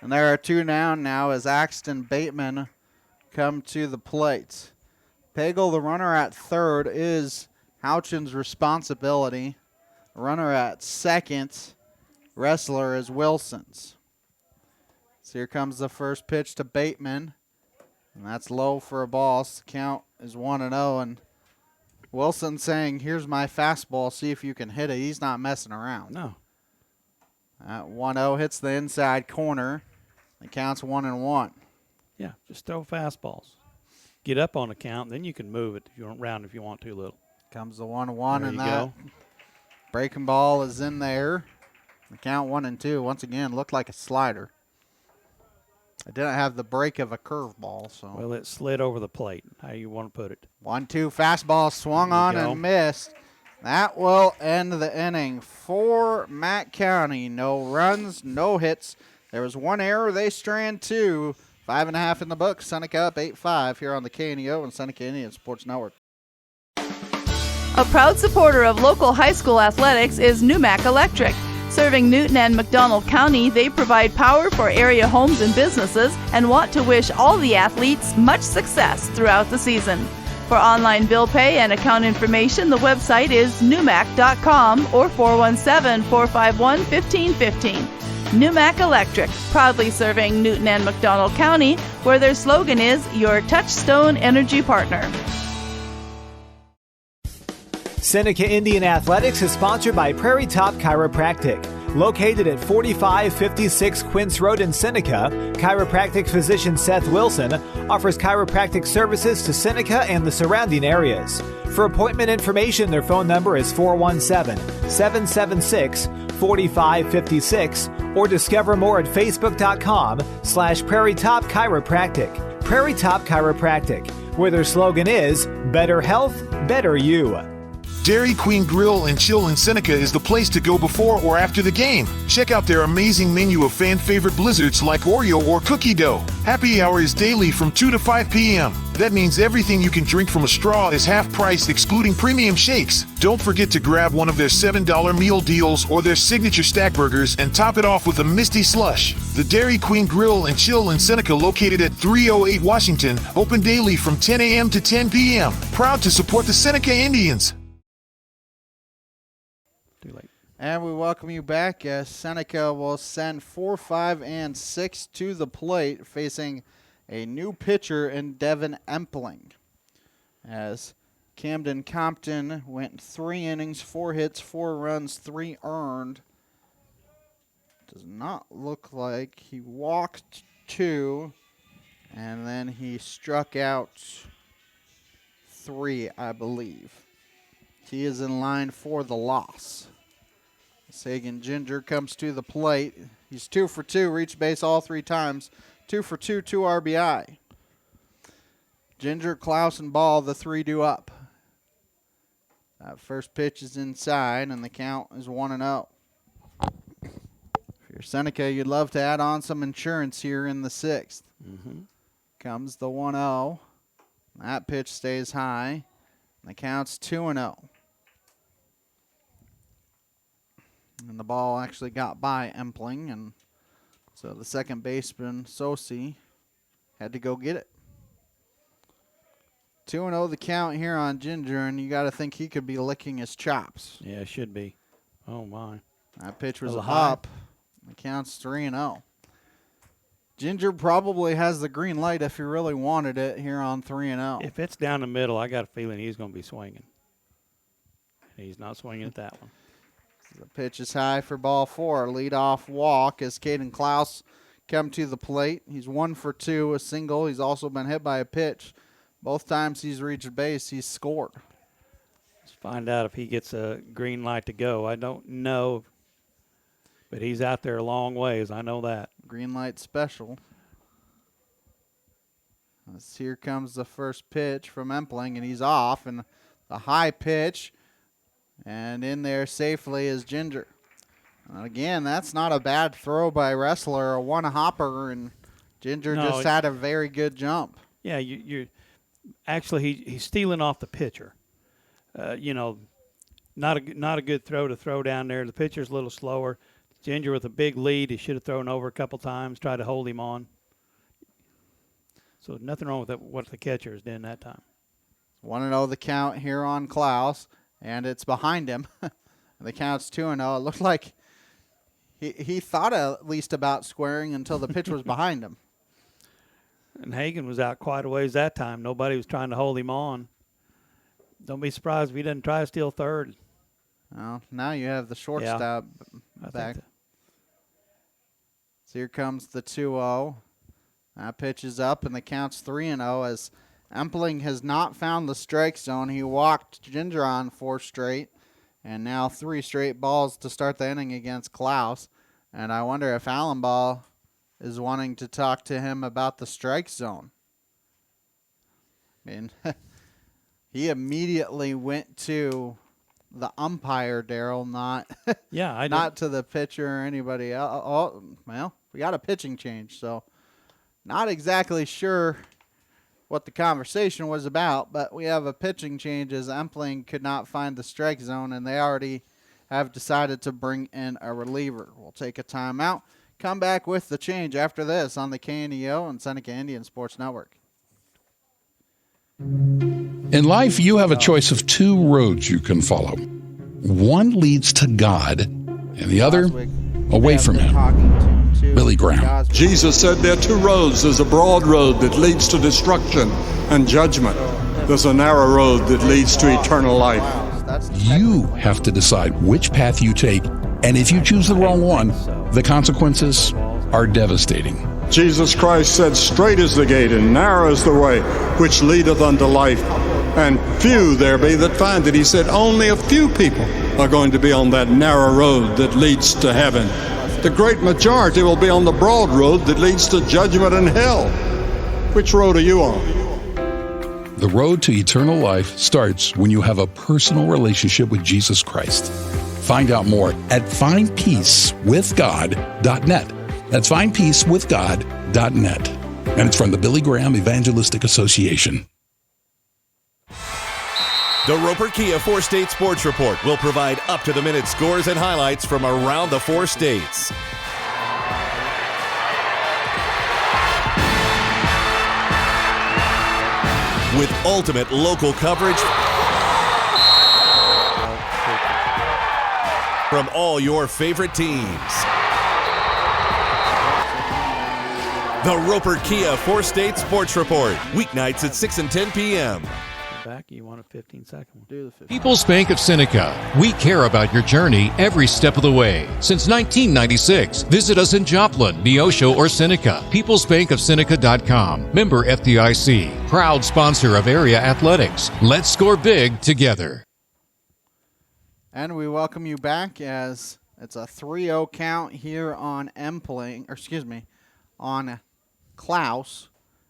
And there are 2 down now as Axton Bateman come to the plate. Pagel, the runner at third, is Houchin's responsibility. The runner at second, Wrestler, is Wilson's. So here comes the first pitch to Bateman. And that's low for a ball. So the count is 1-0. And Wilson saying, here's my fastball, see if you can hit it. He's not messing around. No. At 1-0 hits the inside corner. It counts 1-1. Yeah, just throw fastballs. Get up on the count, then you can move it if you want to a little. Comes the 1-1, and that breaking ball is in there. The count 1-2. Once again, looked like a slider. It didn't have the break of a curveball. So. Well, it slid over the plate, how you want to put it. 1-2 fastball swung on and missed. That will end the inning for Matt County. No runs, no hits. There was 1 error. They strand 2. 5.5 in the book. Seneca up 8-5 here on the KNEO and Seneca Indian Sports Network. A proud supporter of local high school athletics is Numac Electric. Serving Newton and McDonald County, they provide power for area homes and businesses and want to wish all the athletes much success throughout the season. For online bill pay and account information, the website is numac.com or 417-451-1515. Numac Electric, proudly serving Newton and McDonald County, where their slogan is your touchstone energy partner. Seneca Indian Athletics is sponsored by Prairie Top Chiropractic. Located at 4556 Quince Road in Seneca, chiropractic physician Seth Wilson offers chiropractic services to Seneca and the surrounding areas. For appointment information, their phone number is 417-776-4556 or discover more at facebook.com/Prairie Top Chiropractic. Prairie Top Chiropractic, where their slogan is better health, better you. Dairy Queen Grill and Chill in Seneca is the place to go before or after the game. Check out their amazing menu of fan-favorite blizzards like Oreo or cookie dough. Happy hour is daily from 2 to 5 p.m. That means everything you can drink from a straw is half price, excluding premium shakes. Don't forget to grab one of their $7 meal deals or their signature stack burgers and top it off with a Misty Slush. The Dairy Queen Grill and Chill in Seneca, located at 308 Washington, open daily from 10 a.m. to 10 p.m. Proud to support the Seneca Indians. And we welcome you back as Seneca will send 4, 5, and 6 to the plate, facing a new pitcher in Devin Empling. As Camden Compton went 3 innings, 4 hits, 4 runs, 3 earned. Does not look like he walked 2, and then he struck out 3, I believe. He is in line for the loss. Sagan Ginger comes to the plate. He's 2 for 2, reached base all 3 times. 2 for 2, 2 RBI. Ginger, Klaus, and Ball, the 3 due up. That first pitch is inside, and the count is 1-0. If you're Seneca, you'd love to add on some insurance here in the 6th. Comes the 1-0. That pitch stays high. The count's 2-0. And the ball actually got by Empling, and so the second baseman, Sosi, had to go get it. 2-0 the count here on Ginger, and you got to think he could be licking his chops. Yeah, it should be. Oh, my. That pitch was high. up. The count's 3-0. Ginger probably has the green light if he really wanted it here on 3-0. If it's down the middle, I got a feeling he's going to be swinging. He's not swinging at that one. The pitch is high for ball 4. Leadoff walk as Caden Klaus come to the plate. He's 1 for 2, a single. He's also been hit by a pitch. Both times he's reached base, he's scored. Let's find out if he gets a green light to go. I don't know, but he's out there a long ways. I know that. Green light special. As here comes the first pitch from Empling, and he's off. And the high pitch, and in there safely is Ginger. And again, that's not a bad throw by Wrestler, a one-hopper, and Ginger just had a very good jump. Yeah, you're actually he's stealing off the pitcher. Not a good throw down there. The pitcher's a little slower. Ginger with a big lead. He should have thrown over a couple times, tried to hold him on. So nothing wrong with what the catcher is doing that time. 1-0 the count here on Klaus, and it's behind him. The count's 2-0. It looked like he thought at least about squaring until the pitch was behind him. And Hagan was out quite a ways that time. Nobody was trying to hold him on. Don't be surprised if he doesn't try to steal third. Well, now you have the shortstop back. So here comes the 2-0. That pitch is up, and the count's 3-0 as Empling has not found the strike zone. He walked Ginger on 4 straight, and now 3 straight balls to start the inning against Klaus. And I wonder if Allenbaugh is wanting to talk to him about the strike zone. I mean, he immediately went to the umpire, Daryl, not not to the pitcher or anybody else. Oh, well, we got a pitching change, so not exactly sure what the conversation was about, but we have a pitching change as Empling could not find the strike zone, and they already have decided to bring in a reliever. We'll take a timeout. Come back with the change after this on the KNEO and Seneca Indian Sports Network. In life, you have a choice of 2 roads you can follow. One leads to God, and the other away from Him. Billy Graham. Jesus said there are 2 roads. There's a broad road that leads to destruction and judgment. There's a narrow road that leads to eternal life. You have to decide which path you take, and if you choose the wrong one, the consequences are devastating. Jesus Christ said, "Straight is the gate, and narrow is the way, which leadeth unto life, and few there be that find it." He said only a few people are going to be on that narrow road that leads to heaven. The great majority will be on the broad road that leads to judgment and hell. Which road are you on? The road to eternal life starts when you have a personal relationship with Jesus Christ. Find out more at findpeacewithgod.net. That's findpeacewithgod.net. And it's from the Billy Graham Evangelistic Association. The Roper Kia 4-State Sports Report will provide up-to-the-minute scores and highlights from around the 4 states. With ultimate local coverage from all your favorite teams. The Roper Kia 4-State Sports Report, weeknights at 6 and 10 p.m. Back, you want a 15-second one? Do the 15. People's Bank of Seneca. We care about your journey every step of the way. Since 1996, visit us in Joplin, Neosho, or Seneca. PeoplesBankOfSeneca.com. Member FDIC. Proud sponsor of area athletics. Let's score big together. And we welcome you back as it's a 3-0 count here on on Klaus,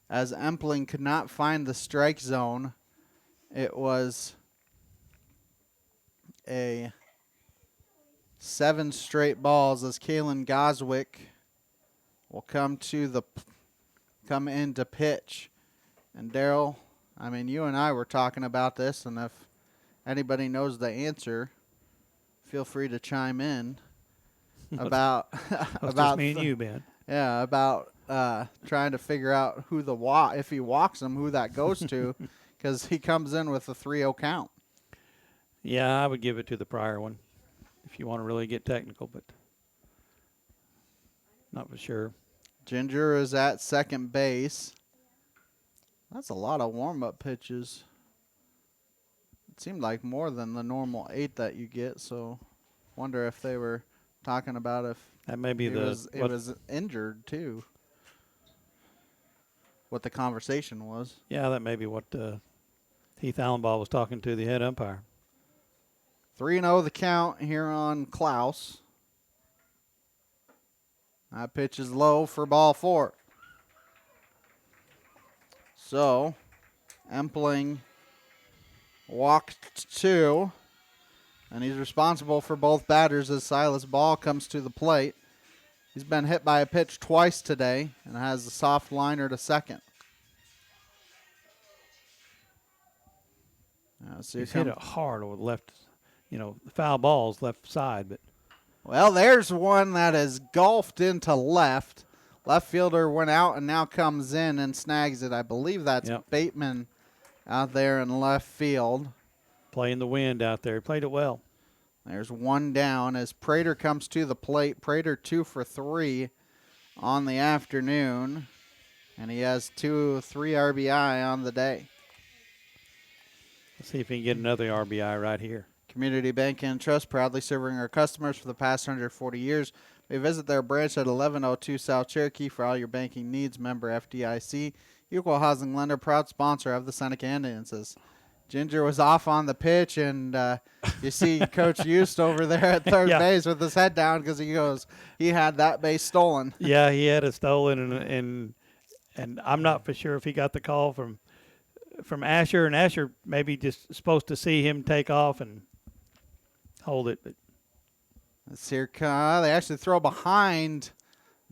as Empling could not find the strike zone. It was a 7 straight balls as Kalen Goswick will come in to pitch. And Daryl, I mean, you and I were talking about this, and if anybody knows the answer, feel free to chime in about just me and you, Ben. Yeah, about trying to figure out who if he walks him, who that goes to, because he comes in with a 3-0 count. Yeah, I would give it to the prior one if you want to really get technical, but not for sure. Ginger is at second base. That's a lot of warm-up pitches. It seemed like more than the normal 8 that you get, so wonder if they were talking about if that may be he was injured too. What the conversation was. Yeah, that may be what Heath Allenbaugh was talking to the head umpire. 3-0 the count here on Klaus. That pitch is low for ball 4. So, Empling walked 2, and he's responsible for both batters as Silas Ball comes to the plate. He's been hit by a pitch twice today and has a soft liner to second. So he's hit it hard over the left, the foul balls left side, but. Well, there's one that is golfed into left. Left fielder went out and now comes in and snags it. I believe that's Bateman out there in left field. Playing the wind out there. He played it well. There's one down as Prater comes to the plate. Prater 2 for 3 on the afternoon. And he has 3 RBI on the day. Let's see if he can get another RBI right here. Community Bank and Trust, proudly serving our customers for the past 140 years. We visit their branch at 1102 South Cherokee for all your banking needs. Member FDIC, equal housing lender, proud sponsor of the Seneca Indians. Ginger was off on the pitch, and you see Coach Eust over there at third base with his head down because he had that base stolen. Yeah, he had it stolen, and I'm not for sure if he got the call from Asher, and Asher maybe just supposed to see him take off and hold it. But let's hear. They actually throw behind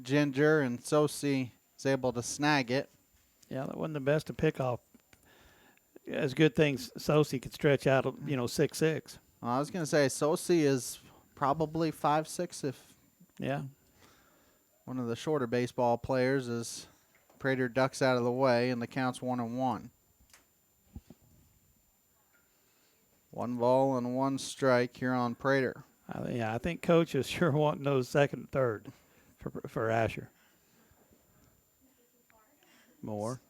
Ginger, and Sosi is able to snag it. Yeah, that wasn't the best to pick off. As good things Sosi could stretch out, 6'6". Well, I was going to say Sosi is probably 5'6", if one of the shorter baseball players as Prater ducks out of the way, and the count's 1-1. 1 ball and 1 strike here on Prater. I think Coach is sure wanting those second and third for Asher. More.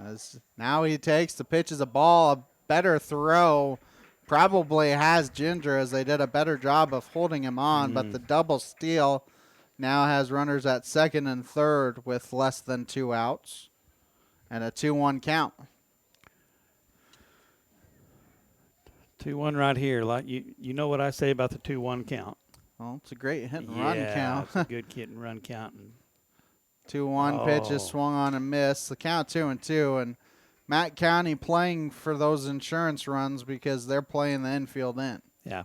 As now he takes the pitch as a ball, a better throw. Probably has Ginger as they did a better job of holding him on, but the double steal now has runners at second and third with less than 2 outs and a 2-1 count. 2-1 right here. Like you know what I say about the 2-1 count. Well, it's a great hit and run count. It's a good hit and run count. 2-1 pitch is swung on and missed. The count 2-2, and Matt County playing for those insurance runs because they're playing the infield in. Yeah,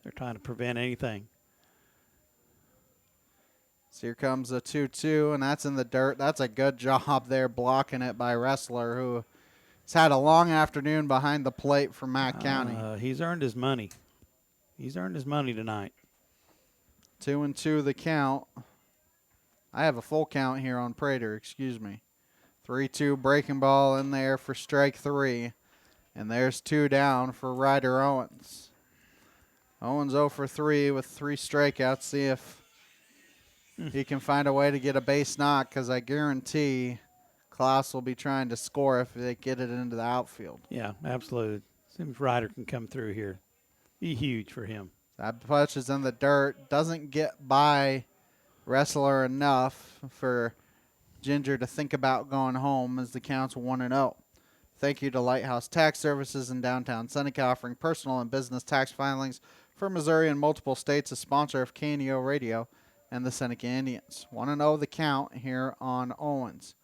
they're trying to prevent anything. So here comes a 2-2, and that's in the dirt. That's a good job there blocking it by Wrestler, who has had a long afternoon behind the plate for Matt County. He's earned his money. He's earned his money tonight. 2-2 the count. I have a full count here on Prater, excuse me. 3-2 breaking ball in there for strike 3. And there's 2 down for Ryder Owens. Owens 0 for 3 with 3 strikeouts. See if he can find a way to get a base knock, because I guarantee Klaus will be trying to score if they get it into the outfield. Yeah, absolutely. Seems Ryder can come through here. Be huge for him. That punch is in the dirt. Doesn't get by Wrestler enough for Ginger to think about going home as the count's 1-0. Thank you to Lighthouse Tax Services in downtown Seneca, offering personal and business tax filings for Missouri and multiple states, a sponsor of KNEO Radio and the Seneca Indians. 1-0 the count here on Owens.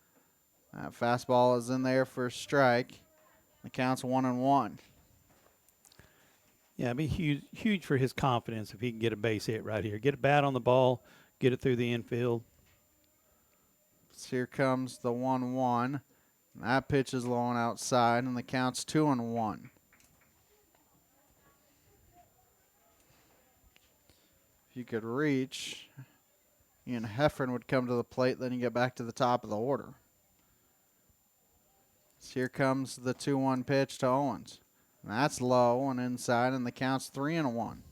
That fastball is in there for a strike. The count's 1-1. Yeah, it'd be huge for his confidence if he can get a base hit right here. Get a bat on the ball, get it through the infield. So here comes the 1-1. That pitch is low and outside, and the count's 2-1. If you could reach, Ian Heffron would come to the plate, then you get back to the top of the order. So here comes the 2-1 pitch to Owens. And that's low and inside, and the count's 3-1.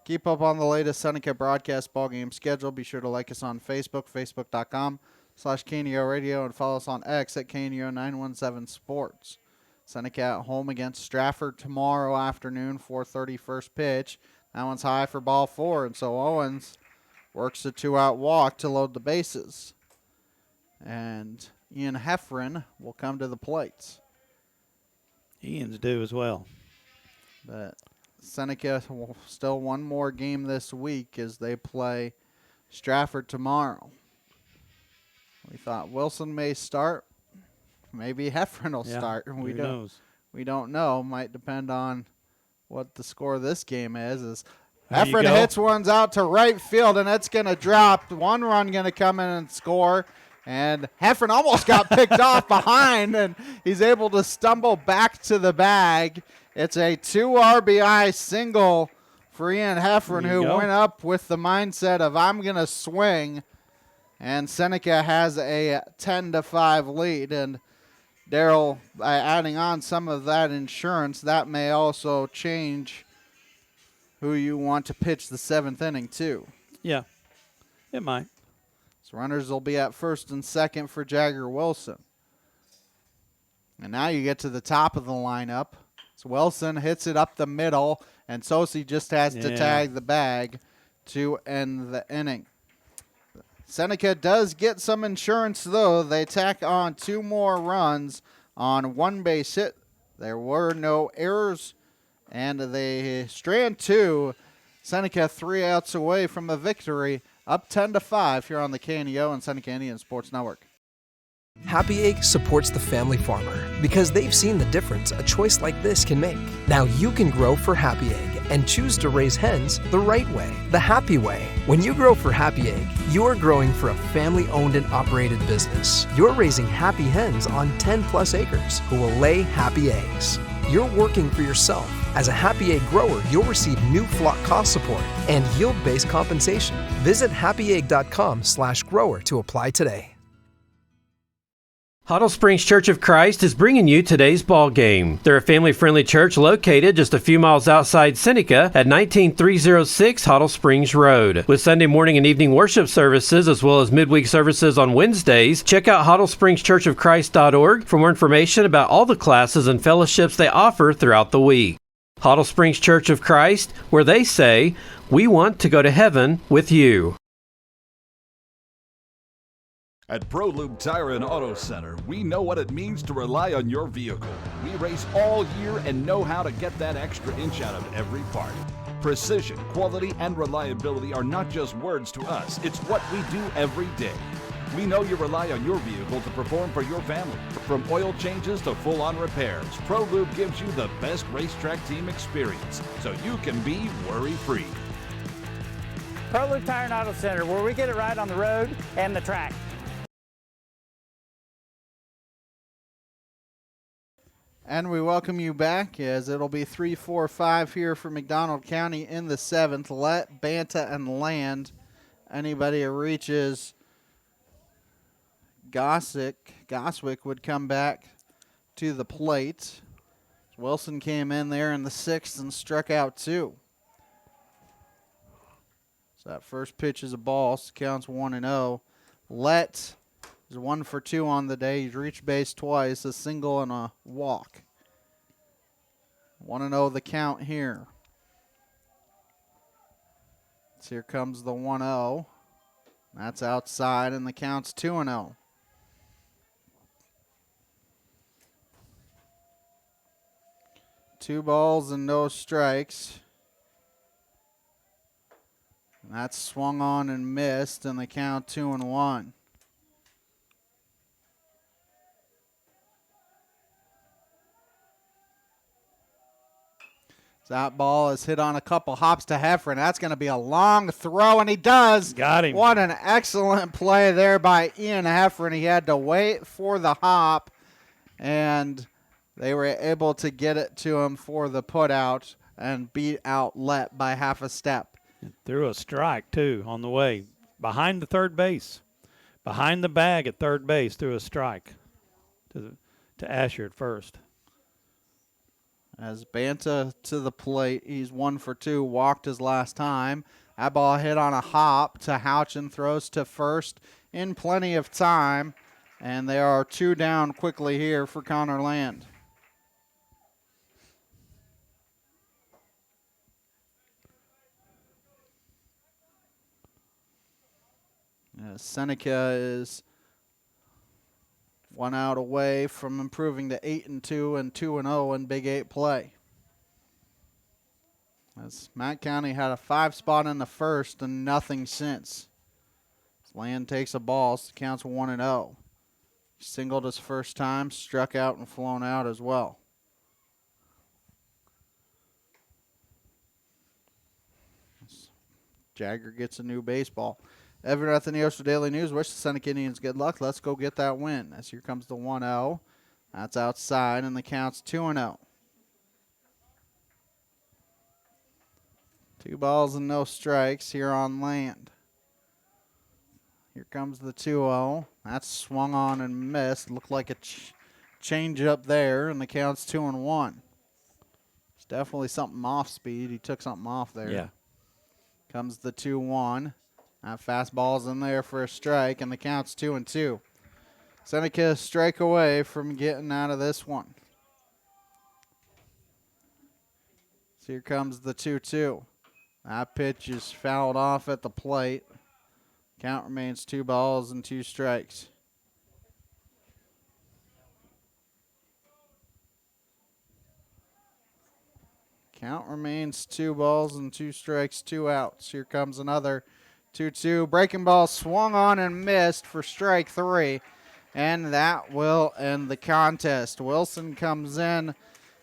Keep up on the latest Seneca broadcast ball game schedule. Be sure to like us on Facebook, facebook.com/KNEO Radio, and follow us on X at KNEO917 Sports. Seneca at home against Stratford tomorrow afternoon, 4:30 first pitch. That one's high for ball 4, and so Owens works a 2-out walk to load the bases. And Ian Heffron will come to the plate. Ian's due as well. But Seneca will still one more game this week as they play Stratford tomorrow. We thought Wilson may start. Maybe Heffron will start. Who knows? We don't know. Might depend on what the score of this game is. There you Heffron go. hits ones out to right field, and it's going to drop. One run going to come in and score. And Heffron almost got picked off behind, and he's able to stumble back to the bag. It's a 2 RBI single for Ian Heffron, who went up with the mindset of, I'm going to swing. And Seneca has a 10-5 lead. And Daryl, by adding on some of that insurance, that may also change who you want to pitch the 7th inning to. Yeah, it might. So runners will be at first and second for Jagger Wilson. And now you get to the top of the lineup. So Wilson hits it up the middle, and Sosi just has to tag the bag to end the inning. Seneca does get some insurance, though. They tack on 2 more runs on 1 base hit. There were no errors, and they strand 2. Seneca 3 outs away from a victory, up 10-5 here on the KNEO and Seneca Indian Sports Network. Happy Egg supports the family farmer because they've seen the difference a choice like this can make. Now you can grow for Happy Egg and choose to raise hens the right way, the happy way. When you grow for Happy Egg, you're growing for a family-owned and operated business. You're raising happy hens on 10+ acres who will lay happy eggs. You're working for yourself. As a Happy Egg grower, you'll receive new flock cost support and yield-based compensation. Visit happyegg.com/grower to apply today. Huddle Springs Church of Christ is bringing you today's ball game. They're a family-friendly church located just a few miles outside Seneca at 19306 Huddle Springs Road. With Sunday morning and evening worship services as well as midweek services on Wednesdays, check out huddlespringschurchofchrist.org for more information about all the classes and fellowships they offer throughout the week. Huddle Springs Church of Christ, where they say, we want to go to heaven with you. At ProLube Tire and Auto Center, we know what it means to rely on your vehicle. We race all year and know how to get that extra inch out of every part. Precision, quality, and reliability are not just words to us. It's what we do every day. We know you rely on your vehicle to perform for your family. From oil changes to full-on repairs, ProLube gives you the best racetrack team experience, so you can be worry-free. ProLube Tire and Auto Center, where we get it right on the road and the track. And we welcome you back as it'll be 3-4-5 here for McDonald County in the 7th. Let Banta and Land. Anybody who reaches Goswick would come back to the plate. Wilson came in there in the 6th and struck out 2. So that first pitch is a ball. So counts 1-0. Let is 1 for 2 on the day. He's reached base twice, a single and a walk. 1-0 the count here. So here comes the 1-0. That's outside, and the count's 2-0. Two balls and no strikes. And that's swung on and missed, and the count 2-1. That ball is hit on a couple hops to Heffron. That's going to be a long throw, and he does. Got him. What an excellent play there by Ian Heffron. He had to wait for the hop, and they were able to get it to him for the putout and beat Outlet by half a step. Threw a strike, too, on the way. Behind the third base. Behind the bag at third base, threw a strike to Asher at first. As Banta to the plate, he's 1 for 2, walked his last time. That ball hit on a hop to Houchin, throws to first in plenty of time, and they are 2 down quickly here for Connor Land. Seneca is 1 out away from improving to 8-2 and 2-0 in Big 8 play. As Matt County had a 5 spot in the first and nothing since. Land takes a ball, so counts 1-0. Singled his first time, struck out and flown out as well. Jagger gets a new baseball. Evan at the Neosho Daily News. Wish the Seneca Indians good luck. Let's go get that win. As here comes the 1-0. That's outside, and the count's 2-0. 2 balls and no strikes here on Land. Here comes the 2-0. That's swung on and missed. Looked like a change up there, and the count's 2-1. It's definitely something off speed. He took something off there. Yeah. Comes the 2-1. That fastball's in there for a strike, and the count's 2-2. Seneca a strike away from getting out of this one. So here comes the 2-2. That pitch is fouled off at the plate. Count remains 2 balls and 2 strikes. Count remains 2 balls and 2 strikes, 2 outs. Here comes another 2-2. Breaking ball swung on and missed for strike 3. And that will end the contest. Wilson comes in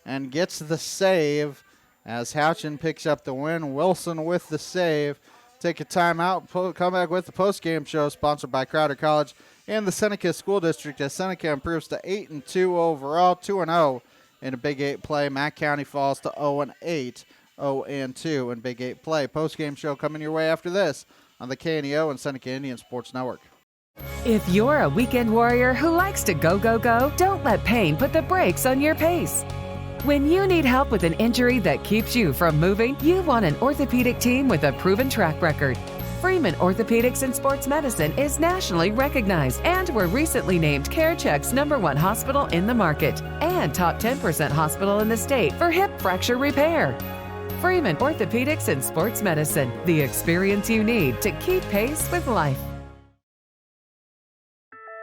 and gets the save as Houchin picks up the win. Wilson with the save. Take a timeout. Come back with the postgame show sponsored by Crowder College and the Seneca School District as Seneca improves to 8-2 overall, 2-0 in a Big 8 play. Mack County falls to 0-8, 0-2 in Big 8 play. Postgame show coming your way after this on the KNEO and Seneca Indian Sports Network. If you're a weekend warrior who likes to go, go, go, don't let pain put the brakes on your pace. When you need help with an injury that keeps you from moving, you want an orthopedic team with a proven track record. Freeman Orthopedics and Sports Medicine is nationally recognized and were recently named CareCheck's #1 hospital in the market and top 10% hospital in the state for hip fracture repair. Freeman Orthopedics and Sports Medicine, the experience you need to keep pace with life.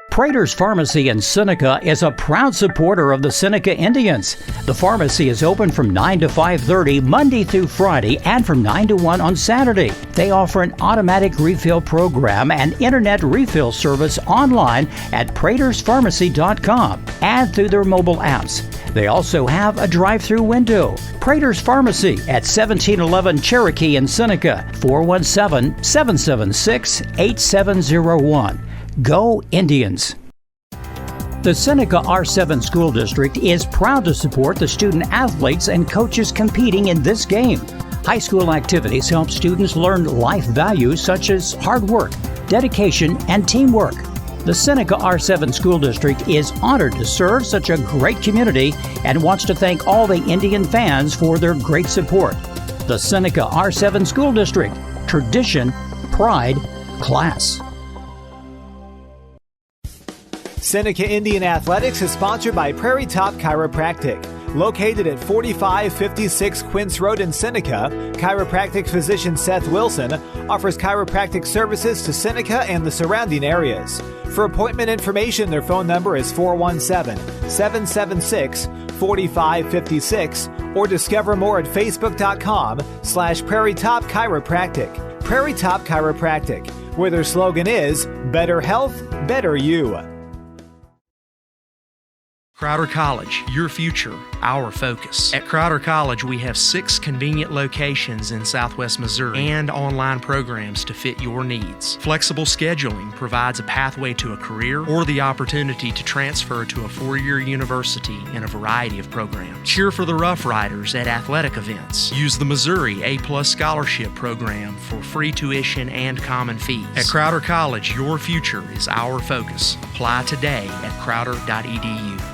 Prater's Pharmacy in Seneca is a proud supporter of the Seneca Indians. The pharmacy is open from 9 to 5:30 Monday through Friday and from 9 to 1 on Saturday. They offer an automatic refill program and internet refill service online at praterspharmacy.com and through their mobile apps. They also have a drive-through window. Prater's Pharmacy at 1711 Cherokee in Seneca, 417-776-8701. Go Indians! The Seneca R7 School District is proud to support the student athletes and coaches competing in this game. High school activities help students learn life values such as hard work, dedication, and teamwork. The Seneca R7 School District is honored to serve such a great community and wants to thank all the Indian fans for their great support. The Seneca R7 School District. Tradition, pride, class. Seneca Indian Athletics is sponsored by Prairie Top Chiropractic. Located at 4556 Quince Road in Seneca, chiropractic physician Seth Wilson offers chiropractic services to Seneca and the surrounding areas. For appointment information, their phone number is 417-776-4556 or discover more at facebook.com/Prairie Top Chiropractic. Prairie Top Chiropractic, where their slogan is, better health, better you. Crowder College, your future, our focus. At Crowder College, we have 6 convenient locations in Southwest Missouri and online programs to fit your needs. Flexible scheduling provides a pathway to a career or the opportunity to transfer to a 4-year university in a variety of programs. Cheer for the Rough Riders at athletic events. Use the Missouri A+ Scholarship Program for free tuition and common fees. At Crowder College, your future is our focus. Apply today at crowder.edu.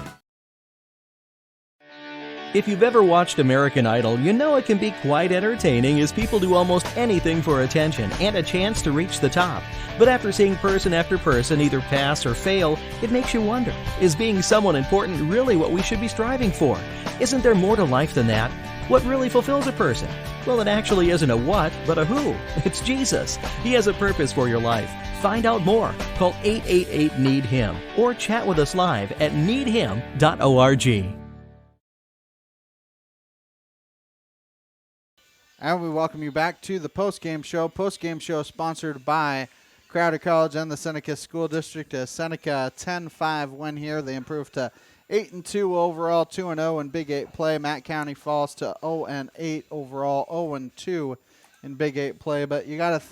If you've ever watched American Idol, you know it can be quite entertaining as people do almost anything for attention and a chance to reach the top. But after seeing person after person either pass or fail, it makes you wonder, is being someone important really what we should be striving for? Isn't there more to life than that? What really fulfills a person? Well, it actually isn't a what, but a who. It's Jesus. He has a purpose for your life. Find out more. Call 888-NEED-HIM or chat with us live at needhim.org. And we welcome you back to the postgame show. Postgame show sponsored by Crowder College and the Seneca School District. Seneca 10-5 win here. They improved to 8-2 overall, 2-0 in Big 8 play. Matt County falls to 0-8 overall, 0-2 in Big 8 play. But you got to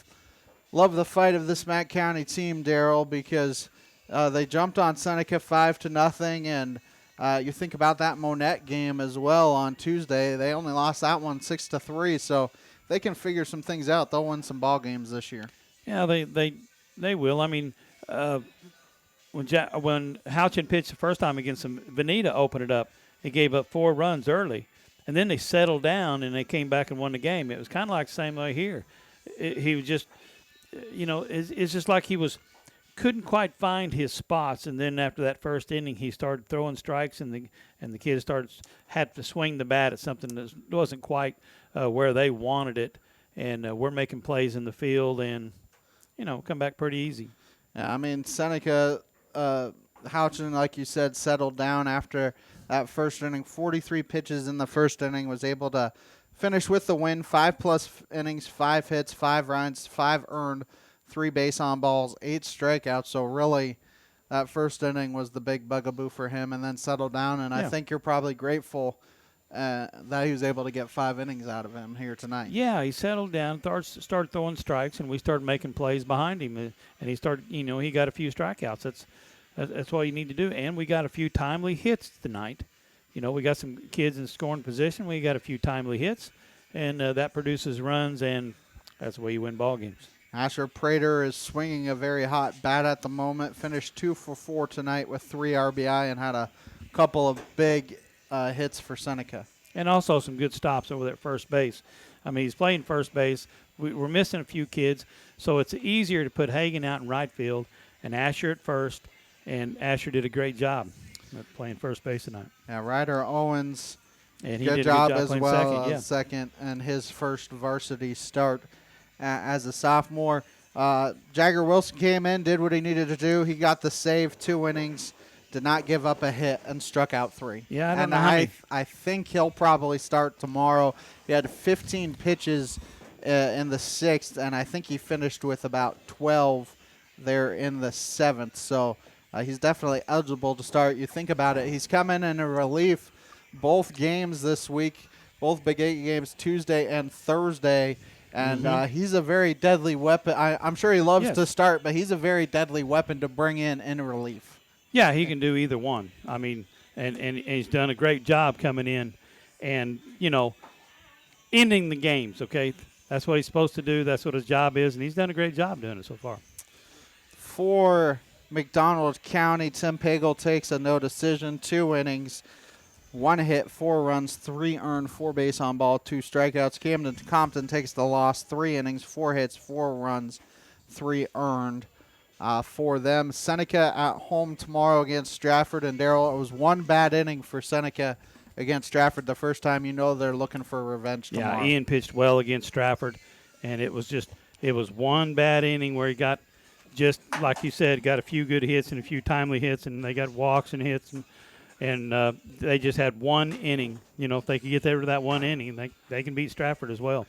love the fight of this Matt County team, Daryl, because they jumped on Seneca 5-0, and you think about that Monette game as well on Tuesday. They only lost that one 6-3, so they can figure some things out. They'll win some ball games this year. Yeah, they will. I mean, when Houchin pitched the first time against them, Veneta opened it up. He gave up 4 runs early, and then they settled down and they came back and won the game. It was kind of like the same way here. He was just, it's just like he couldn't quite find his spots, and then after that first inning, he started throwing strikes, and the kids had to swing the bat at something that wasn't quite where they wanted it, and we're making plays in the field, and come back pretty easy. Yeah, I mean Seneca, Houchin, like you said, settled down after that first inning. 43 pitches in the first inning, was able to finish with the win. 5+ innings, 5 hits, 5 runs, 5 earned. 3 base on balls, 8 strikeouts. So really, that first inning was the big bugaboo for him, and then settled down. And I think you're probably grateful that he was able to get 5 innings out of him here tonight. Yeah, he settled down, started throwing strikes, and we started making plays behind him. And he started, he got a few strikeouts. That's what you need to do. And we got a few timely hits tonight. We got some kids in scoring position. We got a few timely hits, and that produces runs, and that's the way you win ball games. Asher Prater is swinging a very hot bat at the moment. Finished 2 for 4 tonight with 3 RBI and had a couple of big hits for Seneca. And also some good stops over there at first base. I mean, he's playing first base. We're missing a few kids, so it's easier to put Hagan out in right field and Asher at first, and Asher did a great job at playing first base tonight. Yeah, Ryder Owens, and he good did job a good job as well, second, second, and his first varsity start as a sophomore. Jagger Wilson came in, did what he needed to do. He got the save, 2 innings, did not give up a hit, and struck out 3. Yeah, I don't know I think he'll probably start tomorrow. He had 15 pitches in the 6th, and I think he finished with about 12 there in the 7th. So he's definitely eligible to start. You think about it, he's coming in a relief both games this week, both Big 8 games, Tuesday and Thursday. And he's a very deadly weapon. I'm sure he loves to start, but he's a very deadly weapon to bring in relief. Yeah, he can do either one. I mean, and he's done a great job coming in and, ending the games, okay? That's what he's supposed to do. That's what his job is, and he's done a great job doing it so far. For McDonald County, Tim Pagel takes a no decision, 2 innings. 1 hit, 4 runs, 3 earned, 4 base on ball, 2 strikeouts. Camden Compton takes the loss, 3 innings, 4 hits, 4 runs, 3 earned for them. Seneca at home tomorrow against Stratford. And Darrell, it was 1 bad inning for Seneca against Stratford the first time. They're looking for revenge tomorrow. Yeah, Ian pitched well against Stratford, and it was 1 bad inning where he got, just like you said, got a few good hits and a few timely hits, and they got walks and hits, and they just had 1 inning. If they could get there to that 1 inning, they can beat Stratford as well.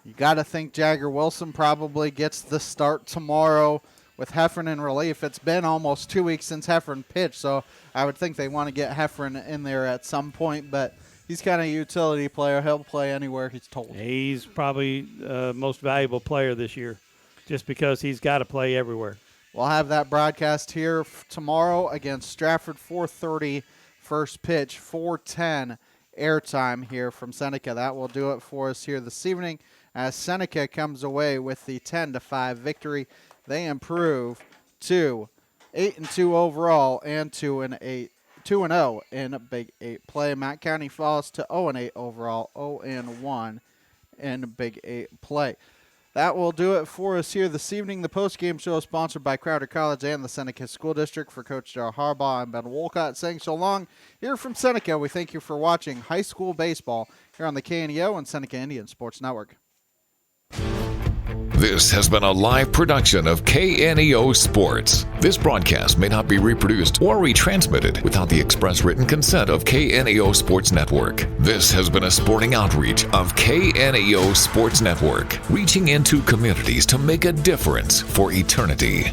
You got to think Jagger Wilson probably gets the start tomorrow with Heffron in relief. It's been almost 2 weeks since Heffron pitched, so I would think they want to get Heffron in there at some point, but he's kind of a utility player. He'll play anywhere he's told. He's probably the most valuable player this year just because he's got to play everywhere. We'll have that broadcast here tomorrow against Stratford, 4:30 first pitch, 4:10 airtime here from Seneca. That will do it for us here this evening as Seneca comes away with the 10-5 victory. They improve to 8-2 overall and 2-0 in Big 8 play. Matt County falls to 0-8 overall, 0-1 in Big 8 play. That will do it for us here this evening. The postgame show is sponsored by Crowder College and the Seneca School District. For Coach Darrell Harbaugh, I'm Ben Wolcott saying so long. Here from Seneca, we thank you for watching high school baseball here on the KNEO and Seneca Indian Sports Network. This has been a live production of KNEO Sports. This broadcast may not be reproduced or retransmitted without the express written consent of KNEO Sports Network. This has been a sporting outreach of KNEO Sports Network, reaching into communities to make a difference for eternity.